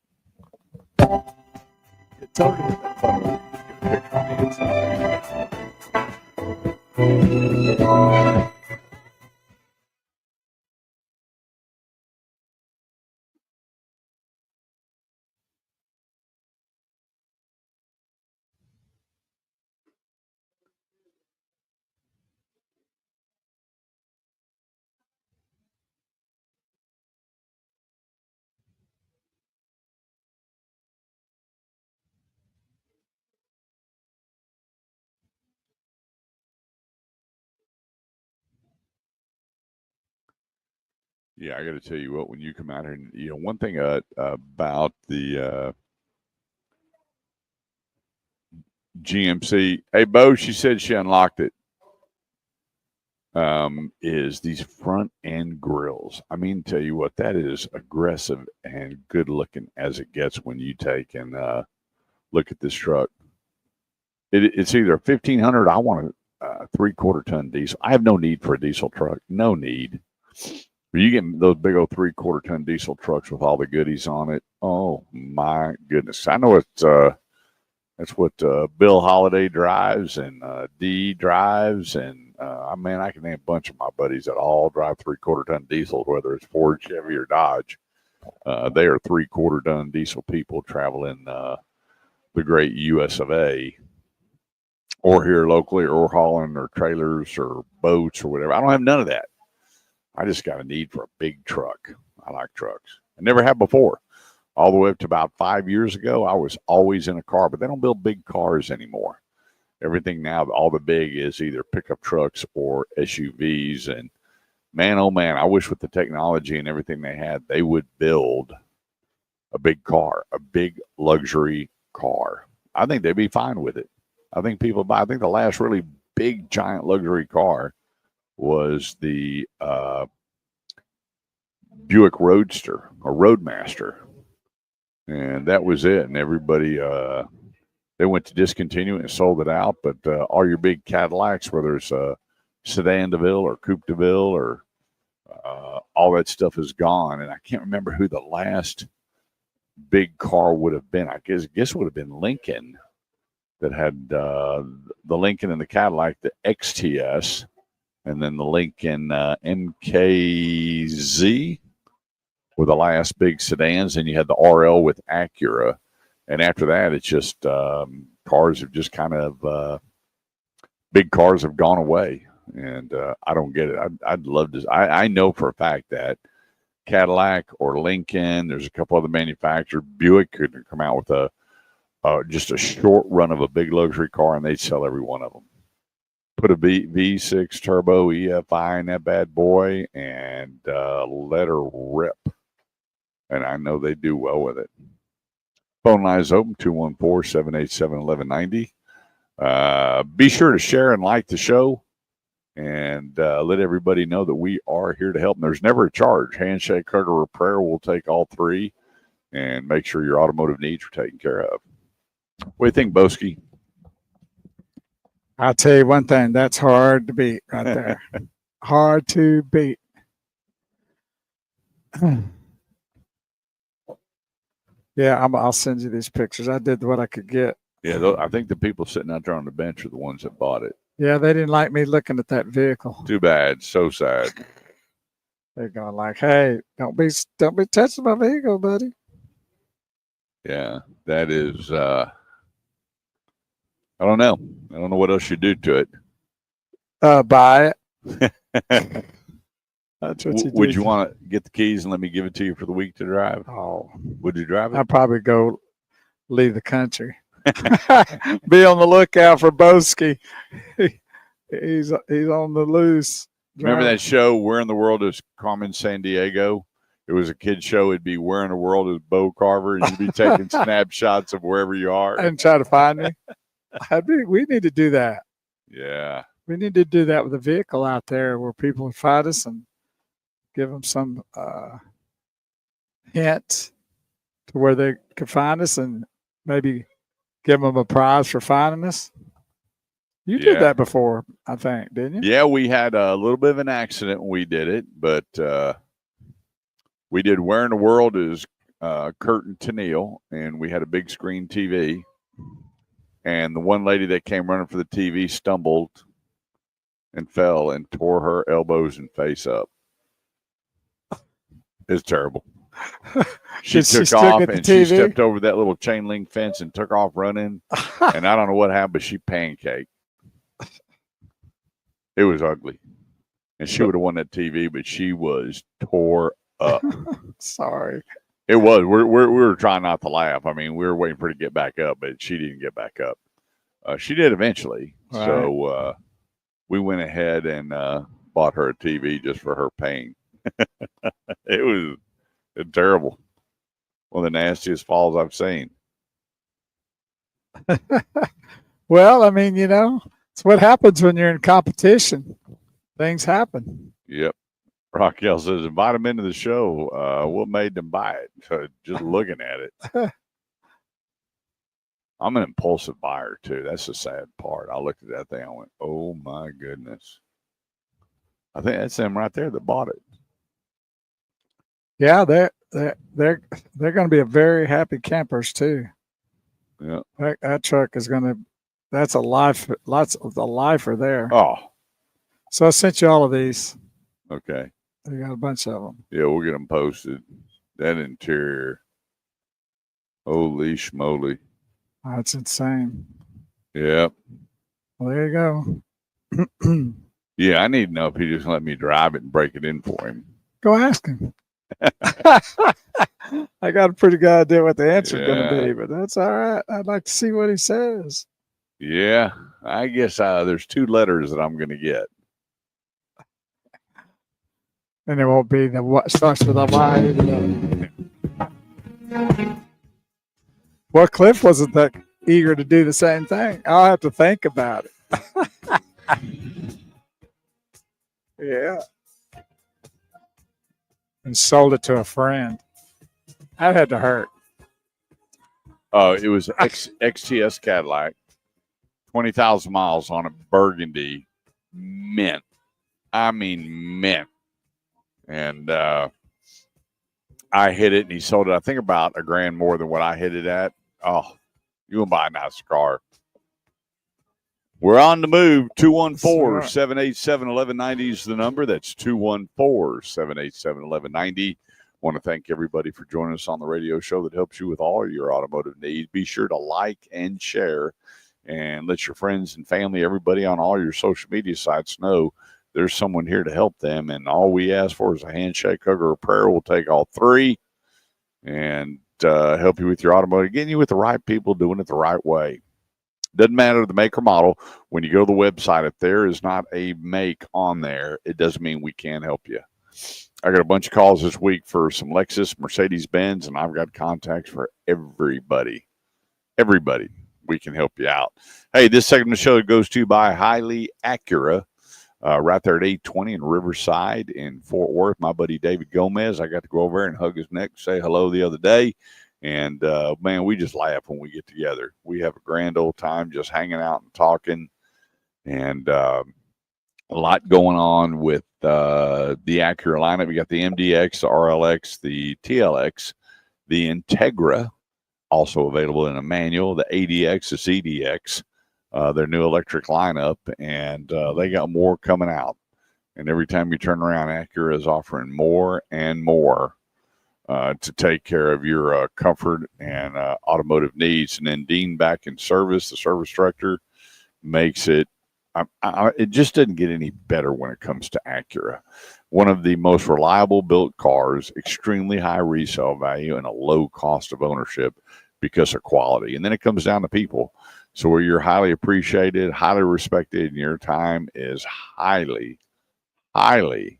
Yeah, I got to tell you what, when you come out here, and one thing about the GMC, hey, Bo, she said she unlocked it, is these front end grills. I mean, tell you what, that is aggressive and good looking as it gets when you take and look at this truck. It's either 1,500. I want a 3/4 ton diesel. I have no need for a diesel truck. No need. But you get those big old 3/4 ton diesel trucks with all the goodies on it. Oh my goodness! I know it's that's what Bill Holiday drives and Dee drives, and I can name a bunch of my buddies that all drive 3/4 ton diesels, whether it's Ford, Chevy, or Dodge. They are 3/4 ton diesel people traveling the great U.S. of A. Or here locally, or hauling, or trailers, or boats, or whatever. I don't have none of that. I just got a need for a big truck. I like trucks. I never have before. All the way up to about 5 years ago, I was always in a car, but they don't build big cars anymore. Everything now, all the big is either pickup trucks or SUVs. And man, oh man, I wish with the technology and everything they had, they would build a big car, a big luxury car. I think they'd be fine with it. I think the last really big, giant luxury car was the Buick Roadster or Roadmaster. And that was it. And everybody, they went to discontinue it and sold it out. But all your big Cadillacs, whether it's Sedan DeVille or Coupe DeVille or all that stuff is gone. And I can't remember who the last big car would have been. I guess it would have been Lincoln that had the Lincoln and the Cadillac, the XTS, and then the Lincoln MKZ were the last big sedans. And you had the RL with Acura. And after that, it's just cars have just kind of big cars have gone away. And I don't get it. I'd love to. I know for a fact that Cadillac or Lincoln, there's a couple other manufacturers, Buick could come out with just a short run of a big luxury car, and they'd sell every one of them. Put a V6 turbo EFI in that bad boy and let her rip. And I know they do well with it. Phone line is open, 214-787-1190. Be sure to share and like the show and let everybody know that we are here to help. And there's never a charge. Handshake, hug, or prayer. We'll take all three and make sure your automotive needs are taken care of. What do you think, Boski? I'll tell you one thing. That's hard to beat right there. Hard to beat. Yeah, I'll send you these pictures. I did what I could get. Yeah, I think the people sitting out there on the bench are the ones that bought it. Yeah, they didn't like me looking at that vehicle. Too bad. So sad. They're going like, "Hey, don't be touching my vehicle, buddy." Yeah, that is. I don't know. I don't know what else you do to it. Buy it. That's what you Would do. you want to get the keys and let me give it to you for the week to drive? Oh, would you drive it? I'd probably go leave the country. Be on the lookout for Boski. He's on the loose. Remember that show, Where in the World is Carmen Sandiego? It was a kid's show. It'd be Where in the World is Bo Carver, and you'd be taking snapshots of wherever you are. And try to find me. We need to do that. Yeah. We need to do that with a vehicle out there where people can find us and give them some hint to where they can find us and maybe give them a prize for finding us. You did that before, I think, didn't you? Yeah, we had a little bit of an accident when we did it, but we did Where in the World is Kurt and Tennille, and we had a big screen TV. And the one lady that came running for the TV stumbled and fell and tore her elbows and face up. It's terrible. She took off and she stepped over that little chain link fence and took off running. And I don't know what happened, but she pancaked. It was ugly. And she would have won that TV, but she was tore up. Sorry. It was. We were trying not to laugh. I mean, we were waiting for her to get back up, but she didn't get back up. She did eventually. Right. So we went ahead and bought her a TV just for her pain. It was terrible. One of the nastiest falls I've seen. Well, I mean, it's what happens when you're in competition. Things happen. Yep. Raquel says, invite them into the show. What made them buy it? Just looking at it. I'm an impulsive buyer, too. That's the sad part. I looked at that thing. I went, oh, my goodness. I think that's them right there that bought it. Yeah, they're going to be a very happy campers, too. Yeah. That truck is going to, that's a life, lots of the lifer there. Oh. So I sent you all of these. Okay. You got a bunch of them. Yeah, we'll get them posted. That interior. Holy schmoly. That's insane. Yep. Well, there you go. Yeah, I need to know if he just let me drive it and break it in for him. Go ask him. I got a pretty good idea what the answer is going to be, but that's all right. I'd like to see what he says. Yeah, I guess there's 2 letters that I'm going to get. And it won't be the what starts with a Y. Well, Cliff wasn't that eager to do the same thing. I'll have to think about it. Yeah. And sold it to a friend. That had to hurt. Oh, it was XTS Cadillac, 20,000 miles on a Burgundy, mint. I mean, mint. And I hit it, and he sold it, I think, about $1,000 more than what I hit it at. Oh, you want to buy a nice car. We're on the move. 214-787-1190 is the number. That's 214-787-1190. Want to thank everybody for joining us on the radio show that helps you with all your automotive needs. Be sure to like and share and let your friends and family, everybody on all your social media sites know there's someone here to help them. And all we ask for is a handshake, hug, or a prayer. We'll take all 3 and help you with your automotive, getting you with the right people, doing it the right way. Doesn't matter the make or model. When you go to the website, if there is not a make on there, it doesn't mean we can't help you. I got a bunch of calls this week for some Lexus, Mercedes-Benz, and I've got contacts for everybody. Everybody. We can help you out. Hey, this segment of the show goes to you by Highly Acura, right there at 820 in Riverside in Fort Worth. My buddy David Gomez, I got to go over there and hug his neck, say hello the other day. And, man, we just laugh when we get together. We have a grand old time just hanging out and talking. And a lot going on with the Acura lineup. We got the MDX, the RLX, the TLX, the Integra, also available in a manual, the ADX, the CDX, their new electric lineup. And they got more coming out. And every time you turn around, Acura is offering more and more to take care of your comfort and automotive needs. And then Dean back in service, the service director, makes it, it just doesn't get any better when it comes to Acura. One of the most reliable built cars, extremely high resale value, and a low cost of ownership because of quality. And then it comes down to people. So where you're highly appreciated, highly respected, and your time is highly, did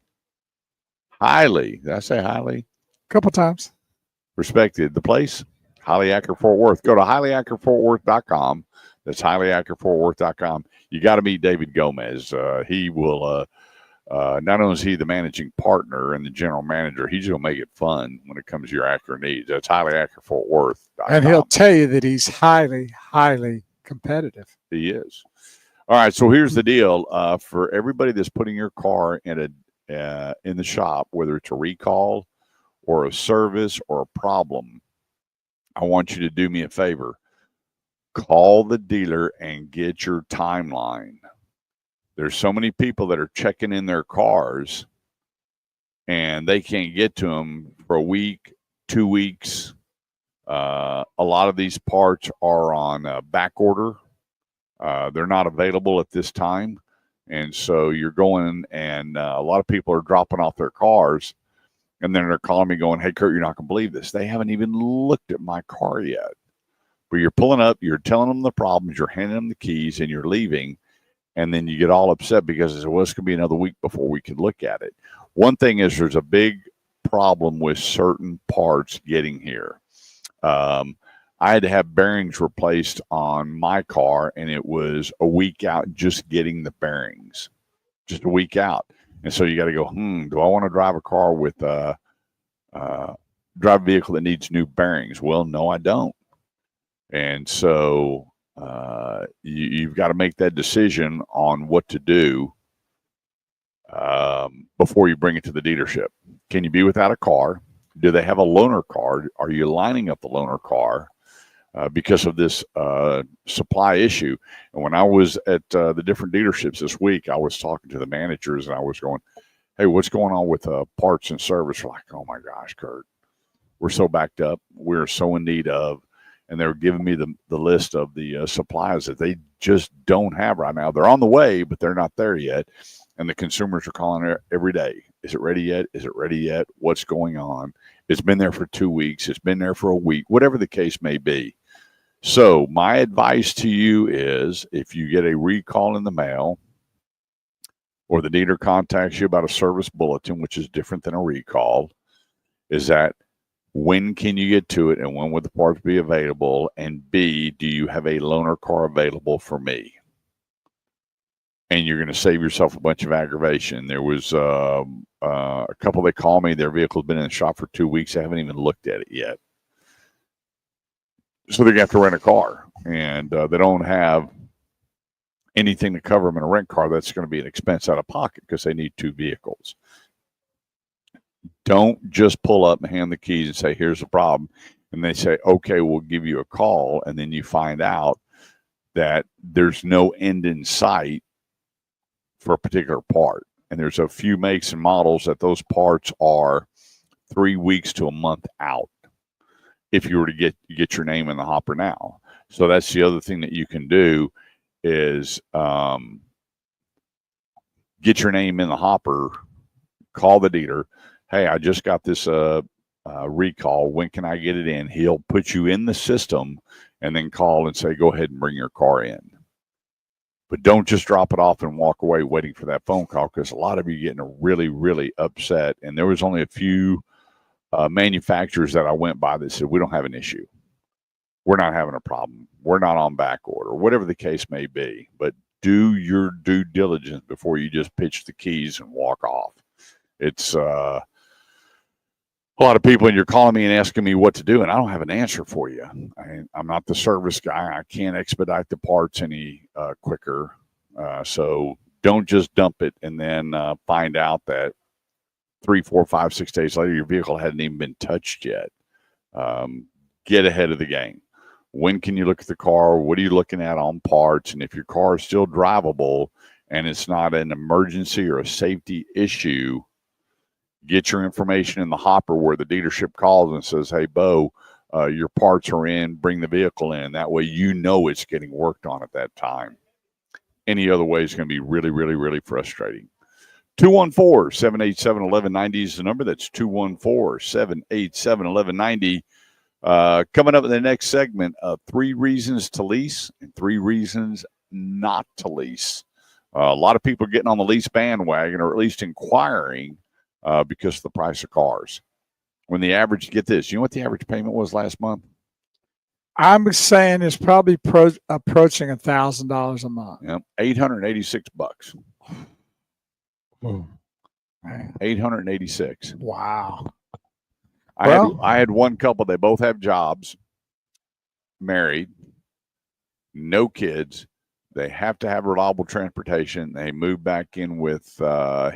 I say highly? Couple times. Respected. The place, Highly Acura Fort Worth. Go to highlyacurafortworth.com. That's highlyacurafortworth.com. You got to meet David Gomez. He will, not only is he the managing partner and the general manager, he's going to make it fun when it comes to your Acura needs. That's highlyacurafortworth.com. And he'll tell you that he's highly, highly competitive. He is. All right, so here's the deal. For everybody that's putting your car in the shop, whether it's a recall or a service or a problem, I want you to do me a favor. Call the dealer and get your timeline. There's so many people that are checking in their cars and they can't get to them for a week, 2 weeks. A lot of these parts are on back order. They're not available at this time. And so you're going and a lot of people are dropping off their cars. And then they're calling me going, hey, Kurt, you're not going to believe this. They haven't even looked at my car yet. But you're pulling up, you're telling them the problems, you're handing them the keys, and you're leaving. And then you get all upset because it's, well, it's going to be another week before we can look at it. One thing is there's a big problem with certain parts getting here. I had to have bearings replaced on my car, and it was a week out just getting the bearings, just a week out. And so you got to go, do I want to drive a car with drive a vehicle that needs new bearings? Well, no, I don't. And so you've got to make that decision on what to do before you bring it to the dealership. Can you be without a car? Do they have a loaner car? Are you lining up the loaner car because of this supply issue? And when I was at the different dealerships this week, I was talking to the managers and I was going, hey, what's going on with parts and service? We're like, oh my gosh, Kurt, we're so backed up. We're so in need of. And they were giving me the list of the supplies that they just don't have right now. They're on the way, but they're not there yet. And the consumers are calling every day. Is it ready yet? Is it ready yet? What's going on? It's been there for 2 weeks. It's been there for a week, whatever the case may be. So my advice to you is if you get a recall in the mail or the dealer contacts you about a service bulletin, which is different than a recall, is that when can you get to it and when would the parts be available? And B, do you have a loaner car available for me? And you're going to save yourself a bunch of aggravation. There was a couple that called me. Their vehicle's been in the shop for 2 weeks. They haven't even looked at it yet. So they're going to have to rent a car. And they don't have anything to cover them in a rent car. That's going to be an expense out of pocket because they need 2 vehicles. Don't just pull up and hand the keys and say, here's the problem. And they say, okay, we'll give you a call. And then you find out that there's no end in sight for a particular part. And there's a few makes and models that those parts are 3 weeks to a month out if you were to get your name in the hopper now. So that's the other thing that you can do is get your name in the hopper, call the dealer. Hey, I just got this recall. When can I get it in? He'll put you in the system and then call and say, go ahead and bring your car in. But don't just drop it off and walk away waiting for that phone call, because a lot of you are getting really, really upset. And there was only a few manufacturers that I went by that said, we don't have an issue. We're not having a problem. We're not on back order, whatever the case may be. But do your due diligence before you just pitch the keys and walk off. It's a lot of people, and you're calling me and asking me what to do, and I don't have an answer for you. I'm not the service guy. I can't expedite the parts any quicker. So don't just dump it and then find out that 3, 4, 5, 6 days later, your vehicle hadn't even been touched yet. Get ahead of the game. When can you look at the car? What are you looking at on parts? And if your car is still drivable and it's not an emergency or a safety issue, get your information in the hopper where the dealership calls and says, hey, Bo, your parts are in, bring the vehicle in. That way you know it's getting worked on at that time. Any other way is going to be really, really, really frustrating. 214-787-1190 is the number. That's 214-787-1190. Coming up in the next segment, 3 reasons to lease and 3 reasons not to lease. A lot of people are getting on the lease bandwagon, or at least inquiring because of the price of cars. When the average, get this, you know what the average payment was last month? I'm saying it's probably approaching $1,000 a month. Yep, $886. $886. Wow. I had one couple. They both have jobs, married, no kids. They have to have reliable transportation. They moved back in with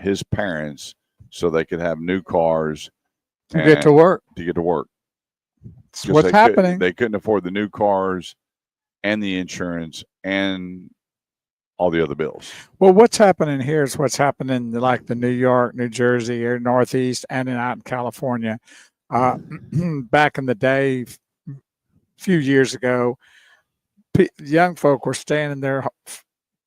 his parents so they could have new cars to get to work. That's what's happening. They couldn't afford the new cars and the insurance and all the other bills. Well, what's happening here is what's happening like the New York, New Jersey, or Northeast, and out in California. Back in the day, a few years ago, young folk were staying in their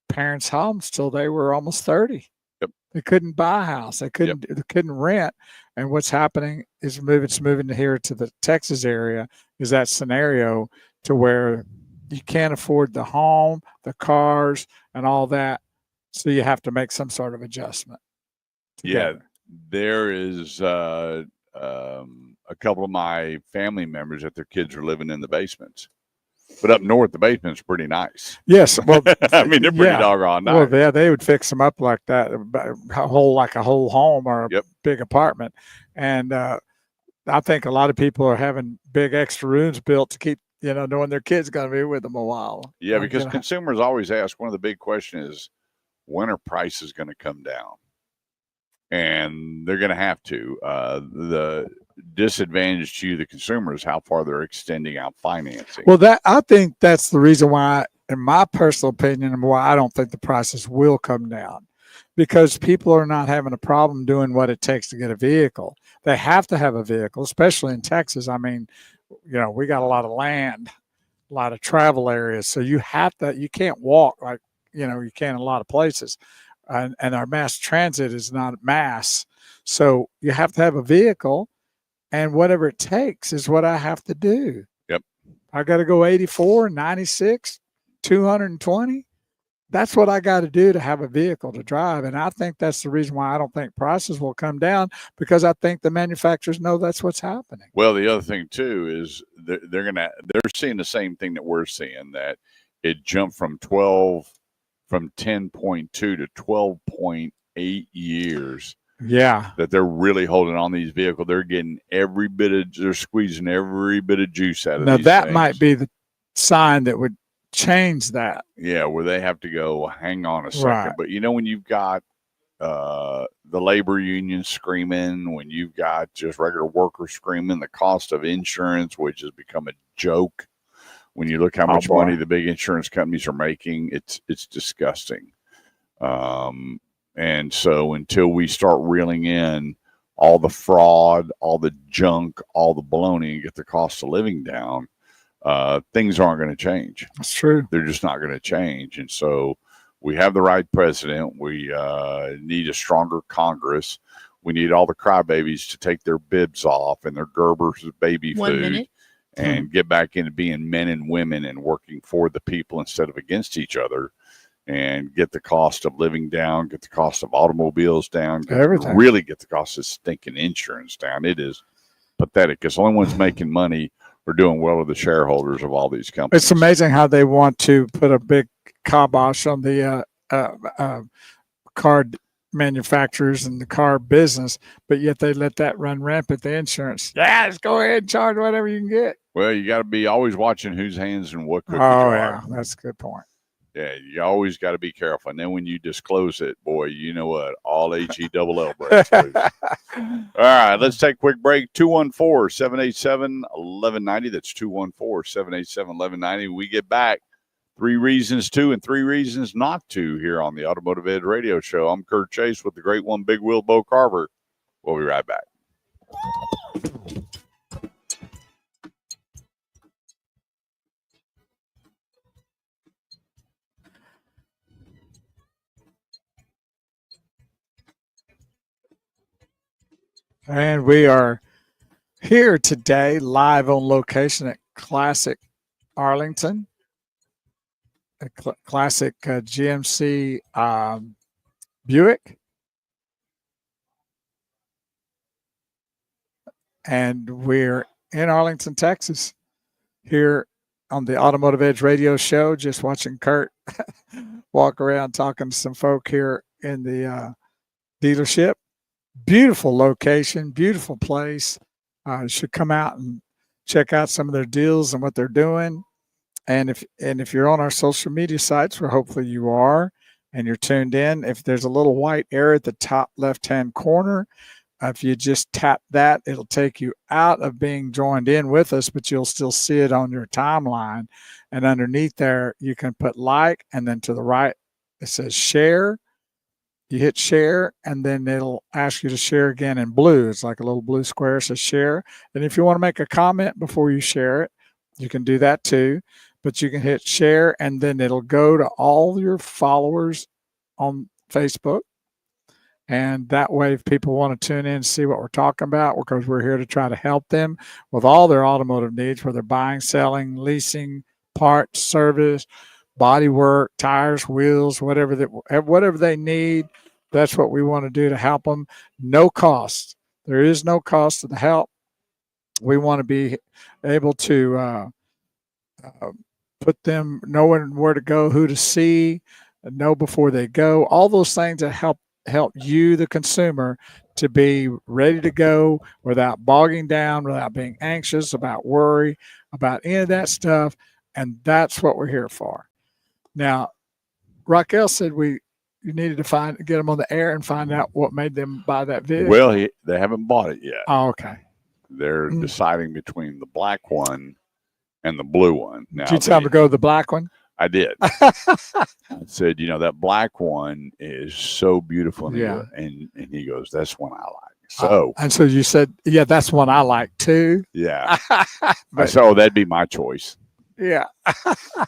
parents' homes till they were almost 30. Yep. They couldn't buy a house. They couldn't rent. And what's happening is it's moving here to the Texas area, is that scenario to where you can't afford the home, the cars, and all that. So you have to make some sort of adjustment. Yeah. there is a couple of my family members that their kids are living in the basements. But up north, the basement's pretty nice. Yes, well, I mean, they're pretty doggone nice. Well, yeah, they would fix them up like that, like a whole home or a big apartment. And I think a lot of people are having big extra rooms built to keep, knowing their kid's going to be with them a while. Yeah, because consumers always ask, one of the big questions is, when are prices going to come down? And they're going to have to. The disadvantage to the consumer is how far they're extending out financing. Well, I think that's the reason why, in my personal opinion, why I don't think the prices will come down, because people are not having a problem doing what it takes to get a vehicle. They have to have a vehicle, especially in Texas. I mean, we got a lot of land, a lot of travel areas, so you can't walk like you can in a lot of places. And our mass transit is not mass. So you have to have a vehicle, and whatever it takes is what I have to do. Yep. I got to go 84, 96, 220. That's what I got to do to have a vehicle to drive. And I think that's the reason why I don't think prices will come down, because I think the manufacturers know that's what's happening. Well, the other thing too is they're seeing the same thing that we're seeing, that it jumped from 10.2 to 12.8 years. Yeah. That they're really holding on these vehicles. They're getting they're squeezing every bit of juice out of now, these that things. might be the sign that would change that. Yeah, where they have to go, hang on a second. Right. But when you've got the labor union screaming, when you've got just regular workers screaming, the cost of insurance, which has become a joke. When you look how much money the big insurance companies are making, it's disgusting. And so until we start reeling in all the fraud, all the junk, all the baloney, and get the cost of living down, things aren't going to change. That's true. They're just not going to change. And so we have the right president. We need a stronger Congress. We need all the crybabies to take their bibs off and their Gerber's baby 1 food. minute. And get back into being men and women and working for the people instead of against each other, and get the cost of living down, get the cost of automobiles down, really get the cost of stinking insurance down. It is pathetic, because the only ones making money are doing well with the shareholders of all these companies. It's amazing how they want to put a big kibosh on the car manufacturers and the car business, but yet they let that run rampant. The insurance, just go ahead and charge whatever you can get. Well, you got to be always watching whose hands and what cookie yeah, that's a good point. Yeah, you always got to be careful. And then when you disclose it, boy, you know what? All HELL breaks loose. All right, let's take a quick break. 214-787-1190. That's 214-787-1190. We get back. 3 reasons to and 3 reasons not to here on the Automotive Ed Radio Show. I'm Kurt Chase with the great one, Big Wheel Bo Carver. We'll be right back. And we are here today, live on location at Classic Arlington, a classic GMC Buick. And we're in Arlington, Texas, here on the Automotive Edge Radio Show, just watching Kurt walk around talking to some folk here in the dealership. Beautiful location, beautiful place. Should come out and check out some of their deals and what they're doing. And if you're on our social media sites, where hopefully you are, and you're tuned in, if there's a little white arrow at the top left-hand corner, if you just tap that, it'll take you out of being joined in with us, but you'll still see it on your timeline. And underneath there, you can put like, and then to the right, it says share. You hit share, and then it'll ask you to share again in blue. It's like a little blue square, says share. And if you want to make a comment before you share it, you can do that too. But you can hit share, and then it'll go to all your followers on Facebook. And that way, if people want to tune in and see what we're talking about, because we're here to try to help them with all their automotive needs, whether buying, selling, leasing, parts, service, body work, tires, wheels, whatever they need, that's what we want to do to help them. No cost. There is no cost to the help. We want to be able to put them knowing where to go, who to see, know before they go. All those things that help you, the consumer, to be ready to go without bogging down, without being anxious, about worry, about any of that stuff. And that's what we're here for. Now, Raquel said you needed to get them on the air and find out what made them buy that vehicle. Well, they haven't bought it yet. Oh, okay. They're deciding between the black one and the blue one. Now, did you tell them to go with the black one? I did. I said, that black one is so beautiful. And he goes, that's one I like. So and so you said, yeah, that's one I like too. Yeah. So that'd be my choice. Yeah.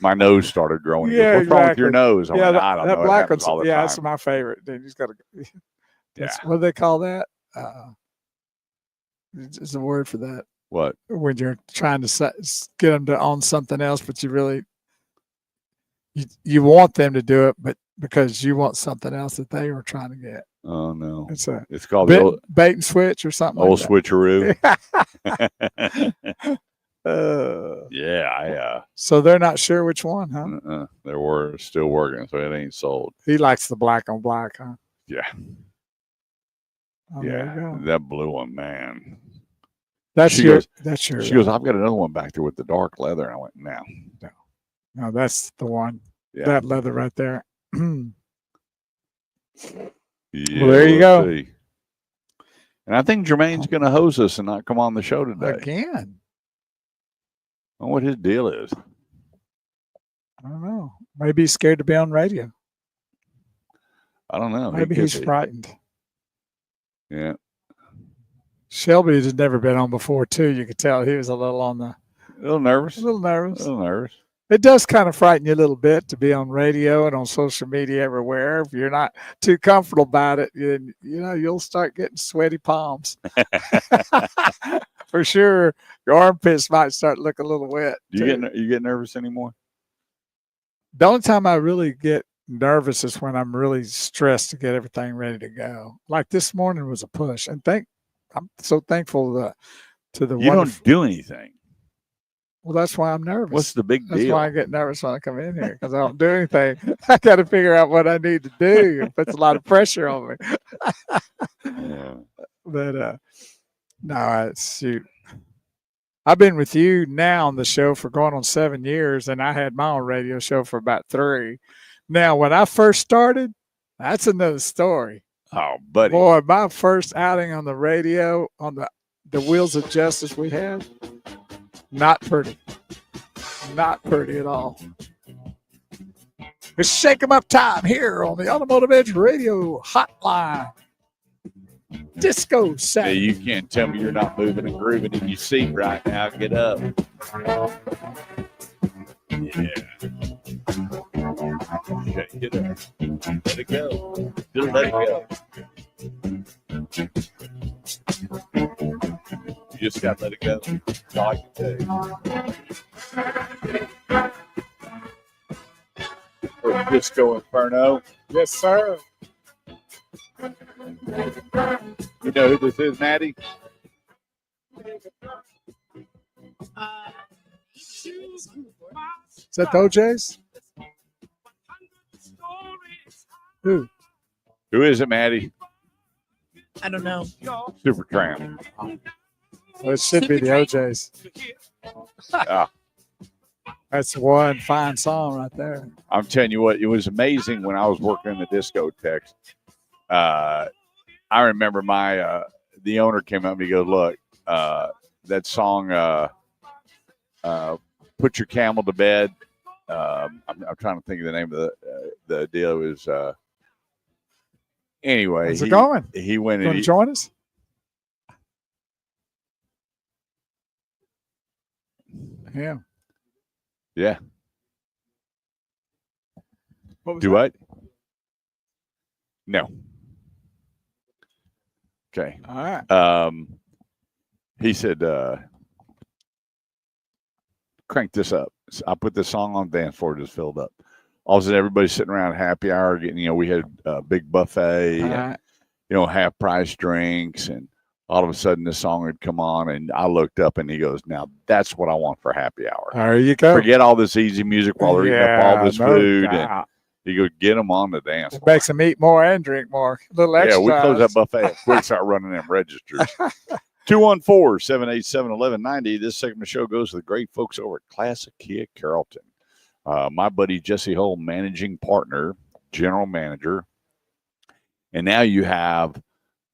My nose started growing. He goes, what's wrong with your nose? I went, I don't know. Black one's, all the yeah, time. that's my favorite. Then he's got to. Yeah. What do they call that? There's a word for that. What? When you're trying to get them to own something else, but you really you want them to do it, but because you want something else that they were trying to get. Oh no! It's called bait and switch or something. Old like switcheroo. Yeah. So they're not sure which one, huh? They're still working, so it ain't sold. He likes the black on black, huh? Yeah. Oh, yeah. That blue one, man. That's yours. She goes, I've got another one back there with the dark leather. And I went, no, that's the one. Yeah. That leather right there. Yeah, well, there you go. See. And I think Jermaine's going to hose us and not come on the show today. Again. I don't know what his deal is. I don't know. Maybe he's scared to be on radio. I don't know. Maybe he's frightened. Yeah. Shelby has never been on before, too. You could tell he was a little nervous. A little nervous. It does kind of frighten you a little bit to be on radio and on social media everywhere. If you're not too comfortable about it, you'll start getting sweaty palms. For sure, your armpits might start looking a little wet. You get nervous anymore? The only time I really get nervous is when I'm really stressed to get everything ready to go. Like this morning was a push, and I'm so thankful to the. You don't do anything. Well, that's why I'm nervous. What's the big deal? That's why I get nervous when I come in here, because I don't do anything. I got to figure out what I need to do. It puts a lot of pressure on me. Yeah. But no, shoot. I've been with you now on the show for going on 7 years, and I had my own radio show for about 3. Now, when I first started, that's another story. Oh, buddy. Boy, my first outing on the radio, on the Wheels of Justice we had, not pretty. Not pretty at all. It's Shake 'em Up time here on the Automotive Edge Radio Hotline. Disco Saturday. You can't tell me you're not moving and grooving in your seat right now. Get up. Yeah. Okay, get up. Let it go. Just let it go. You just got to let it go. That's all I can tell you. Disco Inferno. Yes, sir. You know who this is, Maddie? Is that the OJ's? Who? Who is it, Maddie? I don't know. Supertramp. Well, it should be the OJ's. That's one fine song right there. I'm telling you what, it was amazing when I was working in the discotheques. I remember the owner came up and he goes, look, that song, Put Your Camel to Bed. I'm trying to think of the name of the deal. It was, anyway. How's it going? He went and join us? Yeah. Yeah. Do what? No. Okay. All right. He said, crank this up. I put this song on dance floor, just filled up. all of a sudden everybody's sitting around happy hour getting, we had a big buffet, and, half price drinks, and all of a sudden this song would come on, and I looked up and he goes, now that's what I want for happy hour. There you go. Forget all this easy music while they're eating up all this food. And you go get them on the dance floor. It makes them eat more and drink more. A little extra. Yeah, we close that buffet up quick, start running them registers. 214-787-1190. This segment of the show goes to the great folks over at Classic Kia Carrollton. My buddy Jesse Hull, managing partner, general manager. And now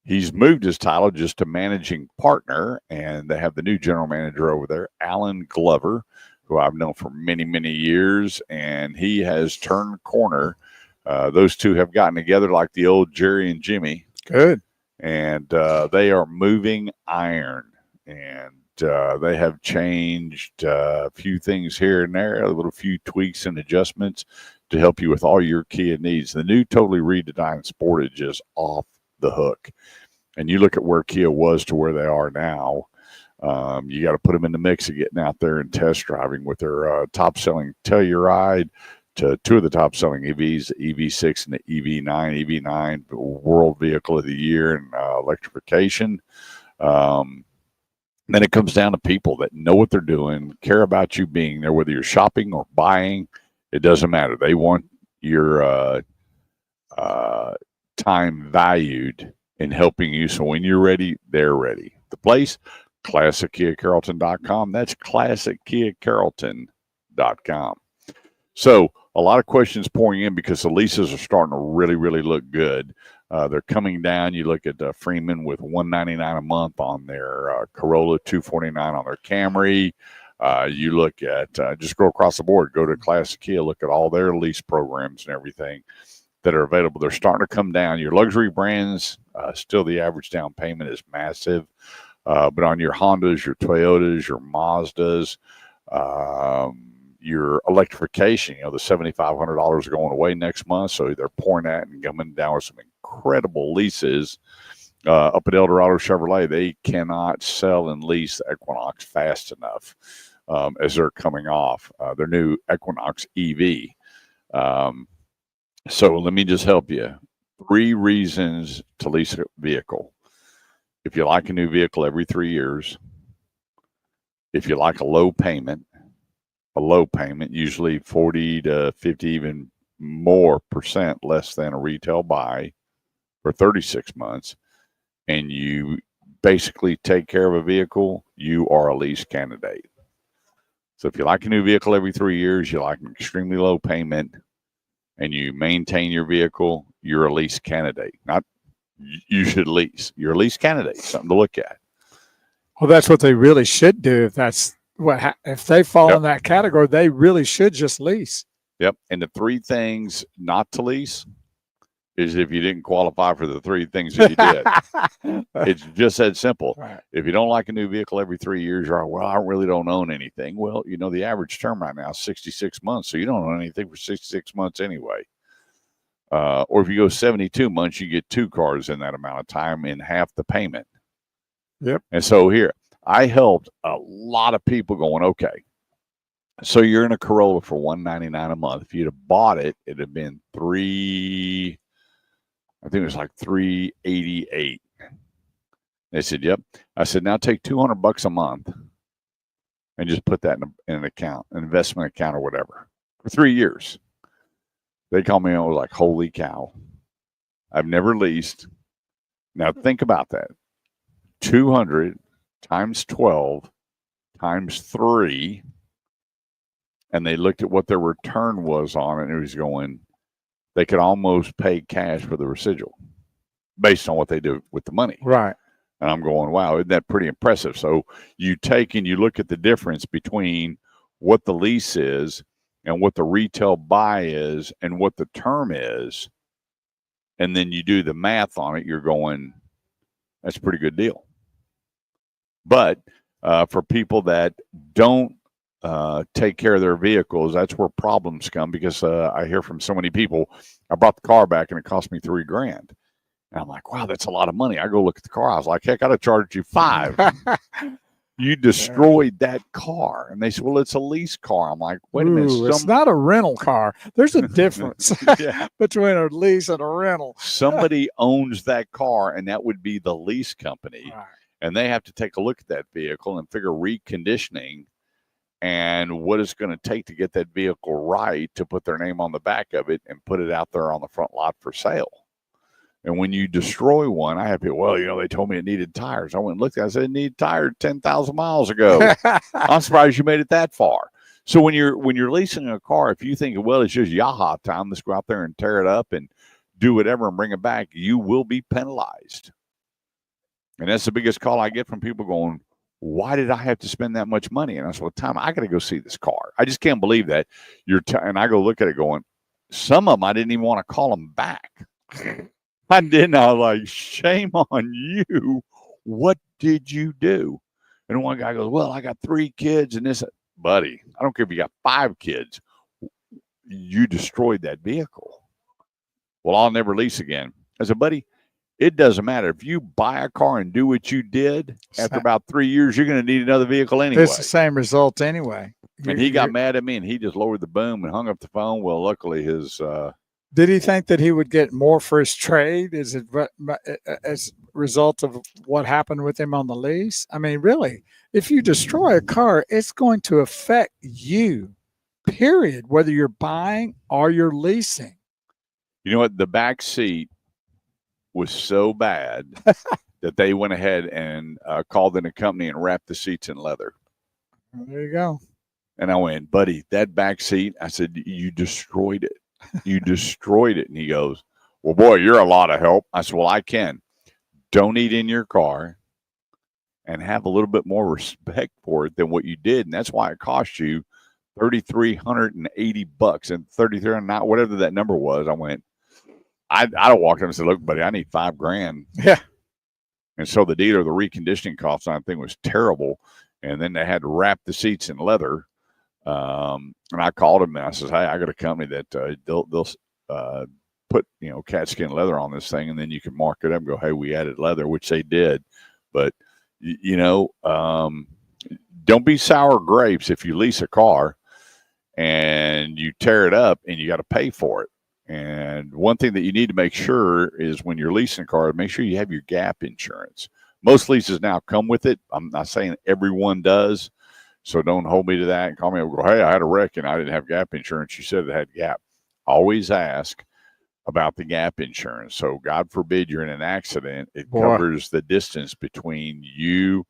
he's moved his title just to managing partner, and they have the new general manager over there, Alan Glover, who I've known for many, many years, and he has turned the corner. Those two have gotten together like the old Jerry and Jimmy. Good. And they are moving iron, and they have changed a few things here and there, a few tweaks and adjustments to help you with all your Kia needs. The new totally redesigned Sportage is off the hook. And you look at where Kia was to where they are now, you got to put them in the mix of getting out there and test driving with their top-selling Telluride to two of the top-selling EVs, the EV6 and the EV9. EV9, World Vehicle of the Year in electrification. Then it comes down to people that know what they're doing, care about you being there, whether you're shopping or buying. It doesn't matter. They want your time valued in helping you. So when you're ready, they're ready. The place, ClassicKiaCarrollton.com. That's ClassicKiaCarrollton.com. So a lot of questions pouring in because the leases are starting to really, really look good. They're coming down. You look at Freeman with $199 a month on their Corolla, $249 on their Camry. You look at just go across the board, go to Classic Kia, look at all their lease programs and everything that are available. They're starting to come down. Your luxury brands, still the average down payment is massive. But on your Hondas, your Toyotas, your Mazdas, your electrification, the $7,500 are going away next month. So they're pouring that and coming down with some incredible leases. Up at Eldorado Chevrolet, they cannot sell and lease the Equinox fast enough as they're coming off their new Equinox EV. So let me just help you. 3 reasons to lease a vehicle. If you like a new vehicle every 3 years, if you like a low payment, usually 40 to 50, even more % less than a retail buy for 36 months, and you basically take care of a vehicle, you are a lease candidate. So if you like a new vehicle every 3 years, you like an extremely low payment, and you maintain your vehicle, you're a lease candidate. Not you should lease. You're a lease candidate, something to look at. Well, that's what they really should do. If they fall in that category, they really should just lease. Yep. And the 3 things not to lease is if you didn't qualify for the 3 things that you did. It's just that simple. Right. If you don't like a new vehicle every 3 years, you're like, well, I really don't own anything. Well, the average term right now is 66 months, so you don't own anything for 66 months anyway. Or if you go 72 months, you get 2 cars in that amount of time in half the payment. Yep. And so here, I helped a lot of people going, okay, so you're in a Corolla for $199 a month. If you'd have bought it, it'd have been $388. They said, yep. I said, now take $200 a month and just put that in an account, an investment account or whatever, for 3 years. They called me and I was like, holy cow. I've never leased. Now think about that. 200 times 12 times 3. And they looked at what their return was on it, and it was going, they could almost pay cash for the residual based on what they do with the money. Right. And I'm going, wow, isn't that pretty impressive? So you take and you look at the difference between what the lease is and what the retail buy is and what the term is, and then you do the math on it, you're going, that's a pretty good deal. But for people that don't take care of their vehicles, that's where problems come, because I hear from so many people, I brought the car back and it cost me $3,000. And I'm like, wow, that's a lot of money. I go look at the car. I was like, heck, I'd have charged you $5,000. You destroyed that car. And they said, well, it's a lease car. I'm like, wait a minute. It's not a rental car. There's a difference Yeah. between a lease and a rental. Somebody owns that car, and that would be the lease company. Right. And they have to take a look at that vehicle and figure reconditioning and what it's going to take to get that vehicle right to put their name on the back of it and put it out there on the front lot for sale. And when you destroy one, I have people, well, they told me it needed tires. I went and looked at it. I said, it needed tires 10,000 miles ago. I'm surprised you made it that far. So when you're leasing a car, if you think, well, it's just yaha time, let's go out there and tear it up and do whatever and bring it back, you will be penalized. And that's the biggest call I get from people going, why did I have to spend that much money? And I said, well, Tom, I got to go see this car. I just can't believe that. And I go look at it going, some of them I didn't even want to call them back. I didn't. I was like, shame on you. What did you do? And one guy goes, well, I got 3 kids and this. Buddy, I don't care if you got 5 kids. You destroyed that vehicle. Well, I'll never lease again. I said, buddy, it doesn't matter. If you buy a car and do what you did, after about 3 years, you're going to need another vehicle anyway. It's the same result anyway. And he got mad at me, and he just lowered the boom and hung up the phone. Well, luckily his did he think that he would get more for his trade? Is it as a result of what happened with him on the lease? I mean, really, if you destroy a car, it's going to affect you, period, whether you're buying or you're leasing. You know what? The back seat was so bad that they went ahead and called in a company and wrapped the seats in leather. There you go. And I went, buddy, that back seat, I said, you destroyed it. You destroyed it. And he goes, well, boy, you're a lot of help. I said, well, I can. Don't eat in your car and have a little bit more respect for it than what you did. And that's why it cost you $3,380 and 3,300, whatever that number was. I went, I walked in and said, look, buddy, I need $5,000. Yeah. And so the dealer, the reconditioning cost, I think, was terrible. And then they had to wrap the seats in leather. And I called him and I says, hey, I got a company that they'll put, cat skin leather on this thing. And then you can mark it up and go, hey, we added leather, which they did. But, don't be sour grapes if you lease a car and you tear it up and you got to pay for it. And one thing that you need to make sure is when you're leasing a car, make sure you have your gap insurance. Most leases now come with it. I'm not saying everyone does. So don't hold me to that and call me and go, hey, I had a wreck and I didn't have gap insurance. You said it had gap. Always ask about the gap insurance. So God forbid you're in an accident. It covers the distance between you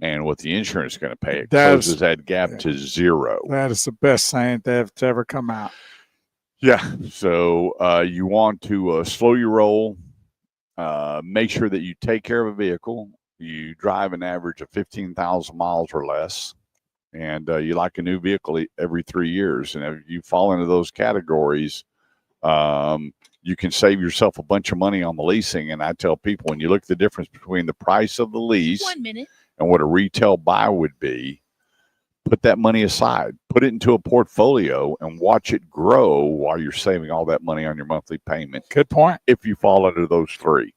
and what the insurance is going to pay. It closes that gap to zero. That is the best thing to ever come out. Yeah. So you want to slow your roll. Make sure that you take care of a vehicle. You drive an average of 15,000 miles or less. And you like a new vehicle every 3 years. And if you fall into those categories, you can save yourself a bunch of money on the leasing. And I tell people, when you look at the difference between the price of the lease 1 minute and what a retail buy would be, put that money aside, put it into a portfolio and watch it grow while you're saving all that money on your monthly payment. Good point. If you fall under those 3.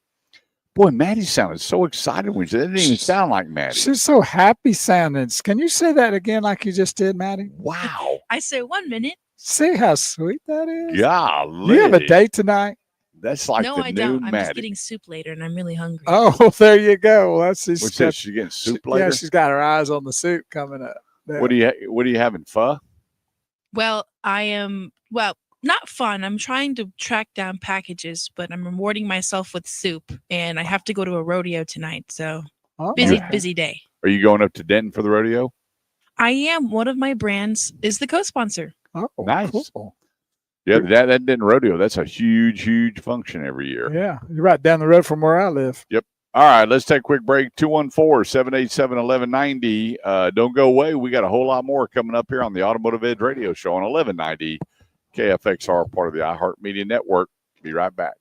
Boy, Maddie sounded so excited when she said it. Didn't even sound like Maddie. She's so happy sounding. Can you say that again like you just did, Maddie? Wow. I said 1 minute. See how sweet that is? Golly. You have a date tonight? That's like no, the I new don't. I'm Maddie. just getting soup later, and I'm really hungry. Oh, there you go. Well, that's What's that? She's getting soup later? Yeah, she's got her eyes on the soup coming up. There. What are you having, pho? Well, I am, not fun. I'm trying to track down packages, but I'm rewarding myself with soup, and I have to go to a rodeo tonight. So busy day. Are you going up to Denton for the rodeo? I am. One of my brands is the co-sponsor. Oh, nice. Cool. Yeah, that Denton rodeo, that's a huge function every year. Yeah, you're right down the road from where I live. Yep. All right, let's take a quick break. 214-787-1190. Don't go away. We got a whole lot more coming up here on the Automotive Edge Radio Show on 1190 KFXR, part of the iHeartMedia Network. Be right back.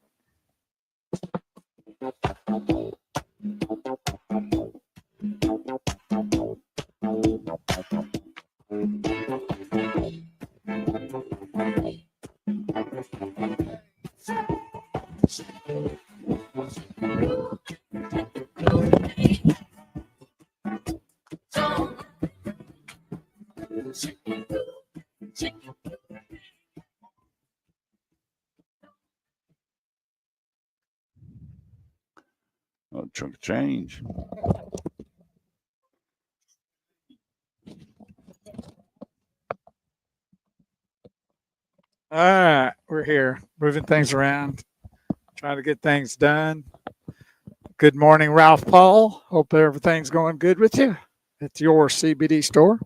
One chunk of change. All right, we're here, moving things around, trying to get things done. Good morning, Ralph Paul. Hope everything's going good with you at your CBD store.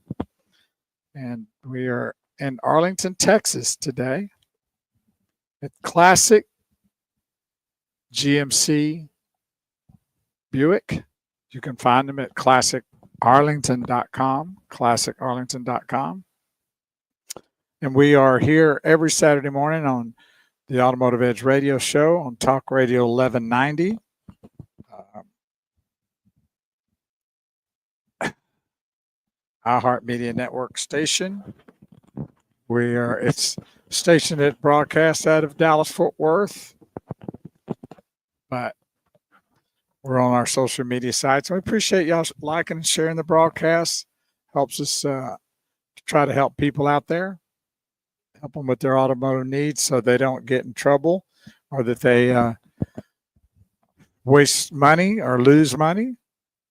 And we are in Arlington, Texas today at Classic GMC Buick. You can find them at classicarlington.com, classicarlington.com. And we are here every Saturday morning on the Automotive Edge radio show on Talk Radio 1190. iHeartMedia Network station. It's a station that broadcasts out of Dallas, Fort Worth. But we're on our social media sites. We appreciate y'all liking and sharing the broadcast. Helps us to try to help people out there. Help them with their automotive needs so they don't get in trouble or that they waste money or lose money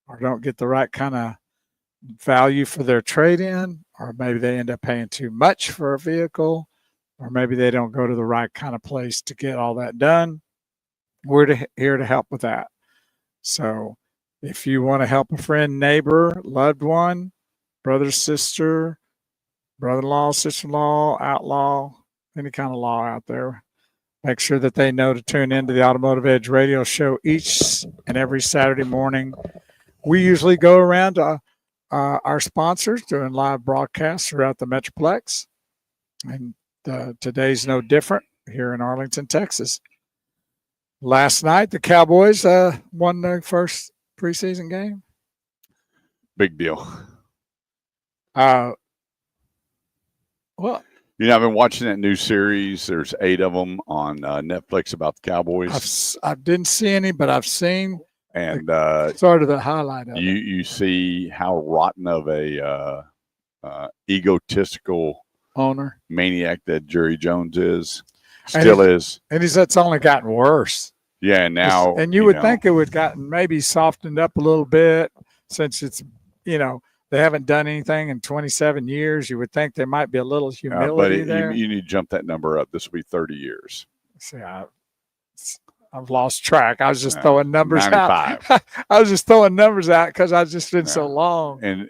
or don't get the right kind of value for their trade-in, or maybe they end up paying too much for a vehicle, or maybe they don't go to the right kind of place to get all that done. We're here to help with that. So if you want to help a friend, neighbor, loved one, brother, sister, brother-in-law, sister-in-law, outlaw, any kind of law out there, make sure that they know to tune into the Automotive Edge radio show each and every Saturday morning. We usually go around to our sponsors doing live broadcasts throughout the Metroplex. And today's no different here in Arlington, Texas. Last night, the Cowboys won their first preseason game. Big deal. Well, I've been watching that new series. There's 8 of them on Netflix about the Cowboys. I didn't see any, but I've seen and sort of the highlight of it. You see how rotten of a egotistical owner maniac that Jerry Jones is. Still is. And that's only gotten worse. Yeah, now. And you would think it would gotten maybe softened up a little bit since it's, they haven't done anything in 27 years. You would think there might be a little humility there. You need to jump that number up. This will be 30 years. See, I've lost track. I was just throwing numbers 95. out. I was just throwing numbers out because I've just been so long. And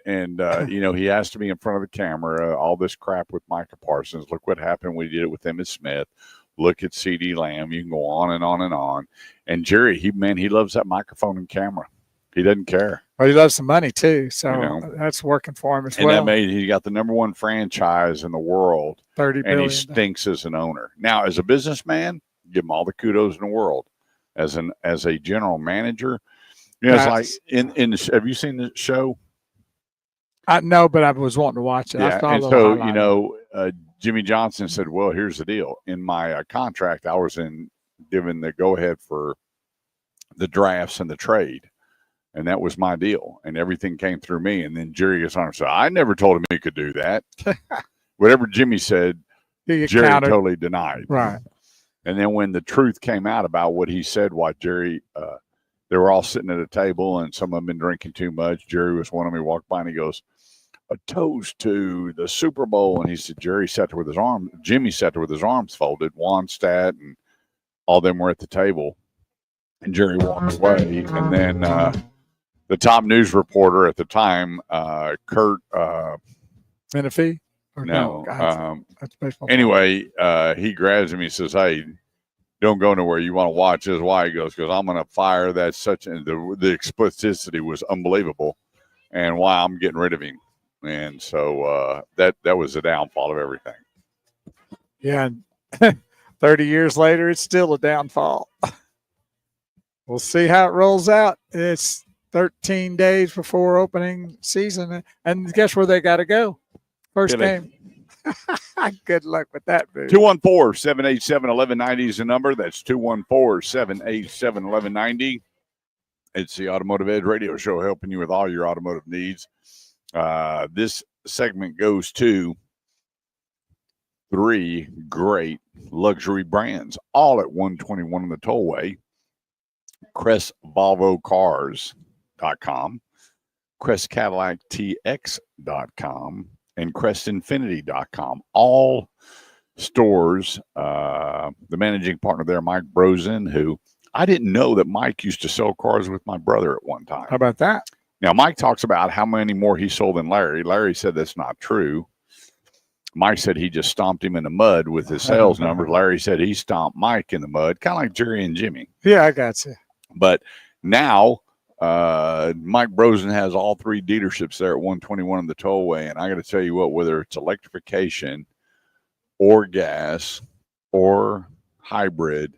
he has to be in front of the camera. All this crap with Micah Parsons. Look what happened. We did it with Emmitt Smith. Look at CeeDee Lamb. You can go on and on and on. And Jerry, he loves that microphone and camera. He doesn't care. Well, he loves some money too, so that's working for him as well. And he got the #1 franchise in the world, $30 billion. And he stinks as an owner. Now, as a businessman, give him all the kudos in the world. As a general manager, it's like have you seen the show? No, but I was wanting to watch it. Yeah, and so Jimmy Johnson said, "Well, here's the deal. In my contract, I was given the go ahead for the drafts and the trade, and that was my deal, and everything came through me." And then Jerry gets on and said, "I never told him he could do that." Whatever Jimmy said, Jerry totally denied. Right. And then when the truth came out about what he said, Jerry, they were all sitting at a table and some of them been drinking too much. Jerry was one of them. He walked by and he goes, "A toast to the Super Bowl." And he said, Jimmy sat there with his arms folded. Wannstedt and all them were at the table. And Jerry walked away. And then the top news reporter at the time, Kurt Menefee? No. Anyway, he grabs him. He says, "Hey, don't go nowhere. You want to watch this?" Why? He goes, "Because I'm going to fire that such." And the explicitity was unbelievable, and why I'm getting rid of him. And so that was the downfall of everything. Yeah, 30 years later, it's still a downfall. We'll see how it rolls out. It's 13 days before opening season, and guess where they got to go? First game. Good luck with that, baby. 214-787-1190 is the number. That's 214-787-1190. It's the Automotive Edge radio show helping you with all your automotive needs. This segment goes to 3 great luxury brands, all at 121 on the tollway. CrestVolvoCars.com, CrestCadillacTX.com, and CrestInfinity.com. All stores. The managing partner there, Mike Brosen, who I didn't know that Mike used to sell cars with my brother at one time. How about that? Now, Mike talks about how many more he sold than Larry. Larry said that's not true. Mike said he just stomped him in the mud with his sales numbers. Larry said he stomped Mike in the mud, kind of like Jerry and Jimmy. Yeah, I got you. But now Mike Brosen has all three dealerships there at 121 in the tollway. And I got to tell you what, whether it's electrification or gas or hybrid,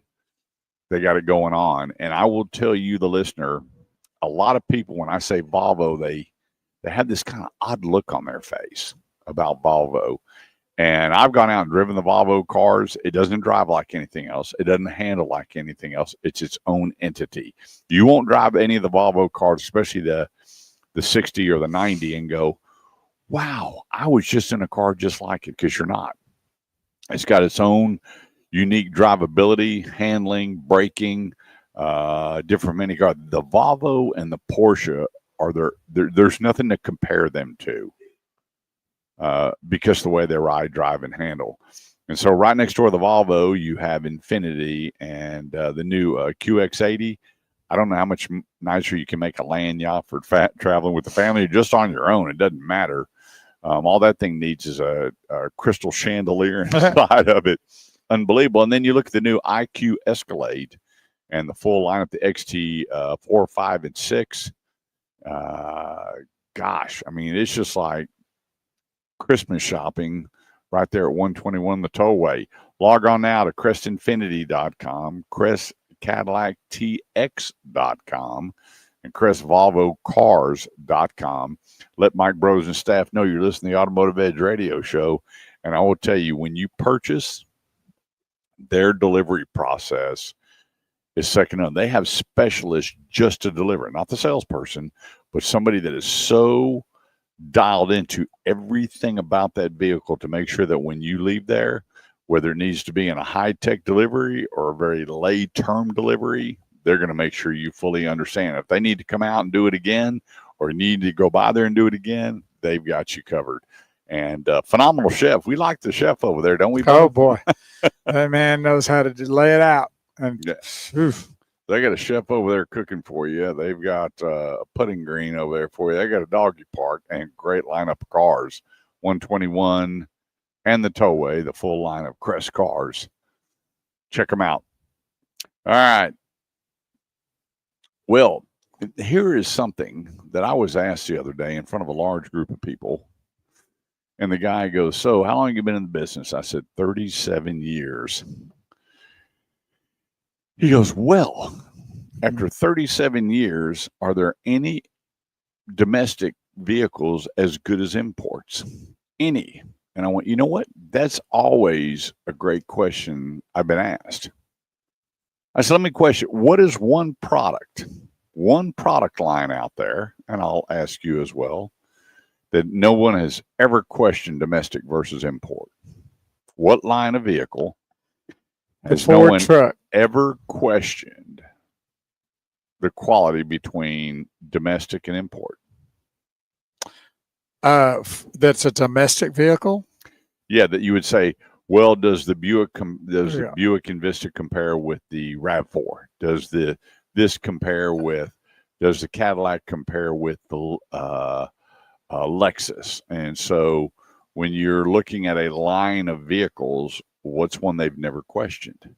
they got it going on. And I will tell you, the listener, a lot of people, when I say Volvo, they have this kind of odd look on their face about Volvo. And I've gone out and driven the Volvo cars. It doesn't drive like anything else. It doesn't handle like anything else. It's its own entity. You won't drive any of the Volvo cars, especially the 60 or the 90, and go, wow, I was just in a car just like it, because you're not. It's got its own unique drivability, handling, braking, different mini car. The Volvo and the Porsche there's nothing to compare them to. Because the way they ride, drive, and handle. And so right next door to the Volvo, you have Infinity and the new QX80. I don't know how much nicer you can make a land yacht for traveling with the family, just on your own. It doesn't matter. All that thing needs is a crystal chandelier inside of it. Unbelievable. And then you look at the new IQ Escalade and the full lineup, the XT 4, 5, and 6. Gosh, I mean, it's just like Christmas shopping right there at 121 the tollway. Log on now to CrestInfinity.com, CrestCadillacTX.com, and CrestVolvoCars.com. Let Mike Bros and staff know you're listening to the Automotive Edge radio show. And I will tell you, when you purchase, their delivery process is second to none. They have specialists just to deliver, not the salesperson, but somebody that is so dialed into everything about that vehicle to make sure that when you leave there, whether it needs to be in a high-tech delivery or a very lay-term delivery, they're going to make sure you fully understand. If they need to come out and do it again, or need to go by there and do it again, they've got you covered. And phenomenal chef. We like the chef over there, don't we, Bob? Oh, boy. That man knows how to lay it out. And yeah. They got a chef over there cooking for you. They've got a putting green over there for you. They got a doggy park and great lineup of cars. 121 and the tollway, the full line of Crest cars. Check them out. All right. Well, here is something that I was asked the other day in front of a large group of people. And the guy goes, so how long have you been in the business? I said, 37 years. He goes, well, after 37 years, are there any domestic vehicles as good as imports? Any? And I went, you know what? That's always a great question I've been asked. I said, let me question, what is one product line out there, and I'll ask you as well, that no one has ever questioned domestic versus import? What line of vehicle has no one ever questioned the quality between domestic and import? That's a domestic vehicle? Yeah, that you would say, well, does the Buick Buick Envista compare with the RAV4? Does this compare with, does the Cadillac compare with the Lexus? And so when you're looking at a line of vehicles, what's one they've never questioned?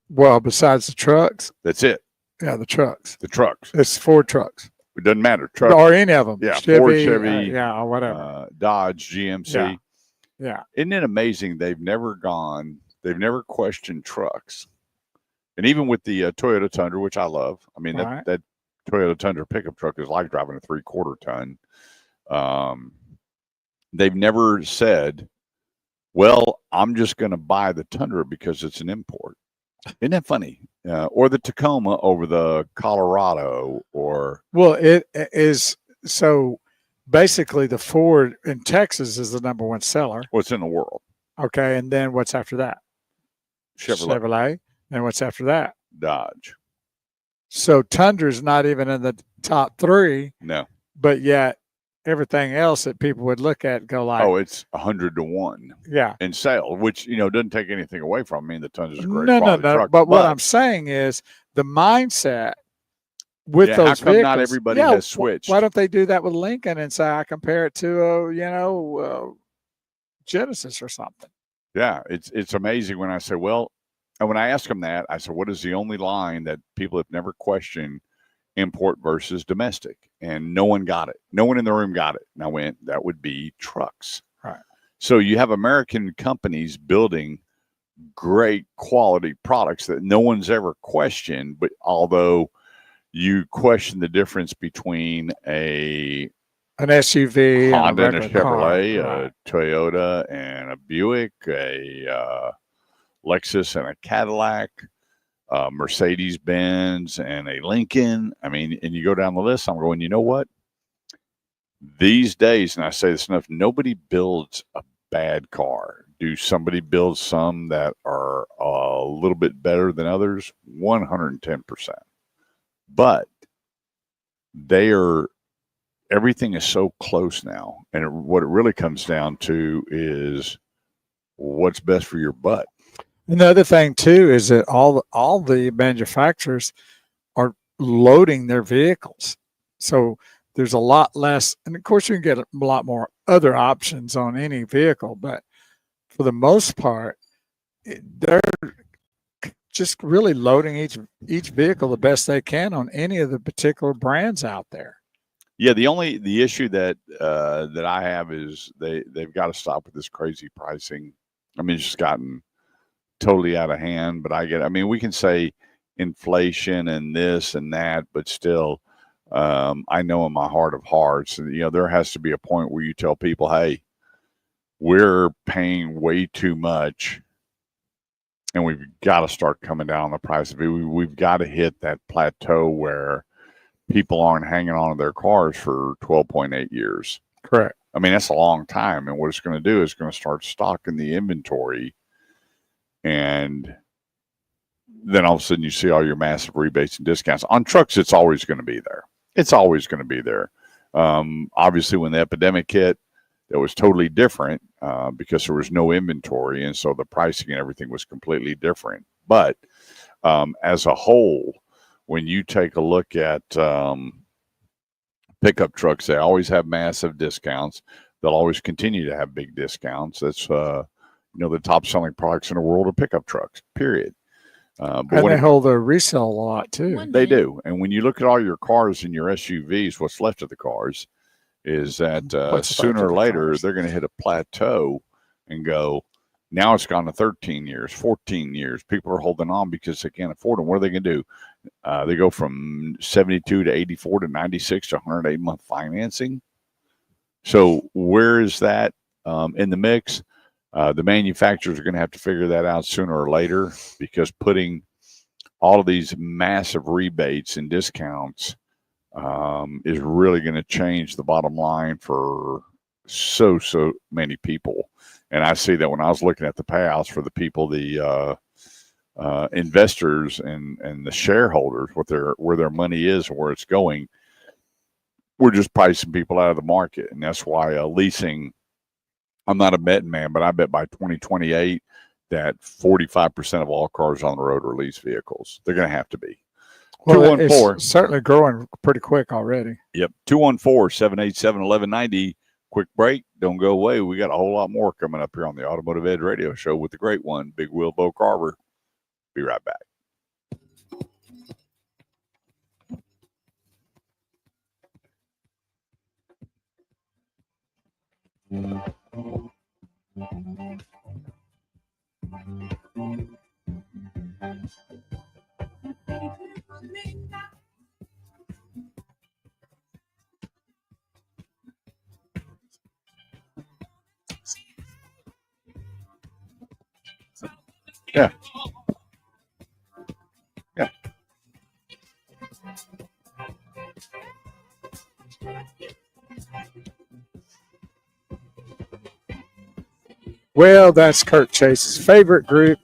Well, besides the trucks. That's it. Yeah, the trucks. The trucks. It's Ford trucks. It doesn't matter. Trucks. Or any of them. Yeah, Chevy, Ford, Chevy. yeah, or whatever. Dodge, GMC. Yeah. Isn't it amazing? They've never questioned trucks. And even with the Toyota Tundra, which I love. I mean, that Toyota Tundra pickup truck is like driving a 3/4 ton. They've never said, well, I'm just going to buy the Tundra because it's an import. Isn't that funny? Or the Tacoma over the Colorado, or. Well, it is. So basically the Ford in Texas is the #1 seller. What's in the world? Okay. And then what's after that? Chevrolet. And what's after that? Dodge. So Tundra's not even in the top 3. No. But yet everything else that people would look at and go like, oh, it's 100 to 1. Yeah. In sale, which, doesn't take anything away from me. The Tundra's a great No. truck. But what I'm saying is the mindset with how those come vehicles. not everybody has switched? Why don't they do that with Lincoln and say, I compare it to, Genesis or something? Yeah, it's amazing when I say, well, and when I ask them that, I said, what is the only line that people have never questioned import versus domestic? And no one got it. No one in the room got it. And I went, that would be trucks. Right. So you have American companies building great quality products that no one's ever questioned, but although you question the difference between an SUV, Honda and a regular car, Chevrolet, right. a Toyota and a Buick, a Lexus and a Cadillac, Mercedes-Benz and a Lincoln. I mean, and you go down the list, I'm going, you know what? These days, and I say this enough, nobody builds a bad car. Do somebody build some that are a little bit better than others? 110%. But everything is so close now. And what it really comes down to is what's best for your butt. Another thing too is that all the manufacturers are loading their vehicles, so there's a lot less. And of course, you can get a lot more other options on any vehicle, but for the most part, they're just really loading each vehicle the best they can on any of the particular brands out there. Yeah, the issue that I have is they've got to stop with this crazy pricing. I mean, it's just gotten totally out of hand. But I mean, we can say inflation and this and that, but still, I know in my heart of hearts, there has to be a point where you tell people, hey, we're paying way too much, and we've got to start coming down on the price of it. We've got to hit that plateau where people aren't hanging on to their cars for 12.8 years. Correct. I mean, that's a long time. And what it's going to do is going to start stocking the inventory. And then all of a sudden you see all your massive rebates and discounts. On trucks, it's always going to be there. It's always going to be there. Obviously, when the epidemic hit, it was totally different because there was no inventory. And so the pricing and everything was completely different. But as a whole, when you take a look at pickup trucks, they always have massive discounts. They'll always continue to have big discounts. That's the top selling products in the world are pickup trucks, period. But they hold a resale a lot too. They do. And when you look at all your cars and your SUVs, what's left of the cars is that sooner or later they're going to hit a plateau and go, now it's gone to 13 years, 14 years. People are holding on because they can't afford them. What are they going to do? They go from 72 to 84 to 96 to 108-month financing. So where is that in the mix? The manufacturers are going to have to figure that out sooner or later, because putting all of these massive rebates and discounts is really going to change the bottom line for so many people. And I see that when I was looking at the payouts for the people, the investors and the shareholders, where their money is and where it's going, we're just pricing people out of the market. And that's why leasing, I'm not a betting man, but I bet by 2028 that 45% of all cars on the road are lease vehicles. They're going to have to be. Well, 214. It's certainly growing pretty quick already. Yep. 214-787-1190. Quick break. Don't go away. We got a whole lot more coming up here on the Automotive Edge Radio Show with the great one, Big Wheel Bo Carver. Be right back. Yeah. Yeah. Well, that's Kurt Chase's favorite group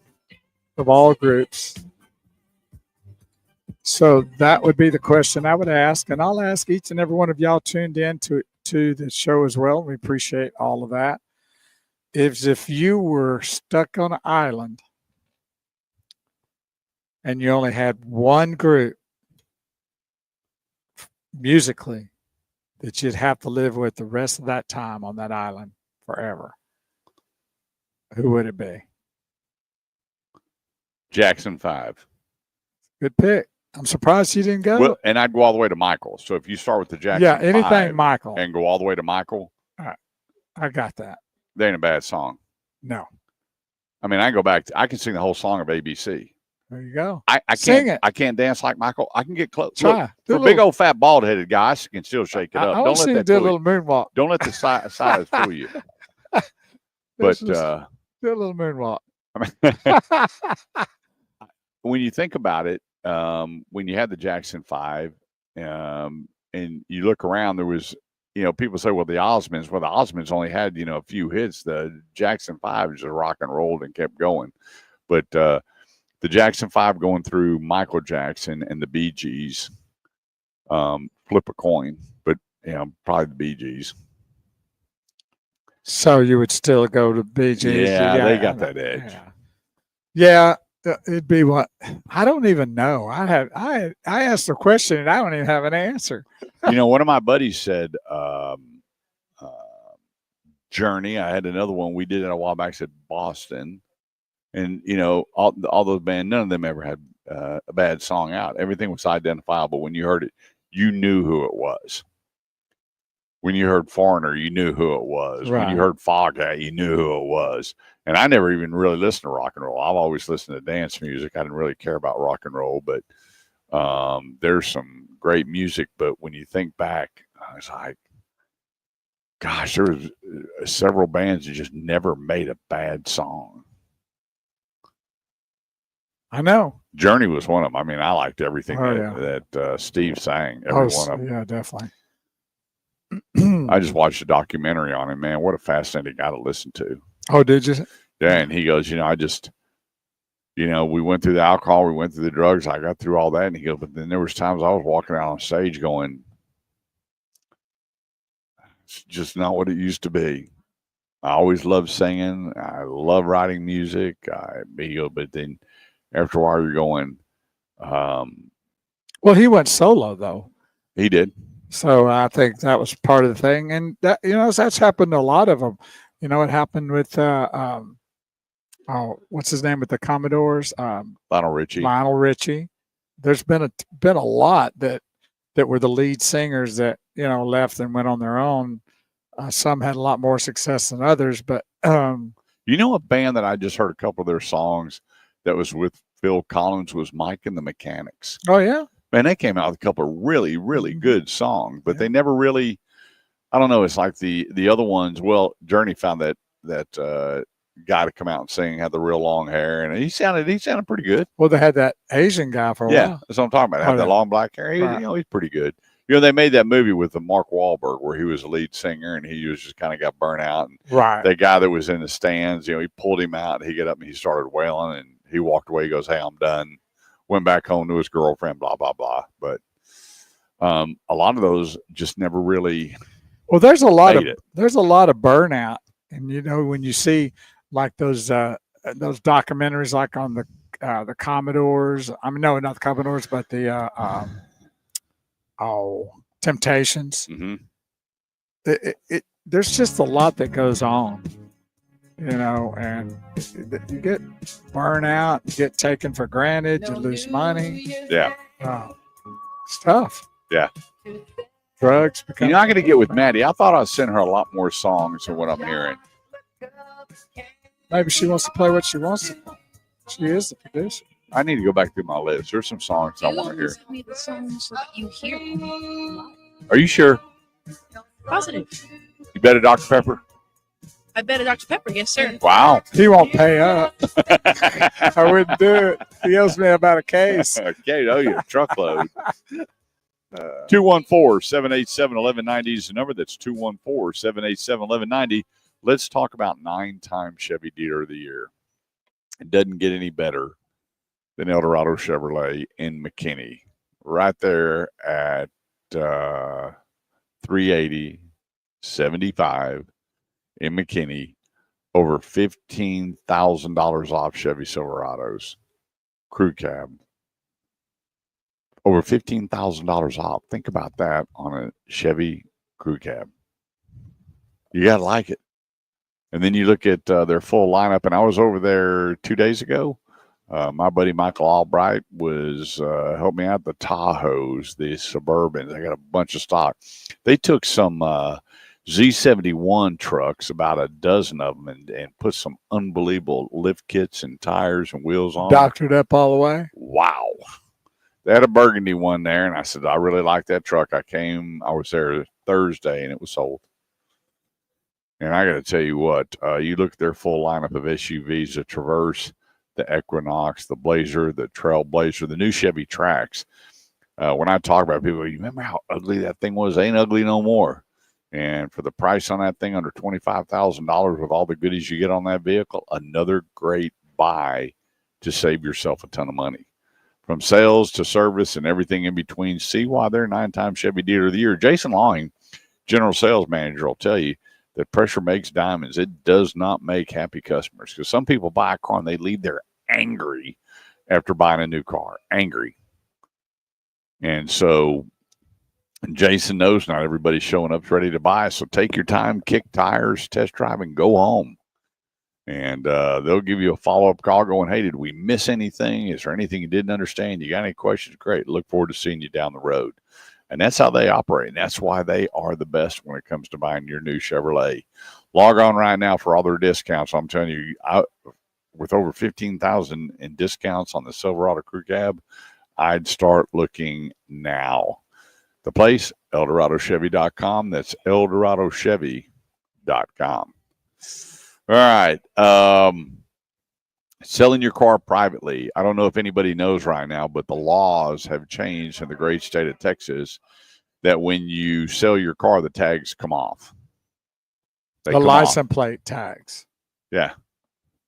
of all groups. So that would be the question I would ask, and I'll ask each and every one of y'all tuned in to the show as well. We appreciate all of that. If you were stuck on an island and you only had one group musically that you'd have to live with the rest of that time on that island forever, who would it be? Jackson 5. Good pick. I'm surprised you didn't go. Well, and I'd go all the way to Michael. So if you start with the Jackson, yeah, anything 5 Michael, and go all the way to Michael, I got that. They ain't a bad song. No, I mean, I can go back. I can sing the whole song of ABC. there you go. I Sing can't. it. I can't dance like Michael. I can get close. Try. Look, for a big old fat bald headed guy, I can still shake it up. I want to see you do a little moonwalk. Don't let the size fool you. But do a little moonwalk. I mean, when you think about it, when you had the Jackson 5, and you look around, there was, people say, well, the Osmonds only had, a few hits. The Jackson 5 just rock and rolled and kept going. But the Jackson 5 going through Michael Jackson and the Bee Gees, flip a coin, but, probably the Bee Gees. So you would still go to Bee Gees? Yeah, they got that edge. Yeah, it'd be what? I don't even know. I asked a question and I don't even have an answer. One of my buddies said, Journey. I had another one. We did it a while back, said Boston. And, all those bands, none of them ever had a bad song out. Everything was identifiable. When you heard it, you knew who it was. When you heard Foreigner, you knew who it was. Right. When you heard Foghat, you knew who it was. And I never even really listened to rock and roll. I've always listened to dance music. I didn't really care about rock and roll, but there's some great music. But when you think back, I was like, gosh, there was several bands that just never made a bad song. I know. Journey was one of them. I mean, I liked everything Oh, that Steve sang. Every one of them. Yeah, definitely. I just watched a documentary on him, man. What a fascinating guy to listen to. Oh, did you? Yeah, and he goes, I just, we went through the alcohol, we went through the drugs, I got through all that, and he goes, but then there was times I was walking out on stage going, it's just not what it used to be. I always loved singing. I love writing music. But then after a while, you're going. Well, he went solo though. He did. So I think that was part of the thing, and that that's happened to a lot of them. It happened with what's his name with the Commodores? Lionel Richie. Lionel Richie. There's been a lot that were the lead singers that left and went on their own. Some had a lot more success than others, but a band that I just heard a couple of their songs that was with Phil Collins was Mike and the Mechanics. Oh yeah. Man, they came out with a couple of really, really good songs, but they never really, I don't know. It's like the other ones. Well, Journey found that guy to come out and sing, had the real long hair, and he sounded pretty good. Well, they had that Asian guy for a while. That's what I'm talking about. Had that long black hair. He's pretty good. They made that movie with the Mark Wahlberg where he was the lead singer and he was just kind of got burnt out. And the guy that was in the stands, he pulled him out and he got up and he started wailing and he walked away. He goes, "Hey, I'm done." Went back home to his girlfriend, blah, blah, blah. But a lot of those just never really. Well, there's a lot of burnout. And, when you see like those documentaries, like on the Commodores, I mean, no, not the Commodores, but the, Temptations. Mm-hmm. There's just a lot that goes on. And you get burnout, you get taken for granted, you lose money. Yeah. It's tough. Yeah. Drugs. I'm going to get with Maddie. I thought I'd send her a lot more songs than what I'm hearing. Maybe she wants to play what she wants to play. She is the producer. I need to go back through my list. There's some songs I want to hear. Send me the songs so that you hear. Are you sure? Positive. You bet a Dr. Pepper? I bet a Dr. Pepper, yes, sir. Wow. He won't pay up. I wouldn't do it. He owes me about a case. Okay, oh, you a truckload. 214-787-1190 is the number. That's 214-787-1190. Let's talk about 9-time Chevy Dealer of the Year. It doesn't get any better than Eldorado Chevrolet in McKinney. right there at 380, 75 in McKinney, over $15,000 off Chevy Silverados, crew cab. Over $15,000 off. Think about that on a Chevy crew cab. You got to like it. And then you look at their full lineup, and I was over there 2 days ago. My buddy Michael Albright was helping me out. The Tahoes, the Suburbans, I got a bunch of stock. They took some Z71 trucks, about a dozen of them, and put some unbelievable lift kits and tires and wheels on. Doctored up all the way. Wow. They had a burgundy one there, and I said, I really like that truck. I was there Thursday, and it was sold. And I got to tell you what, you look at their full lineup of SUVs, the Traverse, the Equinox, the Blazer, the Trailblazer, the new Chevy Trax. When I talk about people, you remember how ugly that thing was? It ain't ugly no more. And for the price on that thing, under $25,000 with all the goodies you get on that vehicle, another great buy to save yourself a ton of money. From sales to service and everything in between, see why they're 9-time Chevy Dealer of the Year. Jason Lawing, General Sales Manager, will tell you that pressure makes diamonds. It does not make happy customers, because some people buy a car and they leave there angry after buying a new car, angry. And so Jason knows not everybody's showing up ready to buy. So take your time, kick tires, test drive, and go home. And they'll give you a follow-up call going, hey, did we miss anything? Is there anything you didn't understand? You got any questions? Great. Look forward to seeing you down the road. And that's how they operate. And that's why they are the best when it comes to buying your new Chevrolet. Log on right now for all their discounts. I'm telling you, with over $15,000 in discounts on the Silverado Crew Cab, I'd start looking now. The place, ElDoradoChevy.com. That's ElDoradoChevy.com. All right. Selling your car privately. I don't know if anybody knows right now, but the laws have changed in the great state of Texas that when you sell your car, the tags come off. The license plate tags. Yeah.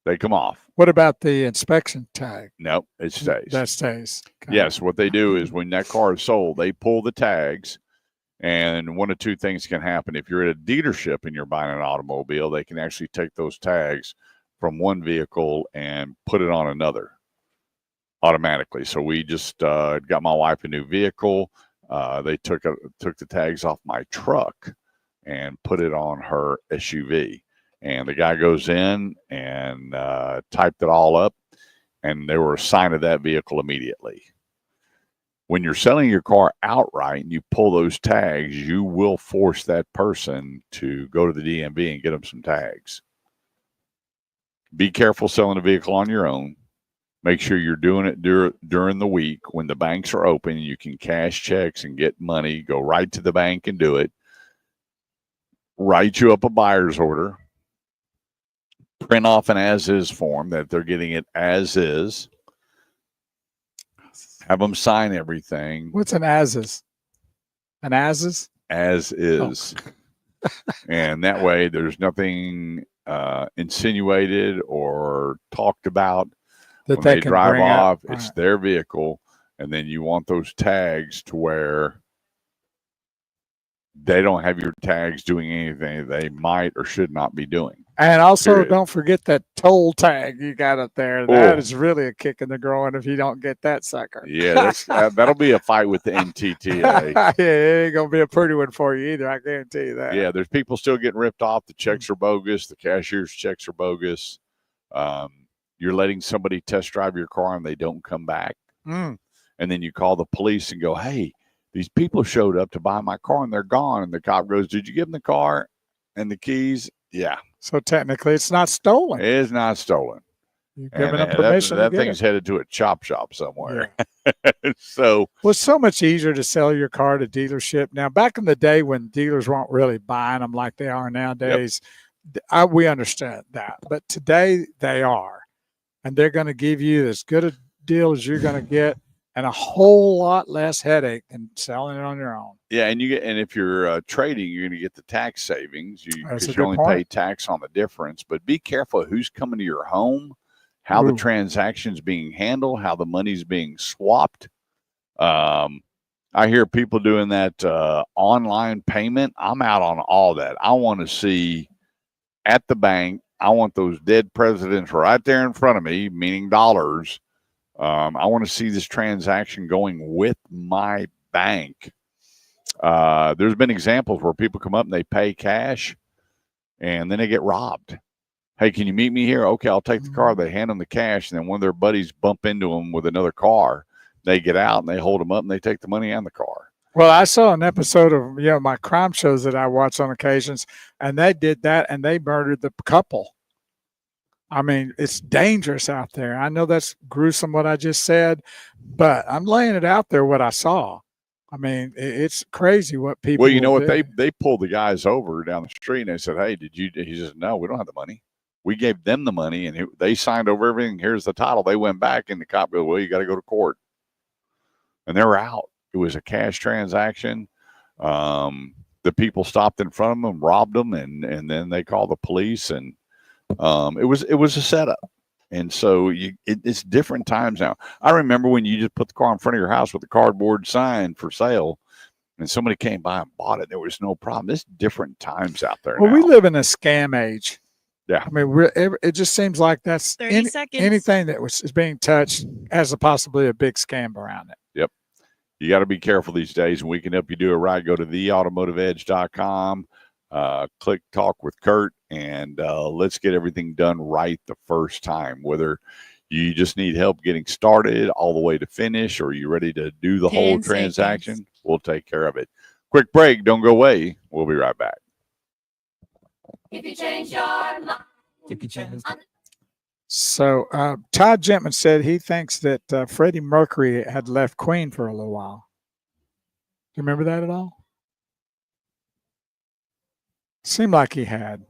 They come off. What about the inspection tag? Nope, it stays. That stays. Okay. Yes, what they do is when that car is sold, they pull the tags, and one of two things can happen. If you're at a dealership and you're buying an automobile, they can actually take those tags from one vehicle and put it on another automatically. So we just got my wife a new vehicle. They took the tags off my truck and put it on her SUV. And the guy goes in and typed it all up, and they were assigned to that vehicle immediately. When you're selling your car outright and you pull those tags, you will force that person to go to the DMV and get them some tags. Be careful selling a vehicle on your own. Make sure you're doing it during the week when the banks are open. You can cash checks and get money. Go right to the bank and do it. Write you up a buyer's order. Print off an as-is form that they're getting it as is. Have them sign everything. What's an as-is? An as-is? As is. Oh. And that way there's nothing insinuated or talked about that when they drive off. Up. It's right. their vehicle, and then you want those tags to where they don't have your tags doing anything they might or should not be doing. And also, don't forget that toll tag you got up there. That is really a kick in the groin if you don't get that sucker. Yeah, that'll be a fight with the NTTA. Yeah, it ain't going to be a pretty one for you either. I guarantee you that. Yeah, there's people still getting ripped off. The checks are bogus. The cashier's checks are bogus. You're letting somebody test drive your car and they don't come back. And then you call the police and go, hey, these people showed up to buy my car and they're gone. And the cop goes, did you give them the car and the keys? Yeah. So technically it's not stolen. It is not stolen. You're giving them permission. That thing's headed to a chop shop somewhere. Yeah. Well, it's so much easier to sell your car to dealership. Now, back in the day when dealers weren't really buying them like they are nowadays, we understand that. But today they are. And they're going to give you as good a deal as you're going to get and a whole lot less headache than selling it on your own. Yeah, and if you're trading, you're going to get the tax savings because you only pay tax on the difference. But be careful who's coming to your home, how the transaction's being handled, how the money's being swapped. I hear people doing that online payment. I'm out on all that. I want to see at the bank. I want those dead presidents right there in front of me, meaning dollars. I want to see this transaction going with my bank. There's been examples where people come up and they pay cash and then they get robbed. Hey, can you meet me here? Okay, I'll take the car. They hand them the cash, and then one of their buddies bump into them with another car. They get out and they hold them up and they take the money and the car. Well, I saw an episode of my crime shows that I watch on occasions, and they did that and they murdered the couple. I mean, it's dangerous out there. I know that's gruesome what I just said, but I'm laying it out there what I saw. I mean, it's crazy what people. Well, you know what? do. They pulled the guys over down the street and they said, "Hey, did you?" He says, "No, we don't have the money. We gave them the money and they signed over everything. Here's the title." They went back and the cop goes, "Well, you got to go to court," and they were out. It was a cash transaction. The people stopped in front of them, robbed them, and then they called the police, and it was a setup. And so it's different times now. I remember when you just put the car in front of your house with a cardboard sign for sale, and somebody came by and bought it. There was no problem. It's different times out there. Well, now. we live in a scam age. Yeah. I mean, it just seems like that's 30 seconds. anything that is being touched has possibly a big scam around it. Yep. You got to be careful these days, and we can help you do it right. Go to theautomotiveedge.com, click Talk with Kurt, and let's get everything done right the first time. Whether you just need help getting started all the way to finish, or you ready to do the whole transaction, seconds. we'll take care of it. Quick break. Don't go away. We'll be right back. If you change your mind, if you change. So Todd Gentman said he thinks that Freddie Mercury had left Queen for a little while. Do you remember that at all? Seemed like he had.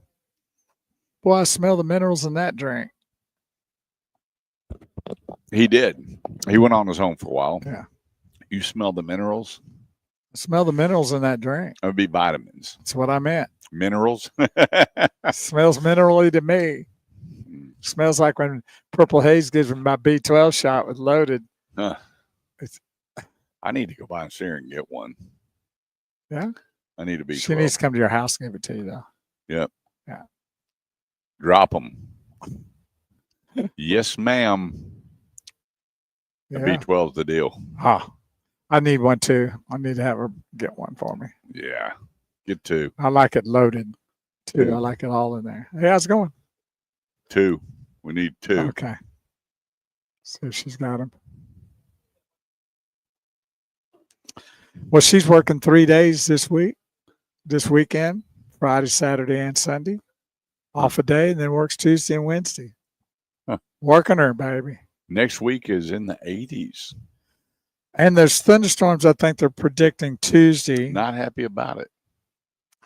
Boy, I smell the minerals in that drink. He did. He went on his own for a while. Yeah. You smell the minerals? I smell the minerals in that drink. That would be vitamins. That's what I meant. Minerals? Smells minerally to me. Smells like when Purple Haze gives me my B12 shot with loaded. Huh. I need to go by and see her and get one. Yeah? I need to be. She needs to come to your house and give it to you, though. Yep. Yeah. Drop them. Yes, ma'am. Yeah. B12's the deal. Ah, I need one too. I need to have her get one for me. Yeah. Get two. I like it loaded too. I like it all in there. Hey, how's it going? Two. We need two. Okay. See if she's got them. Well, she's working 3 days this weekend, Friday, Saturday, and Sunday. Off a day, and then works Tuesday and Wednesday. Huh. Working her, baby. Next week is in the 80s. And there's thunderstorms, I think they're predicting Tuesday. Not happy about it.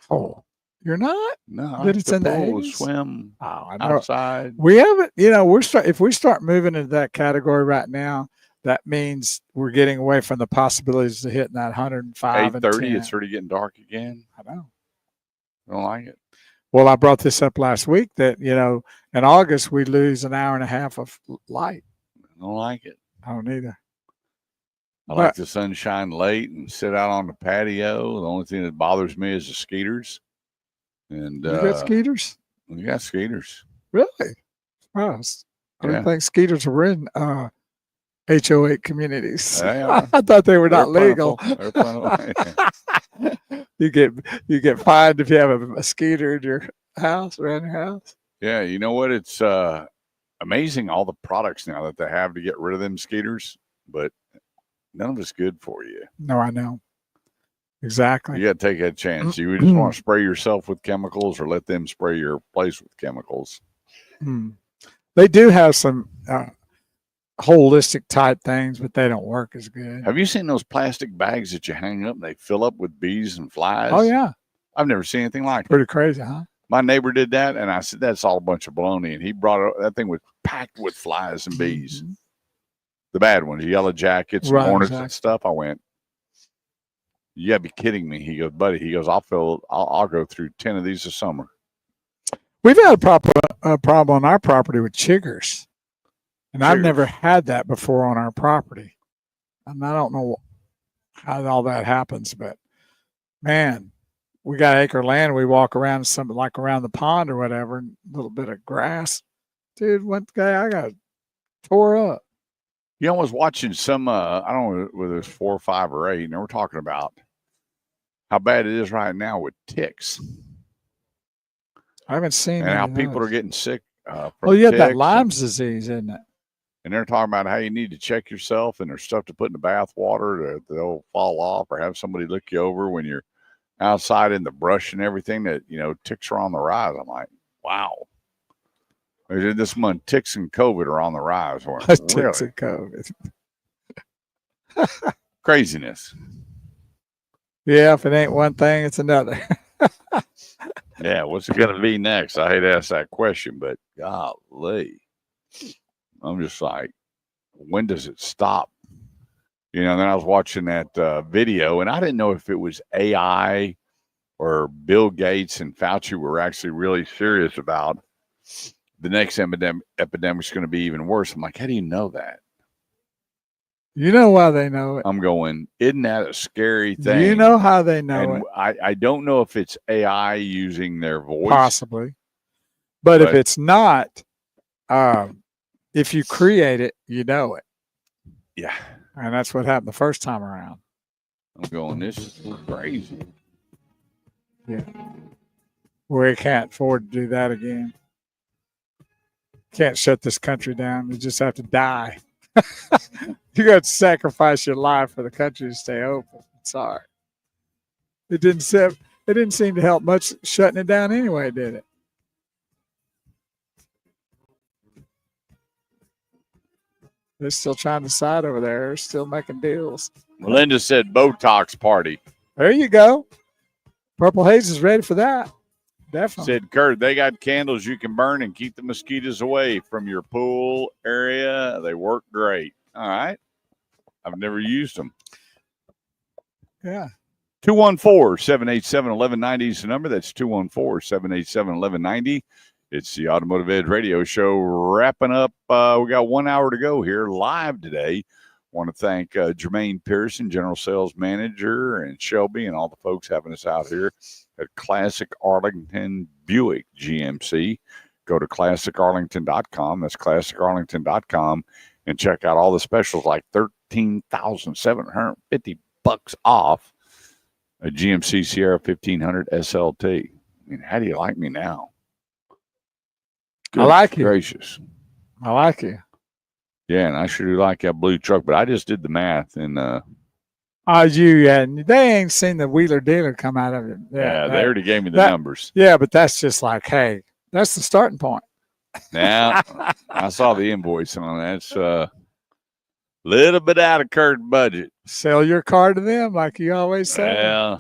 Oh, you're not? No. That it's in the pool, 80s? swim I know. outside. We haven't, if we start moving into that category right now, that means we're getting away from the possibilities of hitting that 105 and 8:30, 10. it's already getting dark again. I know. I don't like it. Well, I brought this up last week that, in August, we lose an hour and a half of light. I don't like it. I don't either. I like the sunshine late and sit out on the patio. The only thing that bothers me is the skeeters. And You got skeeters? We got skeeters. Really? Surprised. I didn't Yeah. think skeeters were in HOA communities. They are. I thought they were They're not legal. plentiful. They're plentiful. You get fined if you have a skeeter in your house, around your house. Yeah, you know what? It's amazing all the products now that they have to get rid of them skeeters, but none of it's good for you. No, I know. Exactly. You got to take that chance. You just want to spray yourself with chemicals or let them spray your place with chemicals. They do have some holistic type things, but they don't work as good. Have you seen those plastic bags that you hang up and they fill up with bees and flies? Oh, yeah. I've never seen anything like it. Pretty crazy, huh? My neighbor did that, and I said, that's all a bunch of baloney. And he brought it, that thing was packed with flies and bees. The bad ones, yellow jackets, and hornets and stuff. I went, you gotta be kidding me. He goes, buddy, I'll go through 10 of these this summer. We've had a problem on our property with chiggers. And I've never had that before on our property. And I don't know. how all that happens. But man, we got acre land. We walk around something like around the pond or whatever, and a little bit of grass. Dude, one guy I got tore up. You know, I was watching some, I don't know whether it's 4 or 5 or 8, and they were talking about how bad it is right now with ticks. I haven't seen and how people are getting sick. From that Lyme's disease, isn't it? And they're talking about how you need to check yourself, and there's stuff to put in the bath water that they'll fall off, or have somebody look you over when you're outside in the brush and everything. That ticks are on the rise. I'm like, wow. This month, ticks and COVID are on the rise. Ticks and COVID. Craziness. Yeah, if it ain't one thing, it's another. Yeah, what's it going to be next? I hate to ask that question, but golly, I'm just like, when does it stop? And then I was watching that video, and I didn't know if it was AI or Bill Gates and Fauci were actually really serious about the next epidemic's going to be even worse. I'm like, how do you know that? You know why they know it. I'm going, isn't that a scary thing? You know how they know it. I don't know if it's AI using their voice. Possibly. But if it's not, if you create it, you know it. Yeah. And that's what happened the first time around. I'm going, this is crazy. Yeah. We can't afford to do that again. Can't shut this country down. You just have to die. You got to sacrifice your life for the country to stay open. Sorry. It didn't seem to help much shutting it down anyway, did it? They're still trying to decide over there. They're still making deals. Melinda said Botox party. There you go. Purple Haze is ready for that. Definitely. Said Kurt, they got candles you can burn and keep the mosquitoes away from your pool area. They work great. All right. I've never used them. Yeah. 214-787-1190 is the number. That's 214-787-1190. It's the Automotive Edge Radio Show wrapping up. We got 1 hour to go here live today. Want to thank Jermaine Pearson, General Sales Manager, and Shelby, and all the folks having us out here at Classic Arlington Buick GMC. Go to classicarlington.com. That's classicarlington.com, and check out all the specials, like $13,750 off a GMC Sierra 1500 SLT. I mean, how do you like me now? I like you. Gracious. I like you. Yeah, and I sure do like that blue truck, but I just did the math, and they ain't seen the wheeler dealer come out of it. Yeah, they already gave me the numbers. Yeah, but that's just like, hey, that's the starting point. Now, I saw the invoice on that. It's a little bit out of Kurt's budget. Sell your car to them, like you always say. Yeah.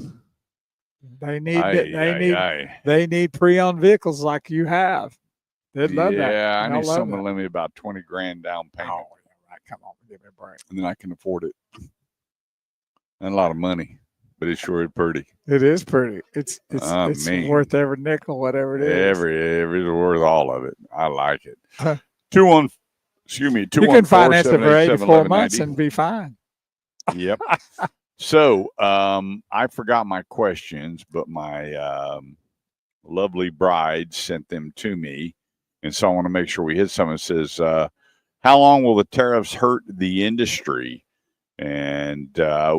They need pre-owned vehicles like you have. They'd love that. Yeah, I need someone to lend me about $20,000 down payment. Oh, right. Come on, give me a break. And then I can afford it. And a lot of money, but it's sure pretty. It is pretty. It's worth every nickel, whatever it is. Every worth all of it. I like it. 214. You can finance it for 84 months and be fine. Yep. So I forgot my questions, but my lovely bride sent them to me. And so I want to make sure we hit something that says, how long will the tariffs hurt the industry? And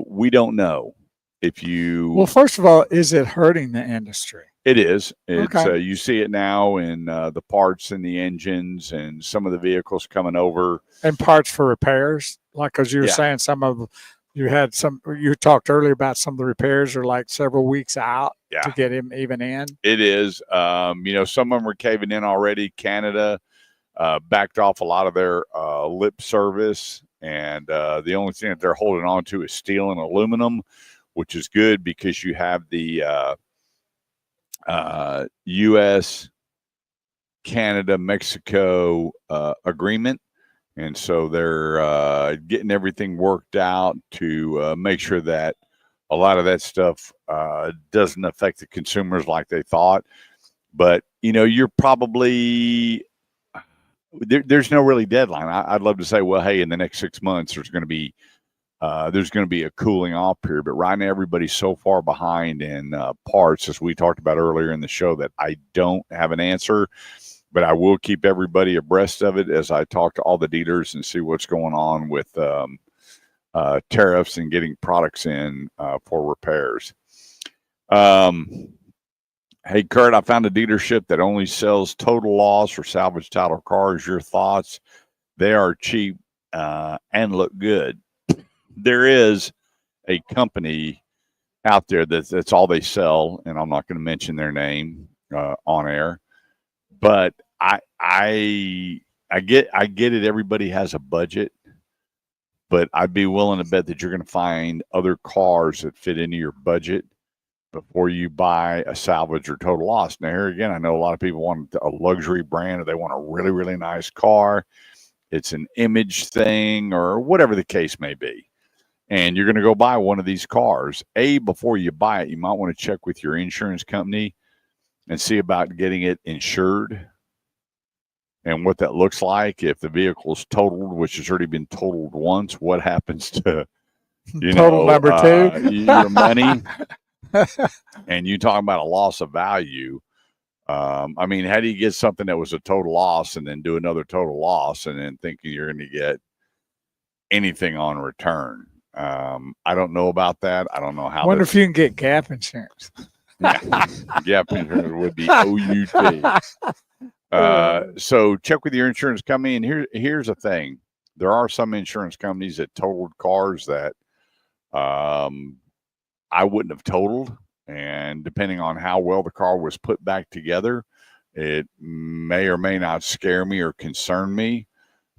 we don't know. Well, first of all, is it hurting the industry? It is. It's okay. You see it now in the parts and the engines and some of the vehicles coming over. And parts for repairs, like because you were saying you talked earlier about some of the repairs are like several weeks out to get him even in. It is. Some of them are caving in already. Canada backed off a lot of their lip service, and the only thing that they're holding on to is steel and aluminum, which is good because you have the U.S., Canada, Mexico agreement. And so they're getting everything worked out to make sure that a lot of that stuff doesn't affect the consumers like they thought. But, you're probably there's no really deadline. I'd love to say, well, hey, in the next 6 months, there's going to be there's going to be a cooling off period. But right now, everybody's so far behind in parts, as we talked about earlier in the show, that I don't have an answer. But I will keep everybody abreast of it as I talk to all the dealers and see what's going on with tariffs and getting products in for repairs. Hey, Kurt, I found a dealership that only sells total loss or salvage title cars. Your thoughts? They are cheap and look good. There is a company out there that's all they sell, and I'm not going to mention their name on air, but I get it. Everybody has a budget, but I'd be willing to bet that you're going to find other cars that fit into your budget before you buy a salvage or total loss. Now, here again, I know a lot of people want a luxury brand or they want a really, really nice car. It's an image thing or whatever the case may be. And you're going to go buy one of these cars. Before you buy it, you might want to check with your insurance company and see about getting it insured and what that looks like. If the vehicle's totaled, which has already been totaled once, what happens to total number two? Your money? And you talking about a loss of value. I mean, how do you get something that was a total loss and then do another total loss and then thinking you're going to get anything on return? I don't know about that. I don't know how. I wonder if you can get gap insurance. Yeah, gap insurance would be OUT. So check with your insurance company. And here's the thing. There are some insurance companies that totaled cars that I wouldn't have totaled. And depending on how well the car was put back together, it may or may not scare me or concern me.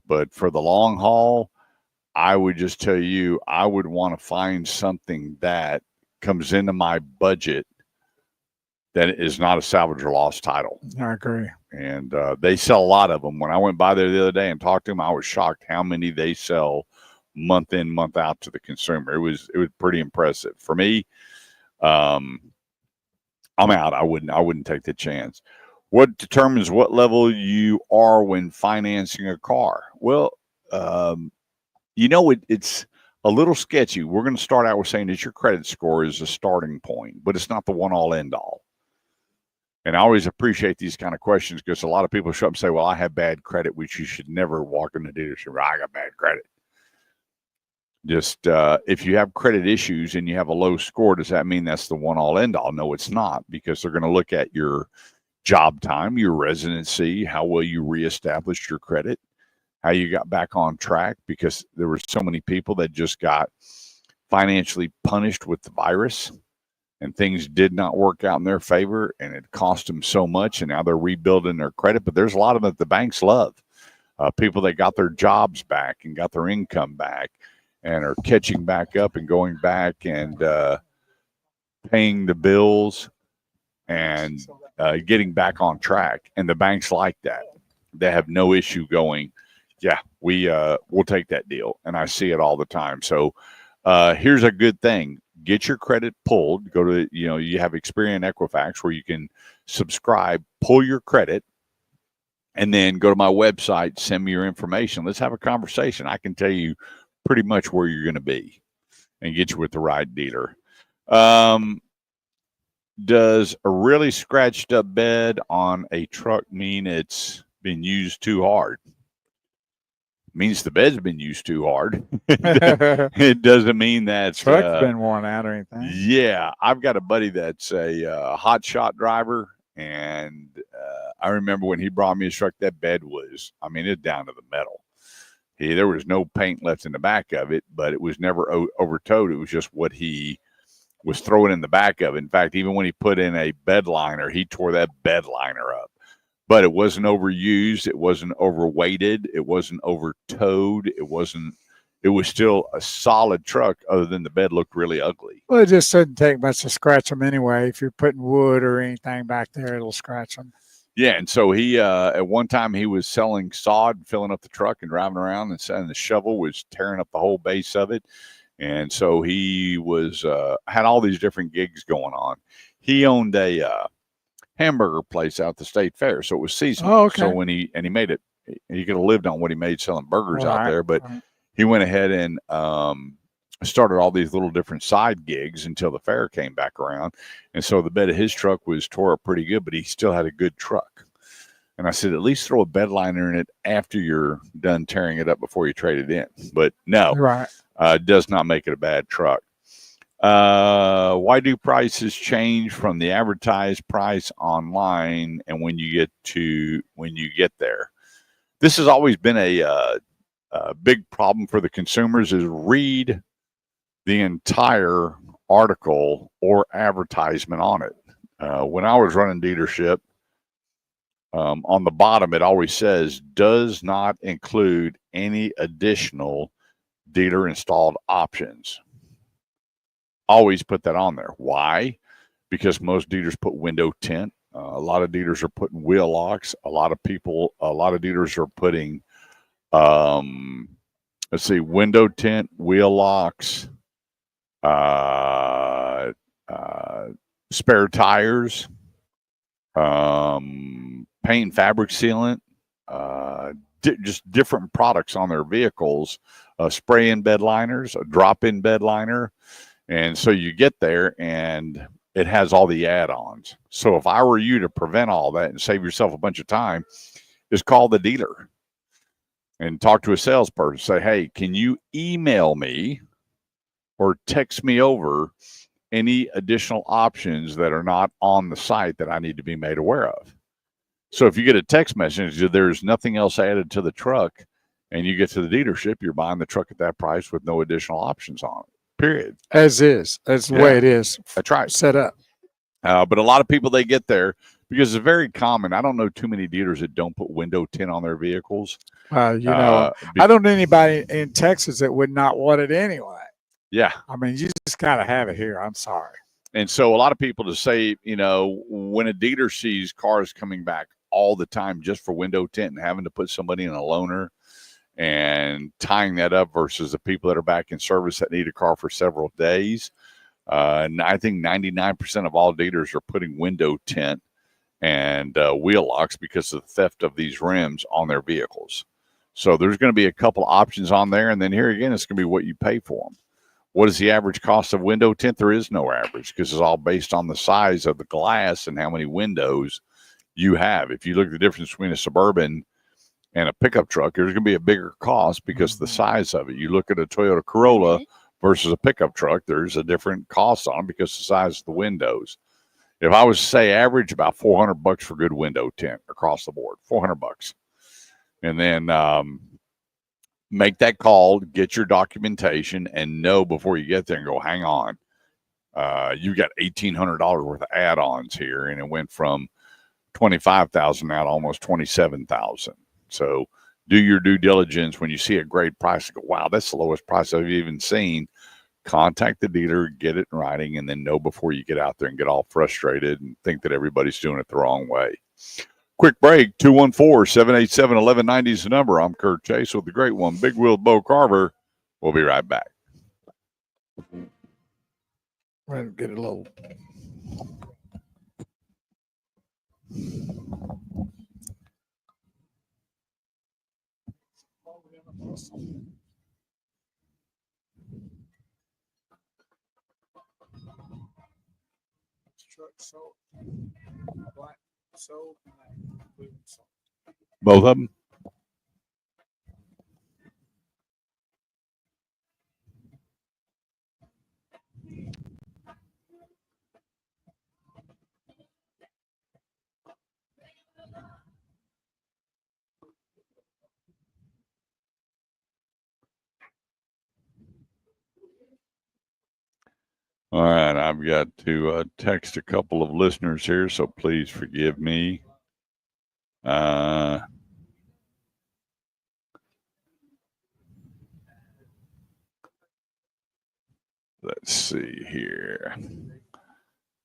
But for the long haul, I would just tell you, I would want to find something that comes into my budget that is not a salvage or loss title. I agree. And they sell a lot of them. When I went by there the other day and talked to them, I was shocked how many they sell month in, month out to the consumer. It was pretty impressive. For me, I'm out. I wouldn't take the chance. What determines what level you are when financing a car? Well, it's a little sketchy. We're going to start out with saying that your credit score is a starting point, but it's not the one all end all. And I always appreciate these kind of questions because a lot of people show up and say, well, I have bad credit, which you should never walk in the dealership. I got bad credit. Just if you have credit issues and you have a low score, does that mean that's the one all end all? No, it's not, because they're going to look at your job time, your residency, how well you reestablished your credit, how you got back on track, because there were so many people that just got financially punished with the virus and things did not work out in their favor and it cost them so much and now they're rebuilding their credit. But there's a lot of them that the banks love, people that got their jobs back and got their income back and are catching back up and going back and paying the bills and getting back on track. And the banks like that. They have no issue going, yeah, we'll take that deal. And I see it all the time. So here's a good thing. Get your credit pulled. Go to, you have Experian Equifax where you can subscribe, pull your credit, and then go to my website, send me your information. Let's have a conversation. I can tell you pretty much where you're going to be and get you with the right dealer. Does a really scratched up bed on a truck mean it's been used too hard? Means the bed's been used too hard. It doesn't mean that truck's been worn out or anything. Yeah, I've got a buddy that's a hot shot driver, and I remember when he brought me his truck, that bed was, it's down to the metal. There was no paint left in the back of it, but it was never over-towed. It was just what he was throwing in the back of it. In fact, even when he put in a bed liner, he tore that bed liner up. But it wasn't overused. It wasn't overweighted. It wasn't over-towed. It was still a solid truck, other than the bed looked really ugly. Well, it just shouldn't take much to scratch them anyway. If you're putting wood or anything back there, it'll scratch them. Yeah, and so he, at one time, he was selling sod, filling up the truck and driving around, and the shovel was tearing up the whole base of it. And so he was had all these different gigs going on. He owned a hamburger place out the state fair, so it was seasonal. Oh, okay. So when he made it, he could have lived on what he made selling burgers out there, but he went ahead and started all these little different side gigs until the fair came back around. And so the bed of his truck was tore up pretty good, but he still had a good truck. And I said, at least throw a bed liner in it after you're done tearing it up before you trade it in. But no, Right. Does not make it a bad truck. Why do prices change from the advertised price online and when you get there? This has always been a big problem for the consumers, is read the entire article or advertisement on it. When I was running dealership, on the bottom, it always says, does not include any additional dealer installed options. Always put that on there. Why? Because most dealers put window tint. A lot of dealers are putting wheel locks. A lot of dealers are putting, window tint, wheel locks, spare tires, paint and fabric sealant, just different products on their vehicles, spray-in bed liners, a drop-in bed liner. And so you get there and it has all the add-ons. So if I were you to prevent all that and save yourself a bunch of time, is call the dealer and talk to a salesperson. Say, hey, can you email me or text me over any additional options that are not on the site that I need to be made aware of? So if you get a text message, there's nothing else added to the truck, and you get to the dealership, you're buying the truck at that price with no additional options on it. Period. As is. That's the way it is. That's right. Set up. But a lot of people, they get there because it's very common. I don't know too many dealers that don't put window tint on their vehicles. I don't know anybody in Texas that would not want it anyway. Yeah. I mean, you just got to have it here. I'm sorry. And so a lot of people to say, when a dealer sees cars coming back all the time just for window tint and having to put somebody in a loaner and tying that up versus the people that are back in service that need a car for several days. And I think 99% of all dealers are putting window tint and wheel locks because of the theft of these rims on their vehicles. So there's going to be a couple options on there. And then here again, it's going to be what you pay for them. What is the average cost of window tint? There is no average because it's all based on the size of the glass and how many windows you have. If you look at the difference between a Suburban and a pickup truck, there's going to be a bigger cost because of the size of it. You look at a Toyota Corolla versus a pickup truck, there's a different cost on it because of the size of the windows. If I was to say average, about $400 for good window tint across the board, $400. And then make that call, get your documentation, and know before you get there and go, hang on, you got $1,800 worth of add-ons here, and it went from $25,000 now to almost $27,000. So do your due diligence. When you see a great price, go, wow, that's the lowest price I've even seen. Contact the dealer, get it in writing, and then know before you get out there and get all frustrated and think that everybody's doing it the wrong way. Quick break, 214-787-1190 is the number. I'm Kurt Chase with the great one, Big Wheel Bo Carver. We'll be right back. We're going to get a little... Both of them? All right, I've got to text a couple of listeners here, so please forgive me. Let's see here.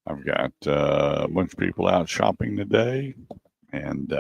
I've got a bunch of people out shopping today, and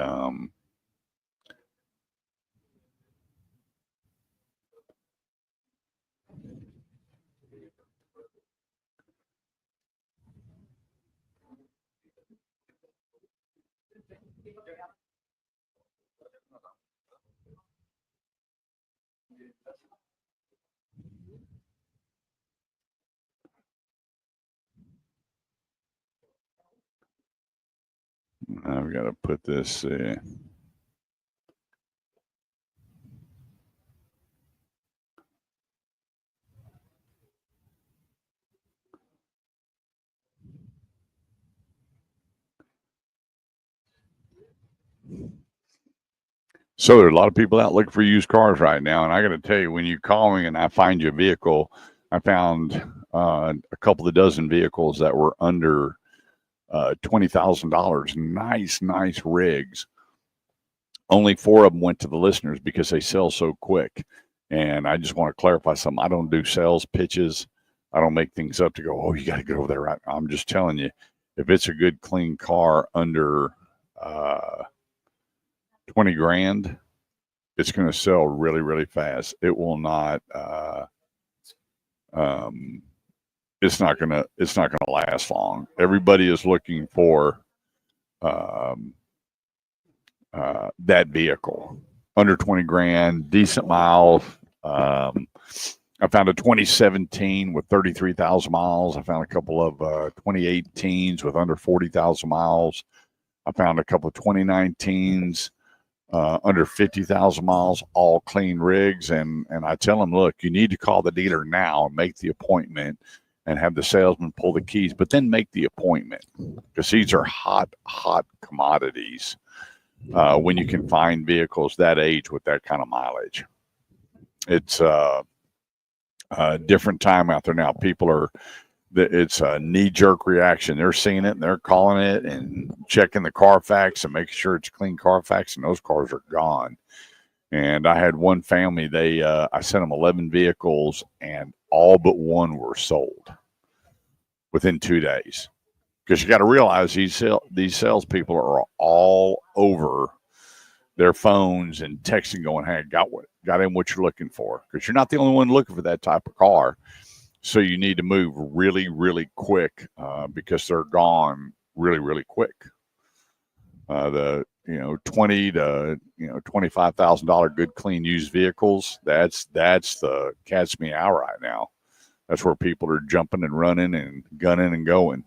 I've got to put this. So there are a lot of people out looking for used cars right now, and I got to tell you, when you call me and I find you a vehicle, I found a couple of dozen vehicles that were under $20,000. Nice rigs. Only 4 of them went to the listeners because they sell so quick. And I just want to clarify something. I don't do sales pitches. I don't make things up to go, oh, you got to get over there right now. I'm just telling you, if it's a good, clean car under 20 grand, it's going to sell really fast. It will not it's not going to last long. Everybody is looking for that vehicle under 20 grand, decent miles. I found a 2017 with 33,000 miles. I found a couple of 2018s with under 40,000 miles. I found a couple of 2019s under 50,000 miles, all clean rigs. And I tell them, look, you need to call the dealer now and make the appointment and have the salesman pull the keys, but then make the appointment, because these are hot commodities when you can find vehicles that age with that kind of mileage. It's a different time out there now. It's a knee-jerk reaction. They're seeing it and they're calling it and checking the Carfax and making sure it's a clean Carfax, and those cars are gone. And I had one family, I sent them 11 vehicles and all but one were sold within 2 days. Because you got to realize these salespeople are all over their phones and texting going, hey, got in what you're looking for. Because you're not the only one looking for that type of car. So you need to move really quick because they're gone really quick. The $20,000 to $25,000 good clean used vehicles, that's the catch me out right now. That's where people are jumping and running and gunning and going.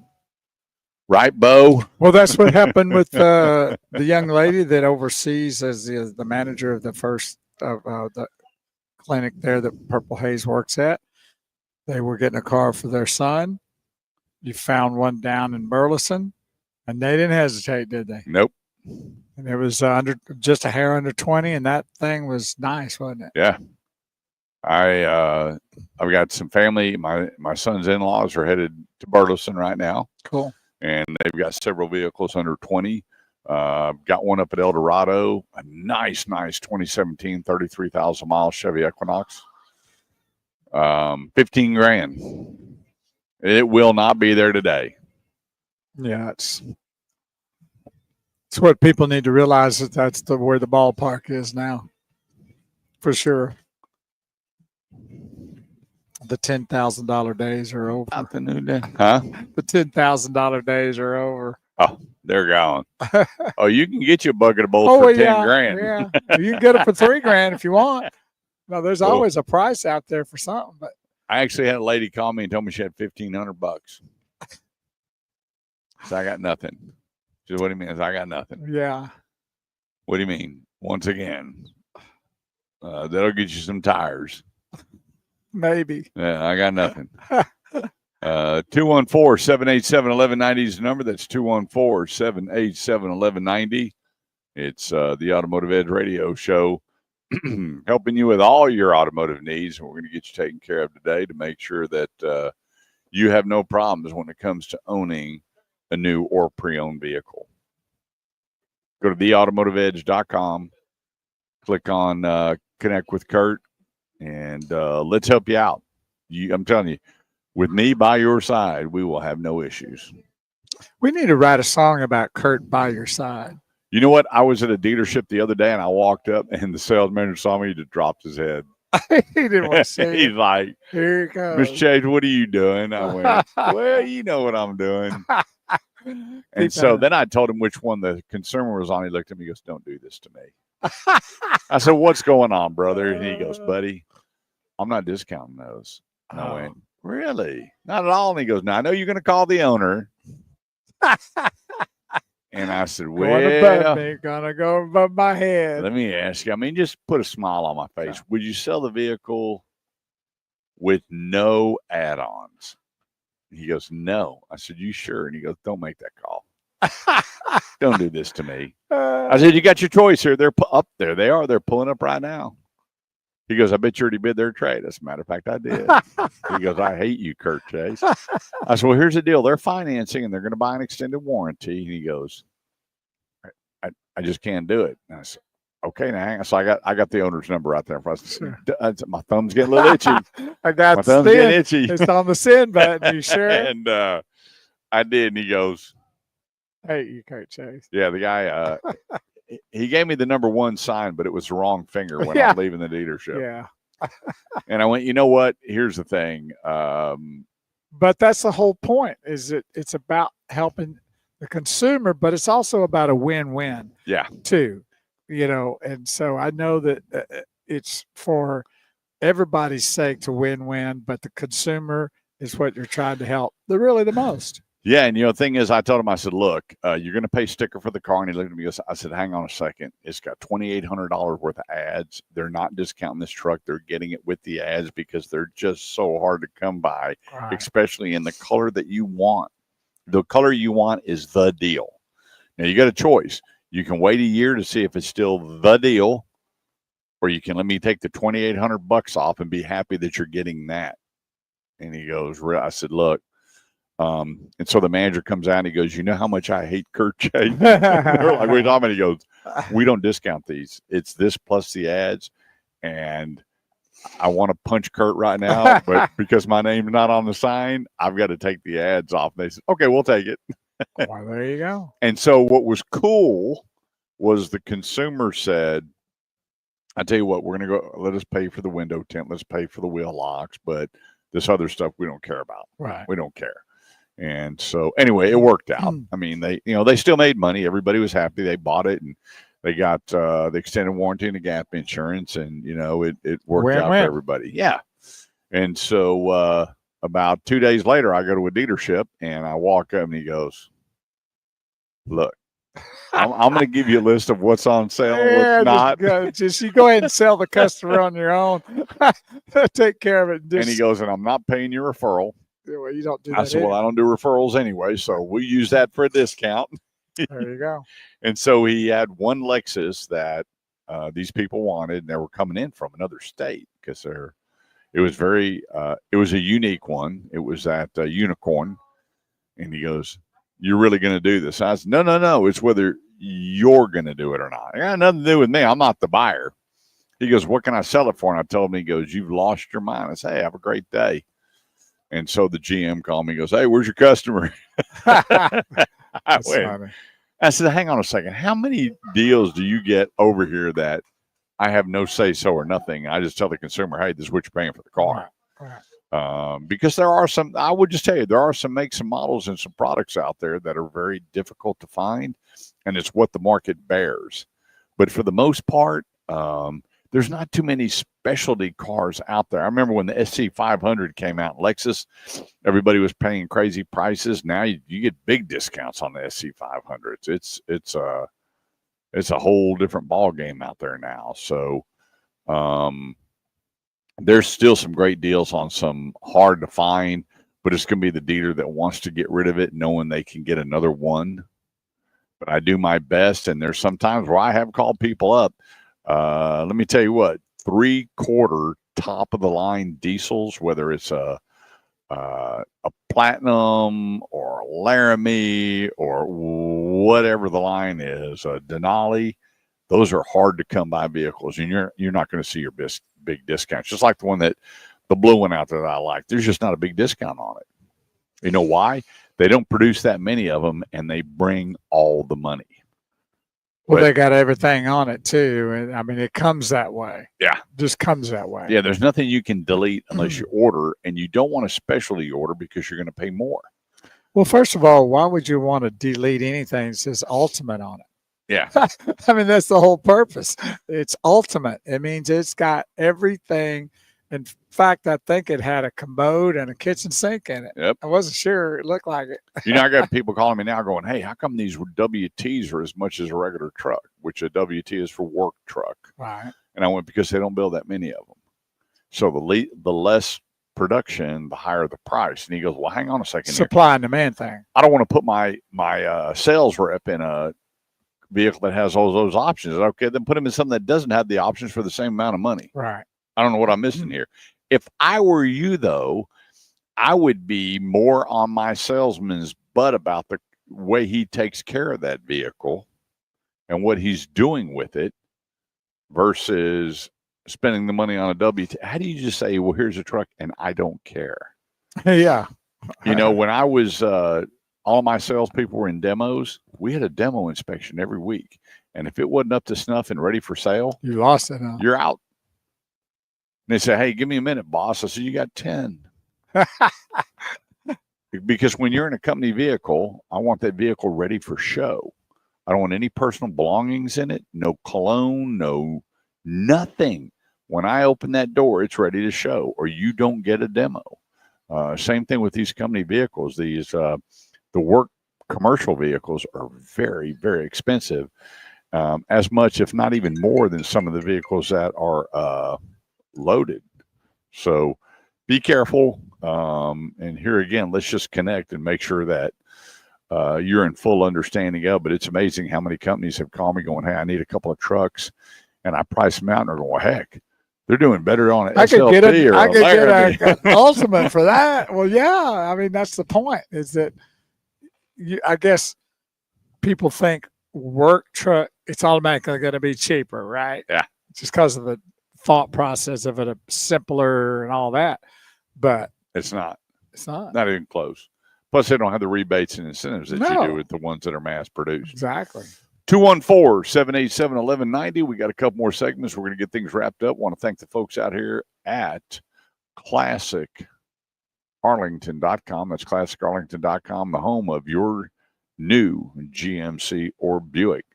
Right, Bo? Well, that's what happened with the young lady that oversees as the manager of the first the clinic there that Purple Haze works at. They were getting a car for their son. You found one down in Burleson, and they didn't hesitate, did they? Nope. And it was just a hair under 20, and that thing was nice, wasn't it? Yeah. I've got some family. My son's in-laws are headed to Burleson right now. Cool. And they've got several vehicles under 20. Got one up at El Dorado, a nice 2017 33,000 mile Chevy Equinox. 15 grand. It will not be there today. Yeah, it's what people need to realize, that that's where the ballpark is now, for sure. The $10,000 days are over. Not the new day. Huh? The $10,000 days are over. Oh, they're gone. Oh, you can get you a bucket of bolts for 10 grand. Yeah, you can get it for $3 grand if you want. No, there's always a price out there for something. But I actually had a lady call me and told me she had $1,500. So I got nothing. She said, what do you mean? I got nothing. Yeah. What do you mean? Once again, that'll get you some tires. Maybe. Yeah, I got nothing. 214-787-1190 is the number. That's 214-787-1190. It's the Automotive Edge Radio Show, helping you with all your automotive needs. And we're going to get you taken care of today to make sure that you have no problems when it comes to owning a new or pre-owned vehicle. Go to theautomotiveedge.com, click on Connect with Kurt, and let's help you out. I'm telling you, with me by your side, we will have no issues. We need to write a song about Kurt by your side. You know what? I was at a dealership the other day, and I walked up, and the sales manager saw me. He just dropped his head. He didn't want to say He's like, here it goes. Miss Chase, what are you doing? I went, well, you know what I'm doing. And so then I told him which one the consumer was on. He looked at me and goes, don't do this to me. I said, what's going on, brother? And he goes, buddy, I'm not discounting those. And I went, really? Not at all. And he goes, now I know you're going to call the owner. And I said, gonna go above my head. Let me ask you. I mean, just put a smile on my face. Would you sell the vehicle with no add-ons? He goes, no. I said, you sure? And he goes, don't make that call. Don't do this to me. I said, you got your choice here. They're up there. They are. They're pulling up right now. He goes, I bet you already bid their trade. As a matter of fact, I did. He goes, I hate you, Kurt Chase. I said, well, here's the deal. They're financing, and they're going to buy an extended warranty. And he goes, I just can't do it. And I said, okay, now hang on. So I got the owner's number right there. My thumb's getting a little itchy. I got my thumb's getting itchy. It's on the send button. You sure? And I did. And he goes, hey, you Kurt Chase. Yeah, the guy, he gave me the number 1 sign, but it was the wrong finger when I'm leaving the dealership. Yeah. And I went, you know what? Here's the thing. But that's the whole point, is that it's about helping the consumer, but it's also about a win-win. Yeah. Too, and so I know that it's for everybody's sake to win-win, but the consumer is what you're trying to help the most. Yeah, and the thing is, I told him, I said, look, you're going to pay sticker for the car. And he looked at me and goes, I said, hang on a second. It's got $2,800 worth of ads. They're not discounting this truck. They're getting it with the ads because they're just so hard to come by, especially in the color that you want. The color you want is the deal. Now, you got a choice. You can wait a year to see if it's still the deal, or you can let me take the $2,800 off and be happy that you're getting that. And he goes, I said, look. And so the manager comes out and he goes, you know how much I hate Kurt Chase? They're like, what are you talking about? He goes, we don't discount these. It's this plus the ads. And I want to punch Kurt right now, but because my name's not on the sign, I've got to take the ads off. And they said, okay, we'll take it. Well, there you go. And so what was cool was the consumer said, I tell you what, we're going to go, let us pay for the window tint. Let's pay for the wheel locks. But this other stuff we don't care about. Right. We don't care. And so anyway, it worked out. I mean, they still made money. Everybody was happy. They bought it and they got the extended warranty and the gap insurance, and it worked out for everybody. Yeah. And so about 2 days later, I go to a dealership and I walk up and he goes, look, I'm going to give you a list of what's on sale and what's not. Just you go ahead and sell the customer on your own. Take care of it. And he goes, and I'm not paying your referral. Well, you don't do that. I said, well, I don't do referrals anyway, so we use that for a discount. There you go. And so he had one Lexus that these people wanted, and they were coming in from another state because it was a unique one. It was that unicorn. And he goes, you're really going to do this? I said, no. It's whether you're going to do it or not. It got nothing to do with me. I'm not the buyer. He goes, what can I sell it for? And I told him, he goes, you've lost your mind. I said, hey, have a great day. And so the GM called me and goes, hey, where's your customer? I said, hang on a second. How many deals do you get over here that I have no say-so or nothing? I just tell the consumer, hey, this is what you're paying for the car. Right. Because there are some, I would just tell you, there are some makes and models and some products out there that are very difficult to find, and it's what the market bears. But for the most part, there's not too many specialty cars out there. I remember when the SC500 came out, Lexus, everybody was paying crazy prices. Now you get big discounts on the SC500s. It's a whole different ball game out there now. So there's still some great deals on some hard to find, but it's going to be the dealer that wants to get rid of it, knowing they can get another one. But I do my best, and there's some times where I have called people up. Let me tell you what, 3/4 top of the line diesels, whether it's a Platinum or a Laramie or whatever the line is, a Denali, those are hard to come by vehicles, and you're not going to see your big discounts. Just like the blue one out there that I like, there's just not a big discount on it. You know why? They don't produce that many of them, and they bring all the money. Well, they got everything on it too, and I mean, it comes that way. Yeah, just comes that way. Yeah, there's nothing you can delete unless you order, and you don't want to specialty order because you're going to pay more. Well, first of all, why would you want to delete anything that says Ultimate on it? Yeah, I mean, that's the whole purpose. It's Ultimate. It means it's got everything In fact, I think it had a commode and a kitchen sink in it. Yep. I wasn't sure. It looked like it. I got people calling me now going, hey, how come these WTs are as much as a regular truck, which a WT is for work truck? Right. And I went, because they don't build that many of them. So the less production, the higher the price. And he goes, well, hang on a second. Supply and demand thing. I don't want to put my sales rep in a vehicle that has all those options. Okay, then put him in something that doesn't have the options for the same amount of money. Right. I don't know what I'm missing here. If I were you, though, I would be more on my salesman's butt about the way he takes care of that vehicle and what he's doing with it versus spending the money on a WT. How do you just say, well, here's a truck and I don't care? Yeah. When I was, all my salespeople were in demos, we had a demo inspection every week. And if it wasn't up to snuff and ready for sale, you lost it, huh? You're out. And they say, hey, give me a minute, boss. I said, you got 10. Because when you're in a company vehicle, I want that vehicle ready for show. I don't want any personal belongings in it, no cologne, no nothing. When I open that door, it's ready to show, or you don't get a demo. Same thing with these company vehicles. These the work commercial vehicles are very, very expensive, as much, if not even more, than some of the vehicles that are loaded. So be careful. And here again, let's just connect and make sure that you're in full understanding of. But it's amazing how many companies have called me going, hey, I need a couple of trucks, and I price them out, and they're going, well, heck, they're doing better on an SLP or I could get a an Ultimate for that. Well, yeah. I mean, that's the point, is that I guess people think work truck, it's automatically going to be cheaper, right? Yeah. Just because of the thought process of it, simpler and all that. But it's not. It's not. Not even close. Plus, they don't have the rebates and incentives that you do with the ones that are mass produced. Exactly. 214-787-1190. We got a couple more segments. We're going to get things wrapped up. Want to thank the folks out here at ClassicArlington.com. That's ClassicArlington.com, the home of your new GMC or Buick.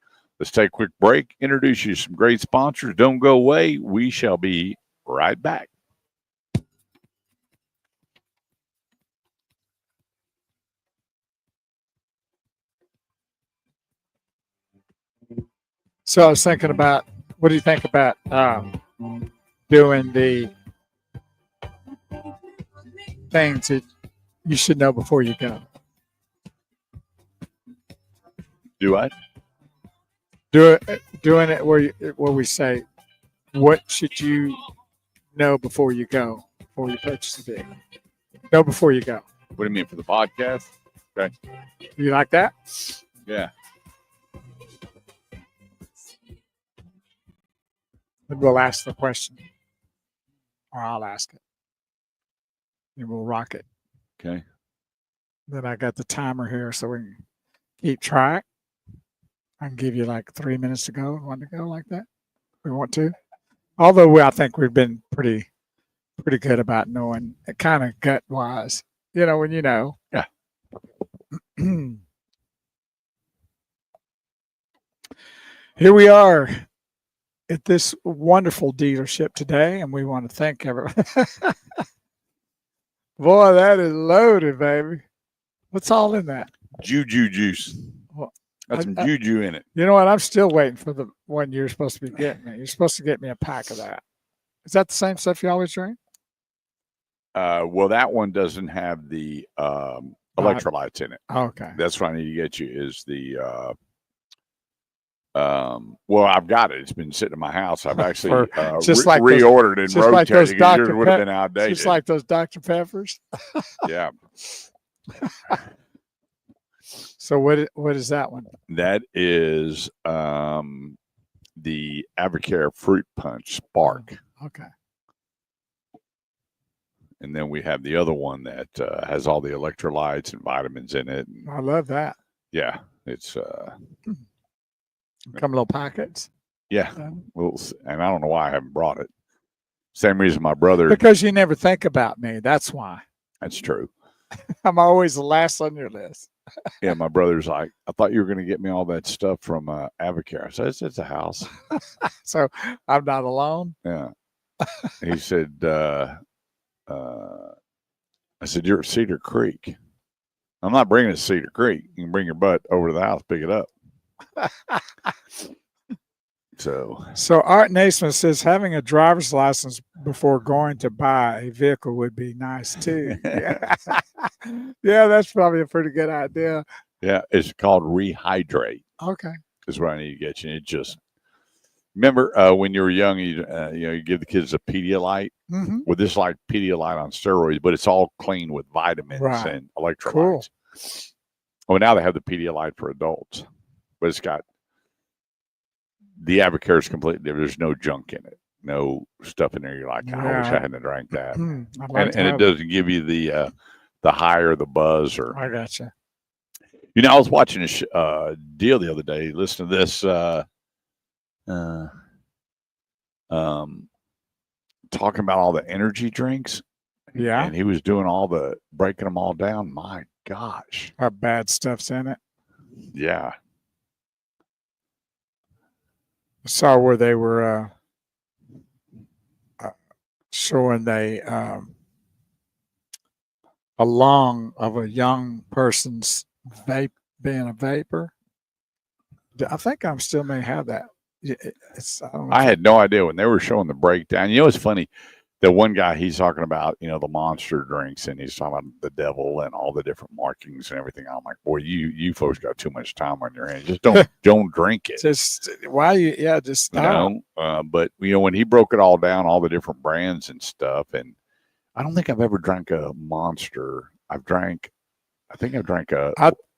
Let's take a quick break. Introduce you to some great sponsors. Don't go away. We shall be right back. So I was thinking about, what do you think about doing the things that you should know before you go? Do I? Doing it where we say, what should you know before you go, before you purchase a vehicle? Know before you go. What do you mean, for the podcast? Okay. You like that? Yeah. Then we'll ask the question, or I'll ask it, and we'll rock it. Okay. Then I got the timer here, so we can keep track. I can give you like 3 minutes to go. Want to go like that? We want to. Although I think we've been pretty good about knowing, kind of gut wise. When you know. Yeah. Here we are at this wonderful dealership today, and we want to thank everyone. Boy, that is loaded, baby. What's all in that? Juju juice. Well, Got some juju in it. You know what? I'm still waiting for the one you're supposed to be getting me. You're supposed to get me a pack of that. Is that the same stuff you always drink? Well, that one doesn't have the electrolytes in it. Okay. That's what I need to get you is the well, I've got it. It's been sitting in my house. I've actually reordered and rotated because yours would have been outdated. Just like those Dr. Peppers. Yeah. So what is that one? That is the Avocare Fruit Punch Spark. Okay. And then we have the other one that has all the electrolytes and vitamins in it. I love that. Yeah, it's come little packets. Yeah, well, and I don't know why I haven't brought it. Same reason my brother. Because you never think about me. That's why. That's true. I'm always the last on your list. Yeah, my brother's like, I thought you were going to get me all that stuff from Avocare. I said, it's a house. So I'm not alone. Yeah. He said, I said, you're at Cedar Creek. I'm not bringing it to Cedar Creek. You can bring your butt over to the house, pick it up. So Art Naismith says having a driver's license before going to buy a vehicle would be nice too. Yeah, yeah, that's probably a pretty good idea. Yeah, it's called Rehydrate. Okay, is what I need to get you. It just remember when you were young, you give the kids a Pedialyte. Mm-hmm. Well, this is like Pedialyte on steroids, but it's all clean with vitamins and electrolytes. Cool. Well, now they have the Pedialyte for adults, but it's got the Avocare is completely. There's no junk in it, no stuff in there. You're like, I wish I hadn't drank that. And it doesn't give you the high or the buzz. Or I gotcha. You know, I was watching a deal the other day. Listen to this. Talking about all the energy drinks. Yeah. And he was doing breaking them all down. My gosh. Our bad stuff's in it. Yeah. I saw where they were showing a lung of a young person's vape being a vapor. I think I still may have that. I had no idea when they were showing the breakdown. You know, it's funny. The one guy he's talking about, the Monster drinks, and he's talking about the devil and all the different markings and everything. I'm like, boy, you folks got too much time on your hands. Just don't drink it. Just just stop. But when he broke it all down, all the different brands and stuff, and I don't think I've ever drank a Monster. I think I've drank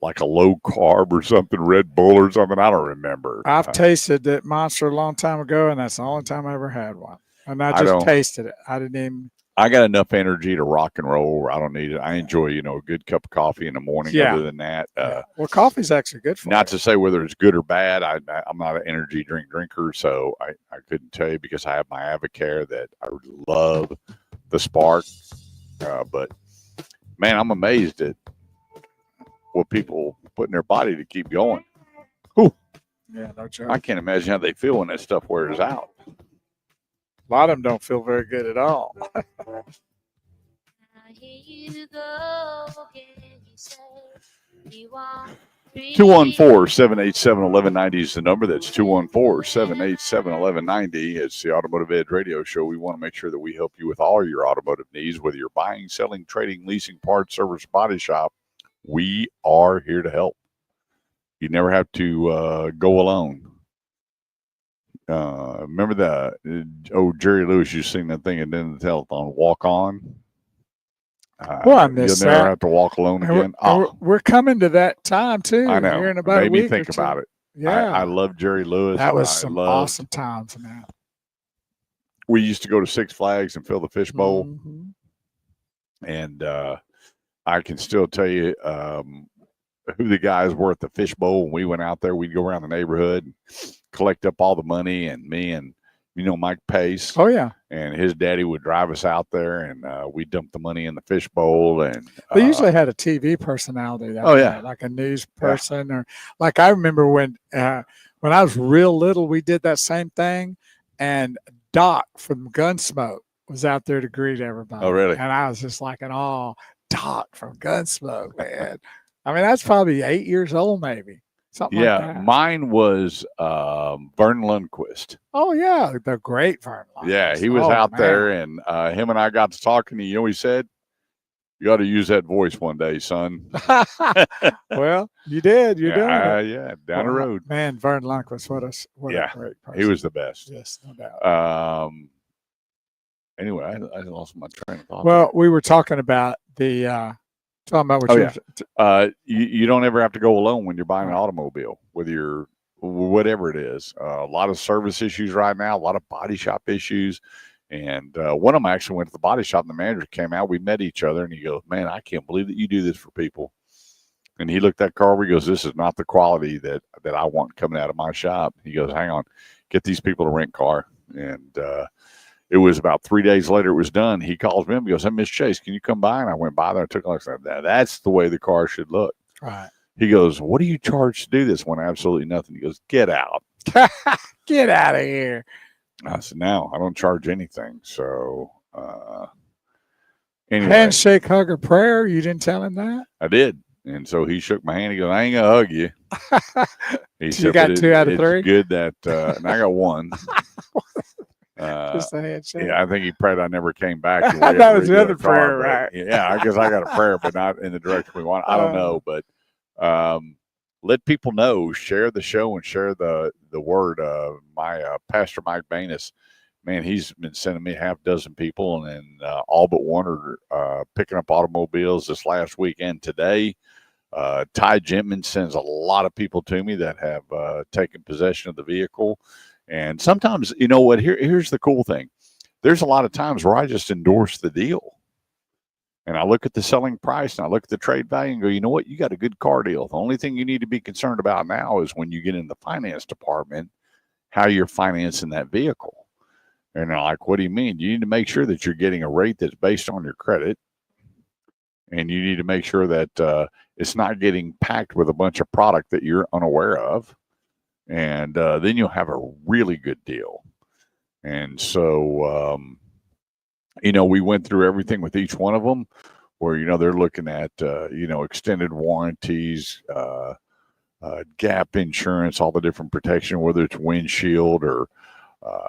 like a low carb or something, Red Bull or something. I don't remember. I've tasted that Monster a long time ago, and that's the only time I ever had one. And I just tasted it. I didn't even. I got enough energy to rock and roll where I don't need it. I enjoy, a good cup of coffee in the morning. Yeah. Other than that, well, coffee's actually good for you. Not to say whether it's good or bad. I'm not an energy drink drinker, so I couldn't tell you because I have my Avocare that I love, the Spark. But man, I'm amazed at what people put in their body to keep going. Whew. Yeah, no joke. I can't imagine how they feel when that stuff wears out. A lot of them don't feel very good at all. 214-787-1190 is the number. That's 214-787-1190. It's the Automotive Edge Radio Show. We want to make sure that we help you with all your automotive needs, whether you're buying, selling, trading, leasing, parts, service, body shop. We are here to help. You never have to go alone. Remember Jerry Lewis, you seen that thing and then the telephone, Walk On? Well, I miss You'll never have to walk alone again. We're coming to that time, too. I know. Here in about Made a week me think or two. about it. Yeah. I love Jerry Lewis. That was some awesome times, man. We used to go to Six Flags and fill the fishbowl. Mm-hmm. And I can still tell you who the guys were at the fishbowl when we went out there. We'd go around the neighborhood and collect up all the money, and me and Mike Pace. Oh yeah, and his daddy would drive us out there, and we dumped the money in the fishbowl. And they usually had a TV personality. Like a news person, or like I remember when I was real little, we did that same thing, and Doc from Gunsmoke was out there to greet everybody. Oh really? And I was just like, Doc from Gunsmoke, man. I mean, that's probably 8 years old, maybe. Something like that. Mine was Vern Lundquist. Oh, yeah. The great Vern Lundquist. Yeah, he was out there, and him and I got to talking. He said, you ought to use that voice one day, son. Well, you did. You're doing it. Yeah, down the road. Man, Vern Lundquist, what a great person. He was the best. Yes, no doubt. Anyway, I lost my train of thought. Well, we were talking about the talking about what you don't ever have to go alone when you're buying an automobile, whether you're whatever it is. A lot of service issues right now, a lot of body shop issues. And one of them actually went to the body shop, and the manager came out. We met each other, and he goes, man, I can't believe that you do this for people. And he looked at that car. He goes, this is not the quality that I want coming out of my shop. He goes, hang on, get these people to rent car. And it was about 3 days later it was done. He calls me up. He goes, hey, Miss Chase, can you come by? And I went by there and took a look. I said, that's the way the car should look. Right. He goes, what do you charge to do this one? Absolutely nothing. He goes, get out. Get out of here. I said, no, I don't charge anything. So anyway. Handshake, hug, or prayer? You didn't tell him that? I did. And so he shook my hand. He goes, I ain't going to hug you. He said, you got 2 out of 3? It's good that, and I got 1. Just a handshake. Yeah, I think he prayed I never came back. That was the other prayer, right? Yeah, I guess I got a prayer, but not in the direction we want. I don't know, but let people know. Share the show and share the word. My Pastor Mike Banus, man, he's been sending me half dozen people, and all but one are picking up automobiles this last weekend. Today, Ty Gentman sends a lot of people to me that have taken possession of the vehicle. And sometimes, you know what, here's the cool thing. There's a lot of times where I just endorse the deal. And I look at the selling price and I look at the trade value and go, you know what, you got a good car deal. The only thing you need to be concerned about now is when you get in the finance department, how you're financing that vehicle. And they're like, what do you mean? You need to make sure that you're getting a rate that's based on your credit. And you need to make sure that it's not getting packed with a bunch of product that you're unaware of. And then you'll have a really good deal. And so, you know, we went through everything with each one of them where, you know, they're looking at, you know, extended warranties, gap insurance, all the different protection, whether it's windshield or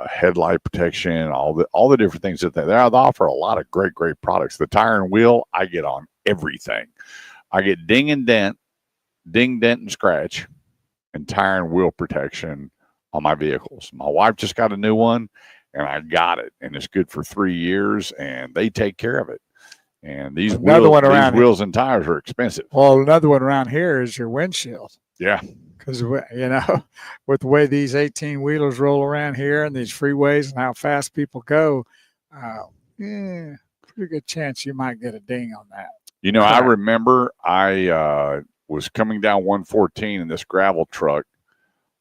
headlight protection, all the different things that they offer a lot of great products. The tire and wheel, I get on everything. I get ding, dent, and scratch, and tire and wheel protection on my vehicles. My wife just got a new one, and I got it, and it's good for 3 years, and they take care of it. And these wheels and tires are expensive. Well, another one around here is your windshield. Yeah. Because, you know, with the way these 18-wheelers roll around here and these freeways and how fast people go, pretty good chance you might get a ding on that. You know, I remember I was coming down 114 and this gravel truck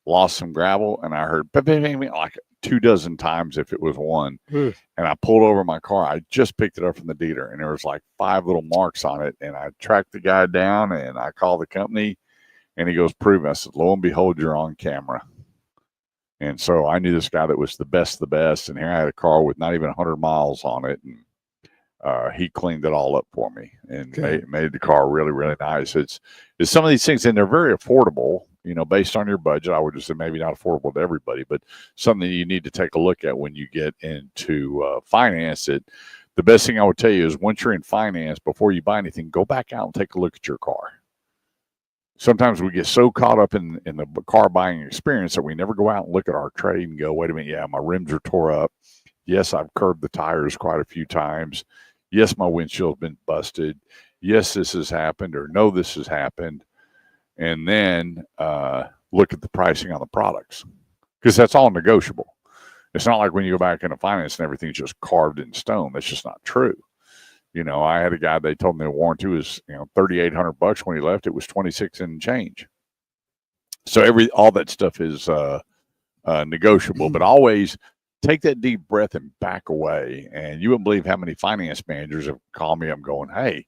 lost some gravel, and I heard like 24 times if it was one. And I pulled over my car. I just picked it up from the dealer, and there was like 5 little marks on it. And I tracked the guy down, and I called the company, and he goes, prove it. I said, lo and behold, you're on camera. And so I knew this guy that was the best of the best. And here I had a car with not even 100 miles on it. And he cleaned it all up for me and made the car really nice. It's some of these things, and they're very affordable, you know, based on your budget. I would just say maybe not affordable to everybody, but something you need to take a look at when you get into finance it. The best thing I would tell you is once you're in finance, before you buy anything, go back out and take a look at your car. Sometimes we get so caught up in the car buying experience that we never go out and look at our trade and go, wait a minute, yeah, my rims are tore up. Yes, I've curbed the tires quite a few times. Yes, my windshield's been busted. Yes, this has happened, or no, this has happened. And then look at the pricing on the products, because that's all negotiable. It's not like when you go back into finance and everything's just carved in stone. That's just not true. You know, I had a guy, they told me the warranty was, you know, $3,800 when he left. It was 26 and change. So all that stuff is negotiable, but always take that deep breath and back away. And you wouldn't believe how many finance managers have called me. I'm going, hey,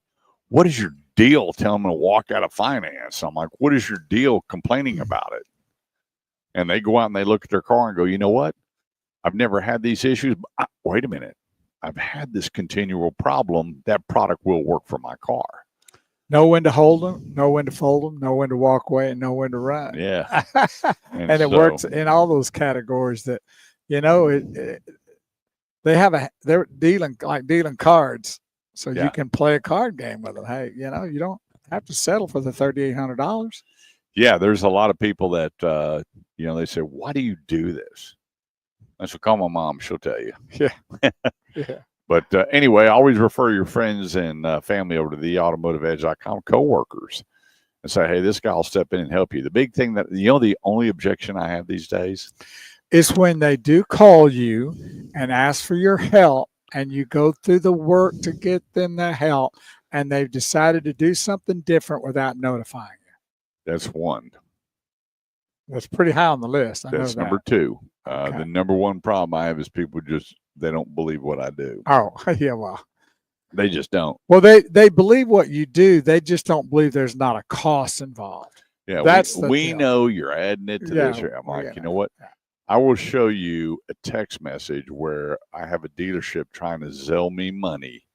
what is your deal? Tell them to walk out of finance. I'm like, what is your deal complaining about it? And they go out and they look at their car and go, you know what? I've never had these issues. Wait a minute. I've had this continual problem. That product will work for my car. Know when to hold them, know when to fold them, know when to walk away, and know when to run. Yeah. and it works in all those categories that, you know, they're dealing cards. So you can play a card game with them. Hey, you know, you don't have to settle for the $3,800. Yeah, there's a lot of people that, you know, they say, why do you do this? I said, call my mom. She'll tell you. Yeah. Yeah. But anyway, always refer your friends and family over to the automotiveedge.com coworkers and say, hey, this guy will step in and help you. The big thing that, you know, the only objection I have these days is when they do call you and ask for your help, and you go through the work to get them the help, and they've decided to do something different without notifying you. That's one. That's pretty high on the list. That's number 2. Okay. The number 1 problem I have is people they don't believe what I do. Oh, yeah, well. They just don't. Well, they believe what you do. They just don't believe there's not a cost involved. Yeah, we know you're adding it to this. I'm like, you know what? I will show you a text message where I have a dealership trying to sell me money,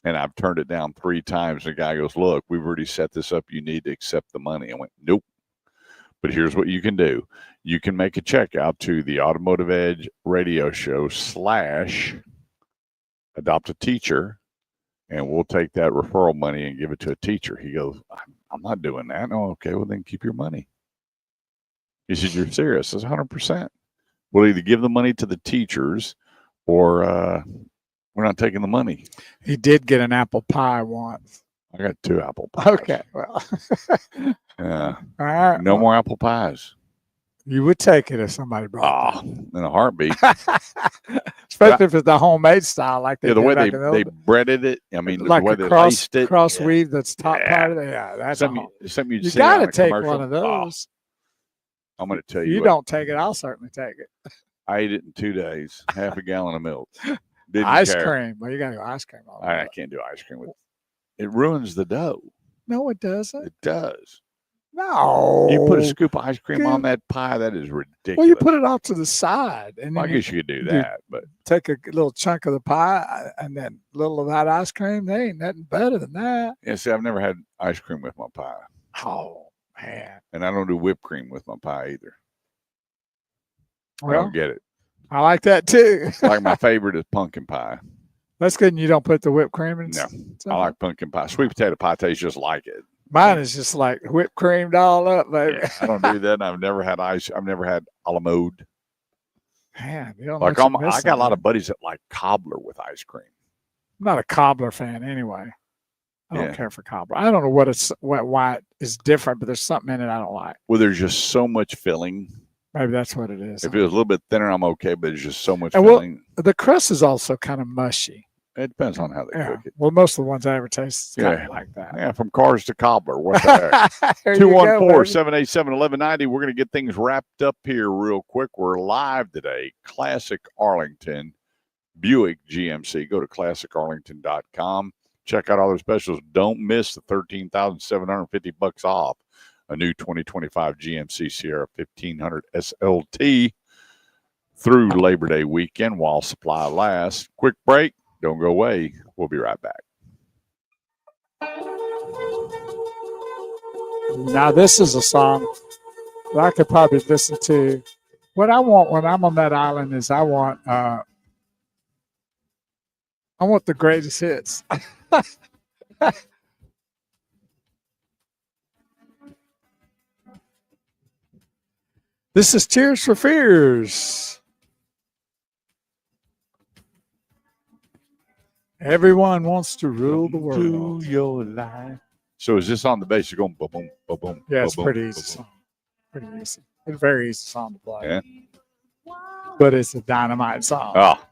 and I've turned it down 3 times. The guy goes, "Look, we've already set this up. You need to accept the money." I went, "Nope." But here's what you can do. You can make a check out to the Automotive Edge radio show / adopt a teacher, and we'll take that referral money and give it to a teacher. He goes, "I'm not doing that." "Oh, okay, well then keep your money." He said, "You're serious?" I said, 100%. We'll either give the money to the teachers or we're not taking the money. He did get an apple pie once. I got 2 apple pies. Okay, well. Yeah. All right. No more apple pies. You would take it if somebody brought it. In a heartbeat. Especially if it's the homemade style, like they the did way back they breaded it. I mean, like the way a they laced it. cross weave that's top part of it. Yeah, that's something you'd you see on got to a take commercial. one of those. I'm going to tell If you. you don't take it, I'll certainly take it. I ate it in 2 days. Half a gallon of milk. Didn't ice care. cream. Well, you got to go ice cream. I can't do ice cream with it. It ruins the dough. No, it doesn't. It does. No. You put a scoop of ice cream on that pie, that is ridiculous. Well, you put it off to the side. And Well, I then guess you could do that, but take a little chunk of the pie and then a little of that ice cream. They ain't nothing better than that. yeah, see, I've never had ice cream with my pie. Oh, man. And I don't do whipped cream with my pie either. I Well, don't get it. I like that too. Like my favorite is pumpkin pie. That's good. And you don't put the whipped cream in. No, I like pumpkin pie. Sweet potato pie tastes just like it. Mine is just like whipped creamed all up, baby. Yeah, I don't do that. And I've never had I've never had a la mode. Man, you don't Like know what I you're got a missing, lot man. of buddies that like cobbler with ice cream. I'm not a cobbler fan anyway. I don't Yeah. care for cobbler. I don't know why it is different, but there's something in it I don't like. Well, there's just so much filling. Maybe that's what it is. If it was a little bit thinner, I'm okay, but there's just so much And filling. the crust is also kind of mushy. It depends on how they Yeah. cook it. Well, most of the ones I ever taste is kind Yeah. of like that. Yeah, from cars to cobbler. What the heck? There you go, baby. 214-787-1190. We're going to get things wrapped up here real quick. We're live today. Classic Arlington Buick GMC. Go to classicarlington.com. Check out all their specials. Don't miss the $13,750 off a new 2025 GMC Sierra 1500 SLT through Labor Day weekend while supply lasts. Quick break. Don't go away. We'll be right back. Now, this is a song that I could probably listen to. What I want when I'm on that island is I want the greatest hits. This is Tears for Fears. Everyone wants to rule the world. Your life. So is this on the bass? You're going boom, boom, boom, boom. Yeah, it's boom, pretty boom, easy boom, song. Pretty easy. It's a very easy song to play. Yeah. But it's a dynamite song. Oh.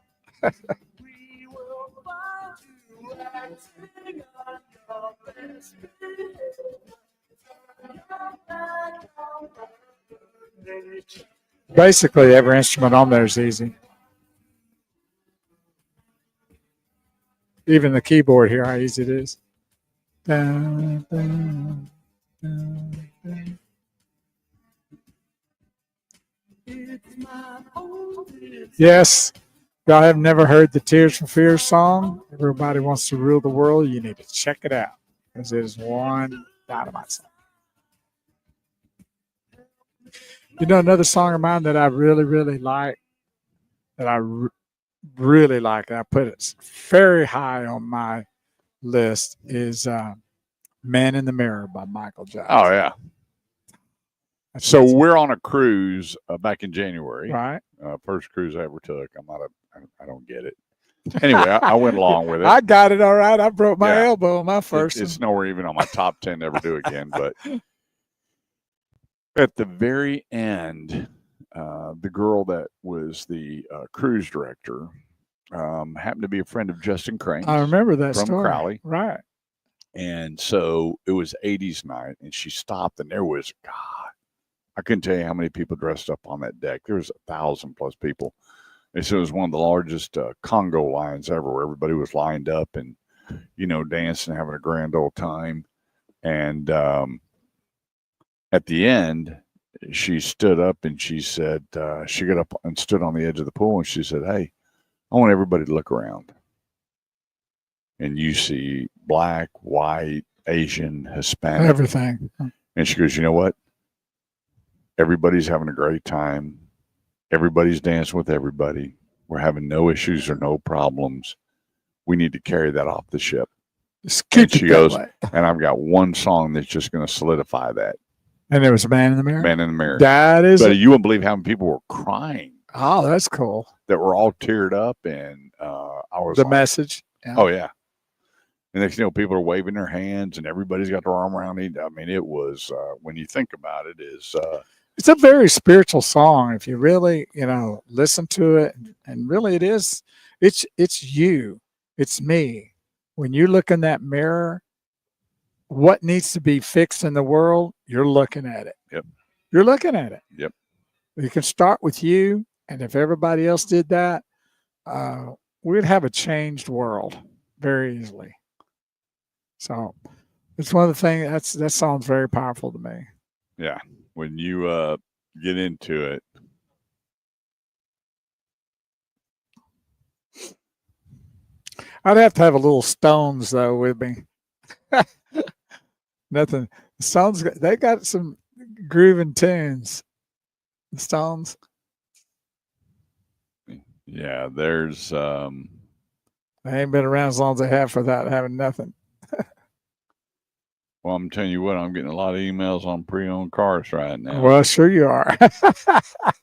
Basically, every instrument on there is easy. Even the keyboard here, how easy it is. Dun, dun, dun, dun. Yes, y'all have never heard the Tears for Fears song. Everybody wants to rule the world. You need to check it out because it is one dynamite song. You know, another song of mine that I really, really like, really like, and I put it very high on my list, is Man in the Mirror by Michael Jackson. Oh, yeah. So we're on a cruise back in January. Right. First cruise I ever took. I don't get it. Anyway, I went along with it. I got it all right. I broke my elbow on my first one. It's nowhere even on my top 10 to ever do again. But at the very end, the girl that was the cruise director happened to be a friend of Justin Crane. I remember that from story. Crowley. Right. And so it was 80s night, and she stopped, and there was, God, I couldn't tell you how many people dressed up on that deck. There was 1,000+ people. And so it was one of the largest Congo lines ever, where everybody was lined up and, you know, dancing, having a grand old time. And at the end, she stood up and she said, she got up and stood on the edge of the pool and she said, "Hey, I want everybody to look around." And you see black, white, Asian, Hispanic, everything. And she goes, "You know what? Everybody's having a great time. Everybody's dancing with everybody. We're having no issues or no problems. We need to carry that off the ship." Just keep and she it goes, that way. "And I've got one song that's just going to solidify that." And there was a Man in the Mirror? Man in the Mirror. That is But you wouldn't believe how many people were crying. Oh, that's cool. That were all teared up. And I was the like, message. Yeah. Oh, yeah. And next, people are waving their hands and everybody's got their arm around each. I mean, it was, when you think about it, it's a very spiritual song. If you really, listen to it, and really it is, it's you, it's me. When you look in that mirror, what needs to be fixed in the world, you're looking at it. Yep. You're looking at it. Yep. You can start with you. And if everybody else did that, we'd have a changed world very easily. So it's one of the things that sounds very powerful to me. Yeah. When you get into it. I'd have to have a little Stones though with me. Nothing. The Stones, they got some grooving tunes. The Stones. Yeah, there's they ain't been around as long as they have for that having nothing. Well, I'm telling you what, I'm getting a lot of emails on pre-owned cars right now. Well, sure you are.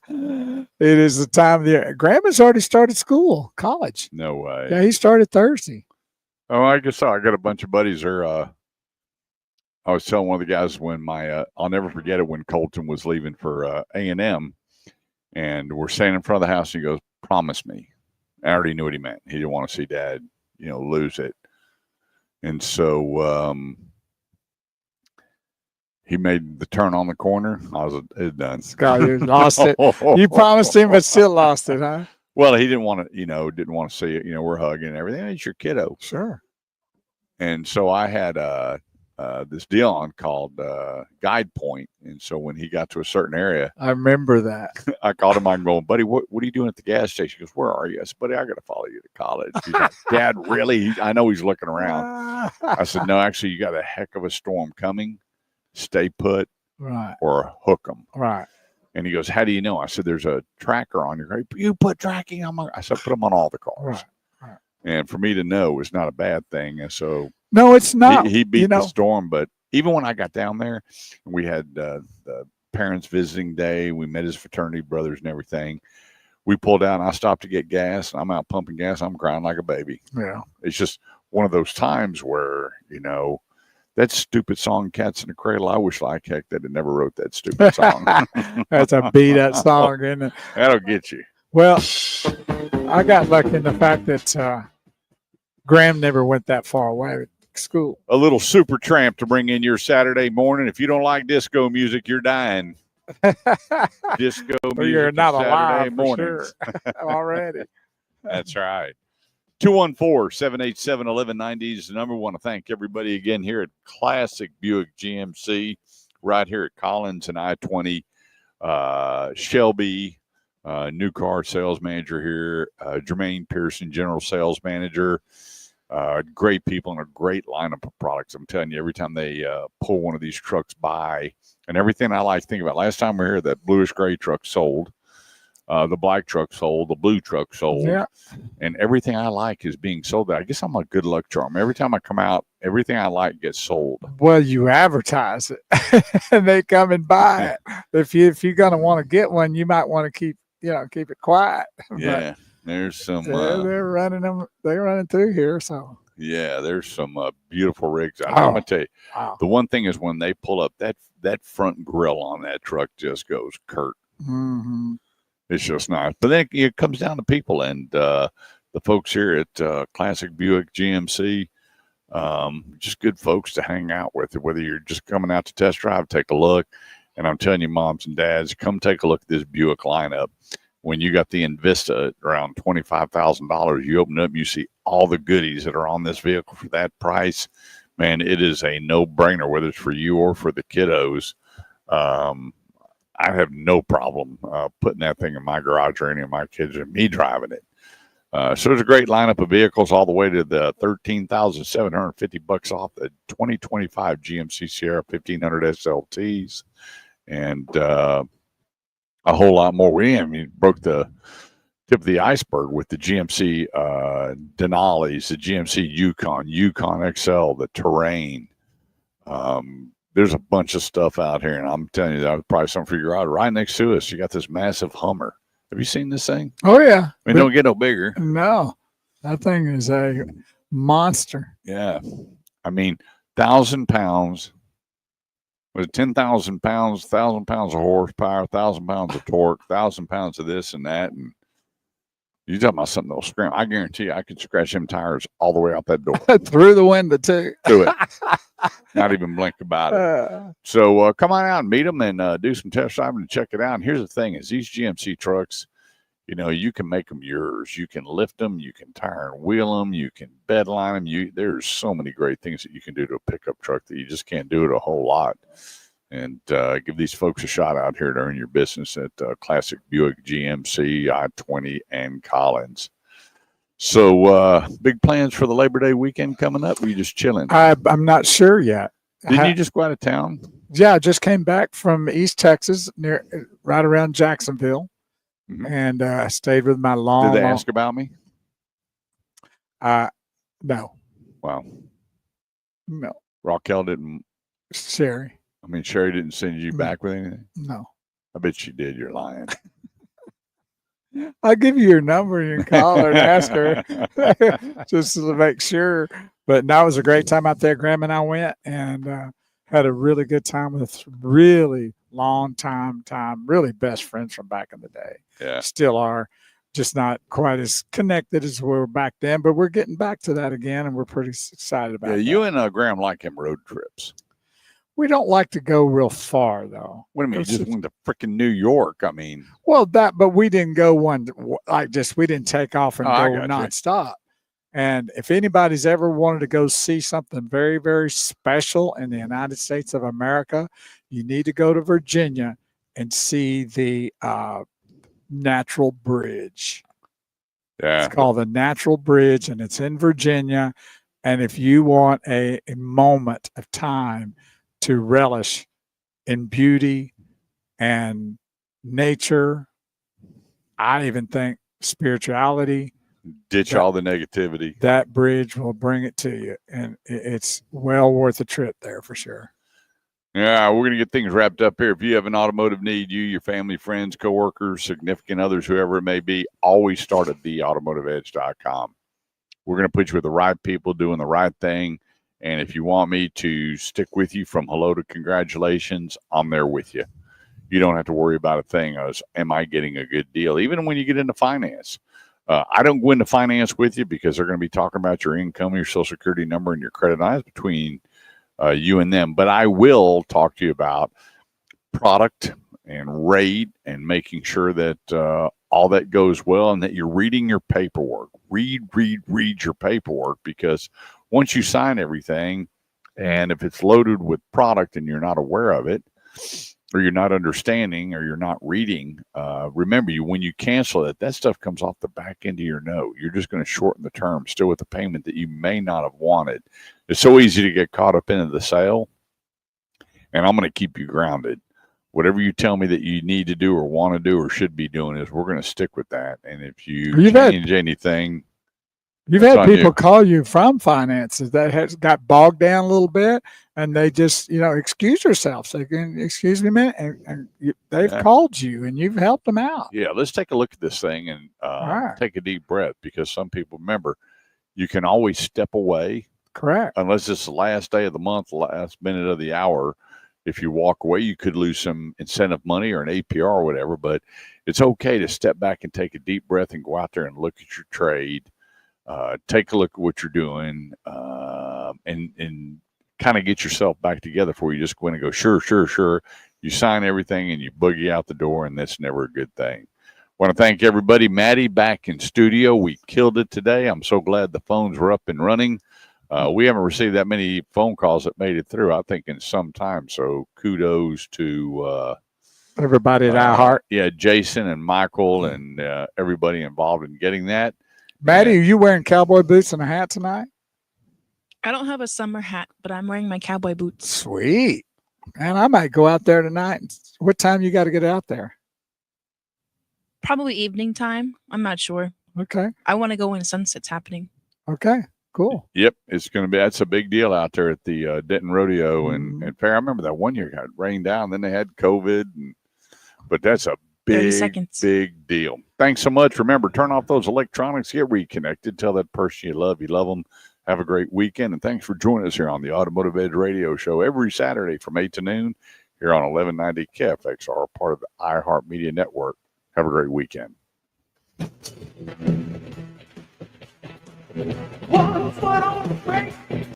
It is the time of the year. Grandma's already started school, college. No way. Yeah, he started Thursday. Oh, I guess so. I got a bunch of buddies there. I was telling one of the guys when I'll never forget it when Colton was leaving for A&M, and we're standing in front of the house, and he goes, "Promise me." I already knew what he meant. He didn't want to see Dad, lose it. And so he made the turn on the corner. I was done. Scott, you lost it. You promised him, but still lost it, huh? Well, he didn't want to, didn't want to see it. We're hugging and everything. It's your kiddo. Sure. And so I had this deal on called Guide Point. And so when he got to a certain area, I remember that. I called him. I'm going, "Buddy, what are you doing at the gas station?" He goes, "Where are you?" I said, "Buddy, I got to follow you to college." He's like, "Dad, really?" I know he's looking around. I said, "No, actually, you got a heck of a storm coming. Stay put, right, or hook them." Right. And he goes, "How do you know?" I said, "There's a tracker on your car." "You put tracking on my," I said, "Put them on all the cars." Right. And for me to know is not a bad thing. And so no, it's not. He beat the storm. But even when I got down there, we had the parents visiting day. We met his fraternity brothers and everything. We pulled out and I stopped to get gas. And I'm out pumping gas. I'm crying like a baby. Yeah. It's just one of those times where, that stupid song, "Cats in the Cradle," I wish like heck that it never wrote that stupid song. That's a beat up song, isn't it? That'll get you. Well, I got lucky in the fact that Graham never went that far away with school. A little Super Tramp to bring in your Saturday morning. If you don't like disco music, you're dying. Disco music. You're not alive mornings. for sure. Already. That's right. 214-787-1190 is the number. I want to thank everybody again here at Classic Buick GMC, right here at Collins and I-20. Shelby, new car sales manager here. Jermaine Pearson, general sales manager. Great people and a great lineup of products. I'm telling you, every time they pull one of these trucks by, and everything I like to think about. Last time we were here, that bluish gray truck sold. The black truck sold, the blue truck sold, yeah. And everything I like is being sold. I guess I'm a good luck charm. Every time I come out, everything I like gets sold. Well, you advertise it, and they come and buy it. If you're gonna want to get one, you might want to keep it quiet. Yeah, there's some. They're running them. They're running through here, so. Yeah, there's some beautiful rigs. I'm gonna tell you, the one thing is when they pull up, that front grill on that truck just goes curt. Mm-hmm. It's just nice. But then it comes down to people and the folks here at Classic Buick GMC, just good folks to hang out with. Whether you're just coming out to test drive, take a look. And I'm telling you, moms and dads, come take a look at this Buick lineup. When you got the Invista at around $25,000, you open it up, you see all the goodies that are on this vehicle for that price. Man, it is a no-brainer, whether it's for you or for the kiddos. I have no problem putting that thing in my garage or any of my kids and me driving it. So there's a great lineup of vehicles all the way to the $13,750 off the 2025 GMC Sierra 1500 SLTs and a whole lot more. We broke the tip of the iceberg with the GMC Denali's, the GMC Yukon XL, the Terrain. There's a bunch of stuff out here, and I'm telling you, that was probably something for your garage. Right next to us, you got this massive Hummer. Have you seen this thing? Oh, yeah. It don't get no bigger. No, that thing is a monster. Yeah. I mean, 1,000 pounds with 10,000 pounds, 1,000 pounds of horsepower, 1,000 pounds of torque, 1,000 pounds of this and that. And you're talking about something that'll scram. I guarantee you, I could scratch them tires all the way out that door. Through the window, too. Do it. Not even blink about it. So come on out and meet them and do some test driving and check it out. And here's the thing is these GMC trucks, you can make them yours. You can lift them. You can tire and wheel them. You can bed line them. There's so many great things that you can do to a pickup truck that you just can't do it a whole lot. And give these folks a shot out here to earn your business at Classic Buick GMC, I-20, and Collins. So big plans for the Labor Day weekend coming up? Or are you just chilling? I'm not sure yet. Didn't you just go out of town? Yeah, I just came back from East Texas, right around Jacksonville, and I stayed with my long. Did they ask about me? No. Wow. No. Raquel didn't. Sherry. I mean, Sherry didn't send you back with anything? No. I bet she did. You're lying. I'll give you your number and you can call her and ask her just to make sure. But no, it was a great time out there. Graham and I went and had a really good time with really long time, really best friends from back in the day. Yeah. Still are, just not quite as connected as we were back then, but we're getting back to that again and we're pretty excited about it. Yeah, you and Graham like him road trips. We don't like to go real far, though. What do you mean? You just went to freaking New York. I mean. Well, but we didn't go we didn't take off and go nonstop. And if anybody's ever wanted to go see something very, very special in the United States of America, you need to go to Virginia and see the Natural Bridge. Yeah. It's called the Natural Bridge, and it's in Virginia. And if you want a moment of time to relish in beauty and nature, I even think spirituality. Ditch all the negativity. That bridge will bring it to you, and it's well worth a trip there for sure. Yeah, we're going to get things wrapped up here. If you have an automotive need, you, your family, friends, coworkers, significant others, whoever it may be, always start at theautomotiveedge.com. We're going to put you with the right people doing the right thing. And if you want me to stick with you from hello to congratulations, I'm there with you. You don't have to worry about a thing as, am I getting a good deal? Even when you get into finance. I don't go into finance with you because they're going to be talking about your income, your social security number, and your credit lines between you and them. But I will talk to you about product and rate and making sure that all that goes well and that you're reading your paperwork. Read your paperwork, because once you sign everything, and if it's loaded with product and you're not aware of it, or you're not understanding, or you're not reading, remember, when you cancel it, that stuff comes off the back end of your note. You're just going to shorten the term, still with a payment that you may not have wanted. It's so easy to get caught up into the sale, and I'm going to keep you grounded. Whatever you tell me that you need to do or want to do or should be doing is we're going to stick with that. And if you change anything, you've had people call you from finances that has got bogged down a little bit, and they just, excuse yourself. So, excuse me a minute, and they've called you, and you've helped them out. Yeah, let's take a look at this thing and take a deep breath, because some people, remember, you can always step away. Correct. Unless it's the last day of the month, last minute of the hour. If you walk away, you could lose some incentive money or an APR or whatever, but it's okay to step back and take a deep breath and go out there and look at your trade. Take a look at what you're doing, and kind of get yourself back together before you just go in and go, sure. You sign everything and you boogie out the door, and that's never a good thing. Want to thank everybody. Maddie back in studio. We killed it today. I'm so glad the phones were up and running. We haven't received that many phone calls that made it through, I think, in some time. So kudos to Everybody at iHeart. Yeah, Jason and Michael and everybody involved in getting that. Maddie, are you wearing cowboy boots and a hat tonight? I don't have a summer hat, but I'm wearing my cowboy boots. Sweet. Man, I might go out there tonight. What time you got to get out there? Probably evening time. I'm not sure. Okay. I want to go when sunset's happening. Okay. Cool. Yep, it's going to be. That's a big deal out there at the Denton Rodeo and Fair. I remember that one year got rained down. Then they had COVID, but that's a big deal. Thanks so much. Remember, turn off those electronics. Get reconnected. Tell that person you love them. Have a great weekend, and thanks for joining us here on the Automotive Edge Radio Show every Saturday from 8 to noon here on 1190 KFXR, part of the iHeart Media Network. Have a great weekend.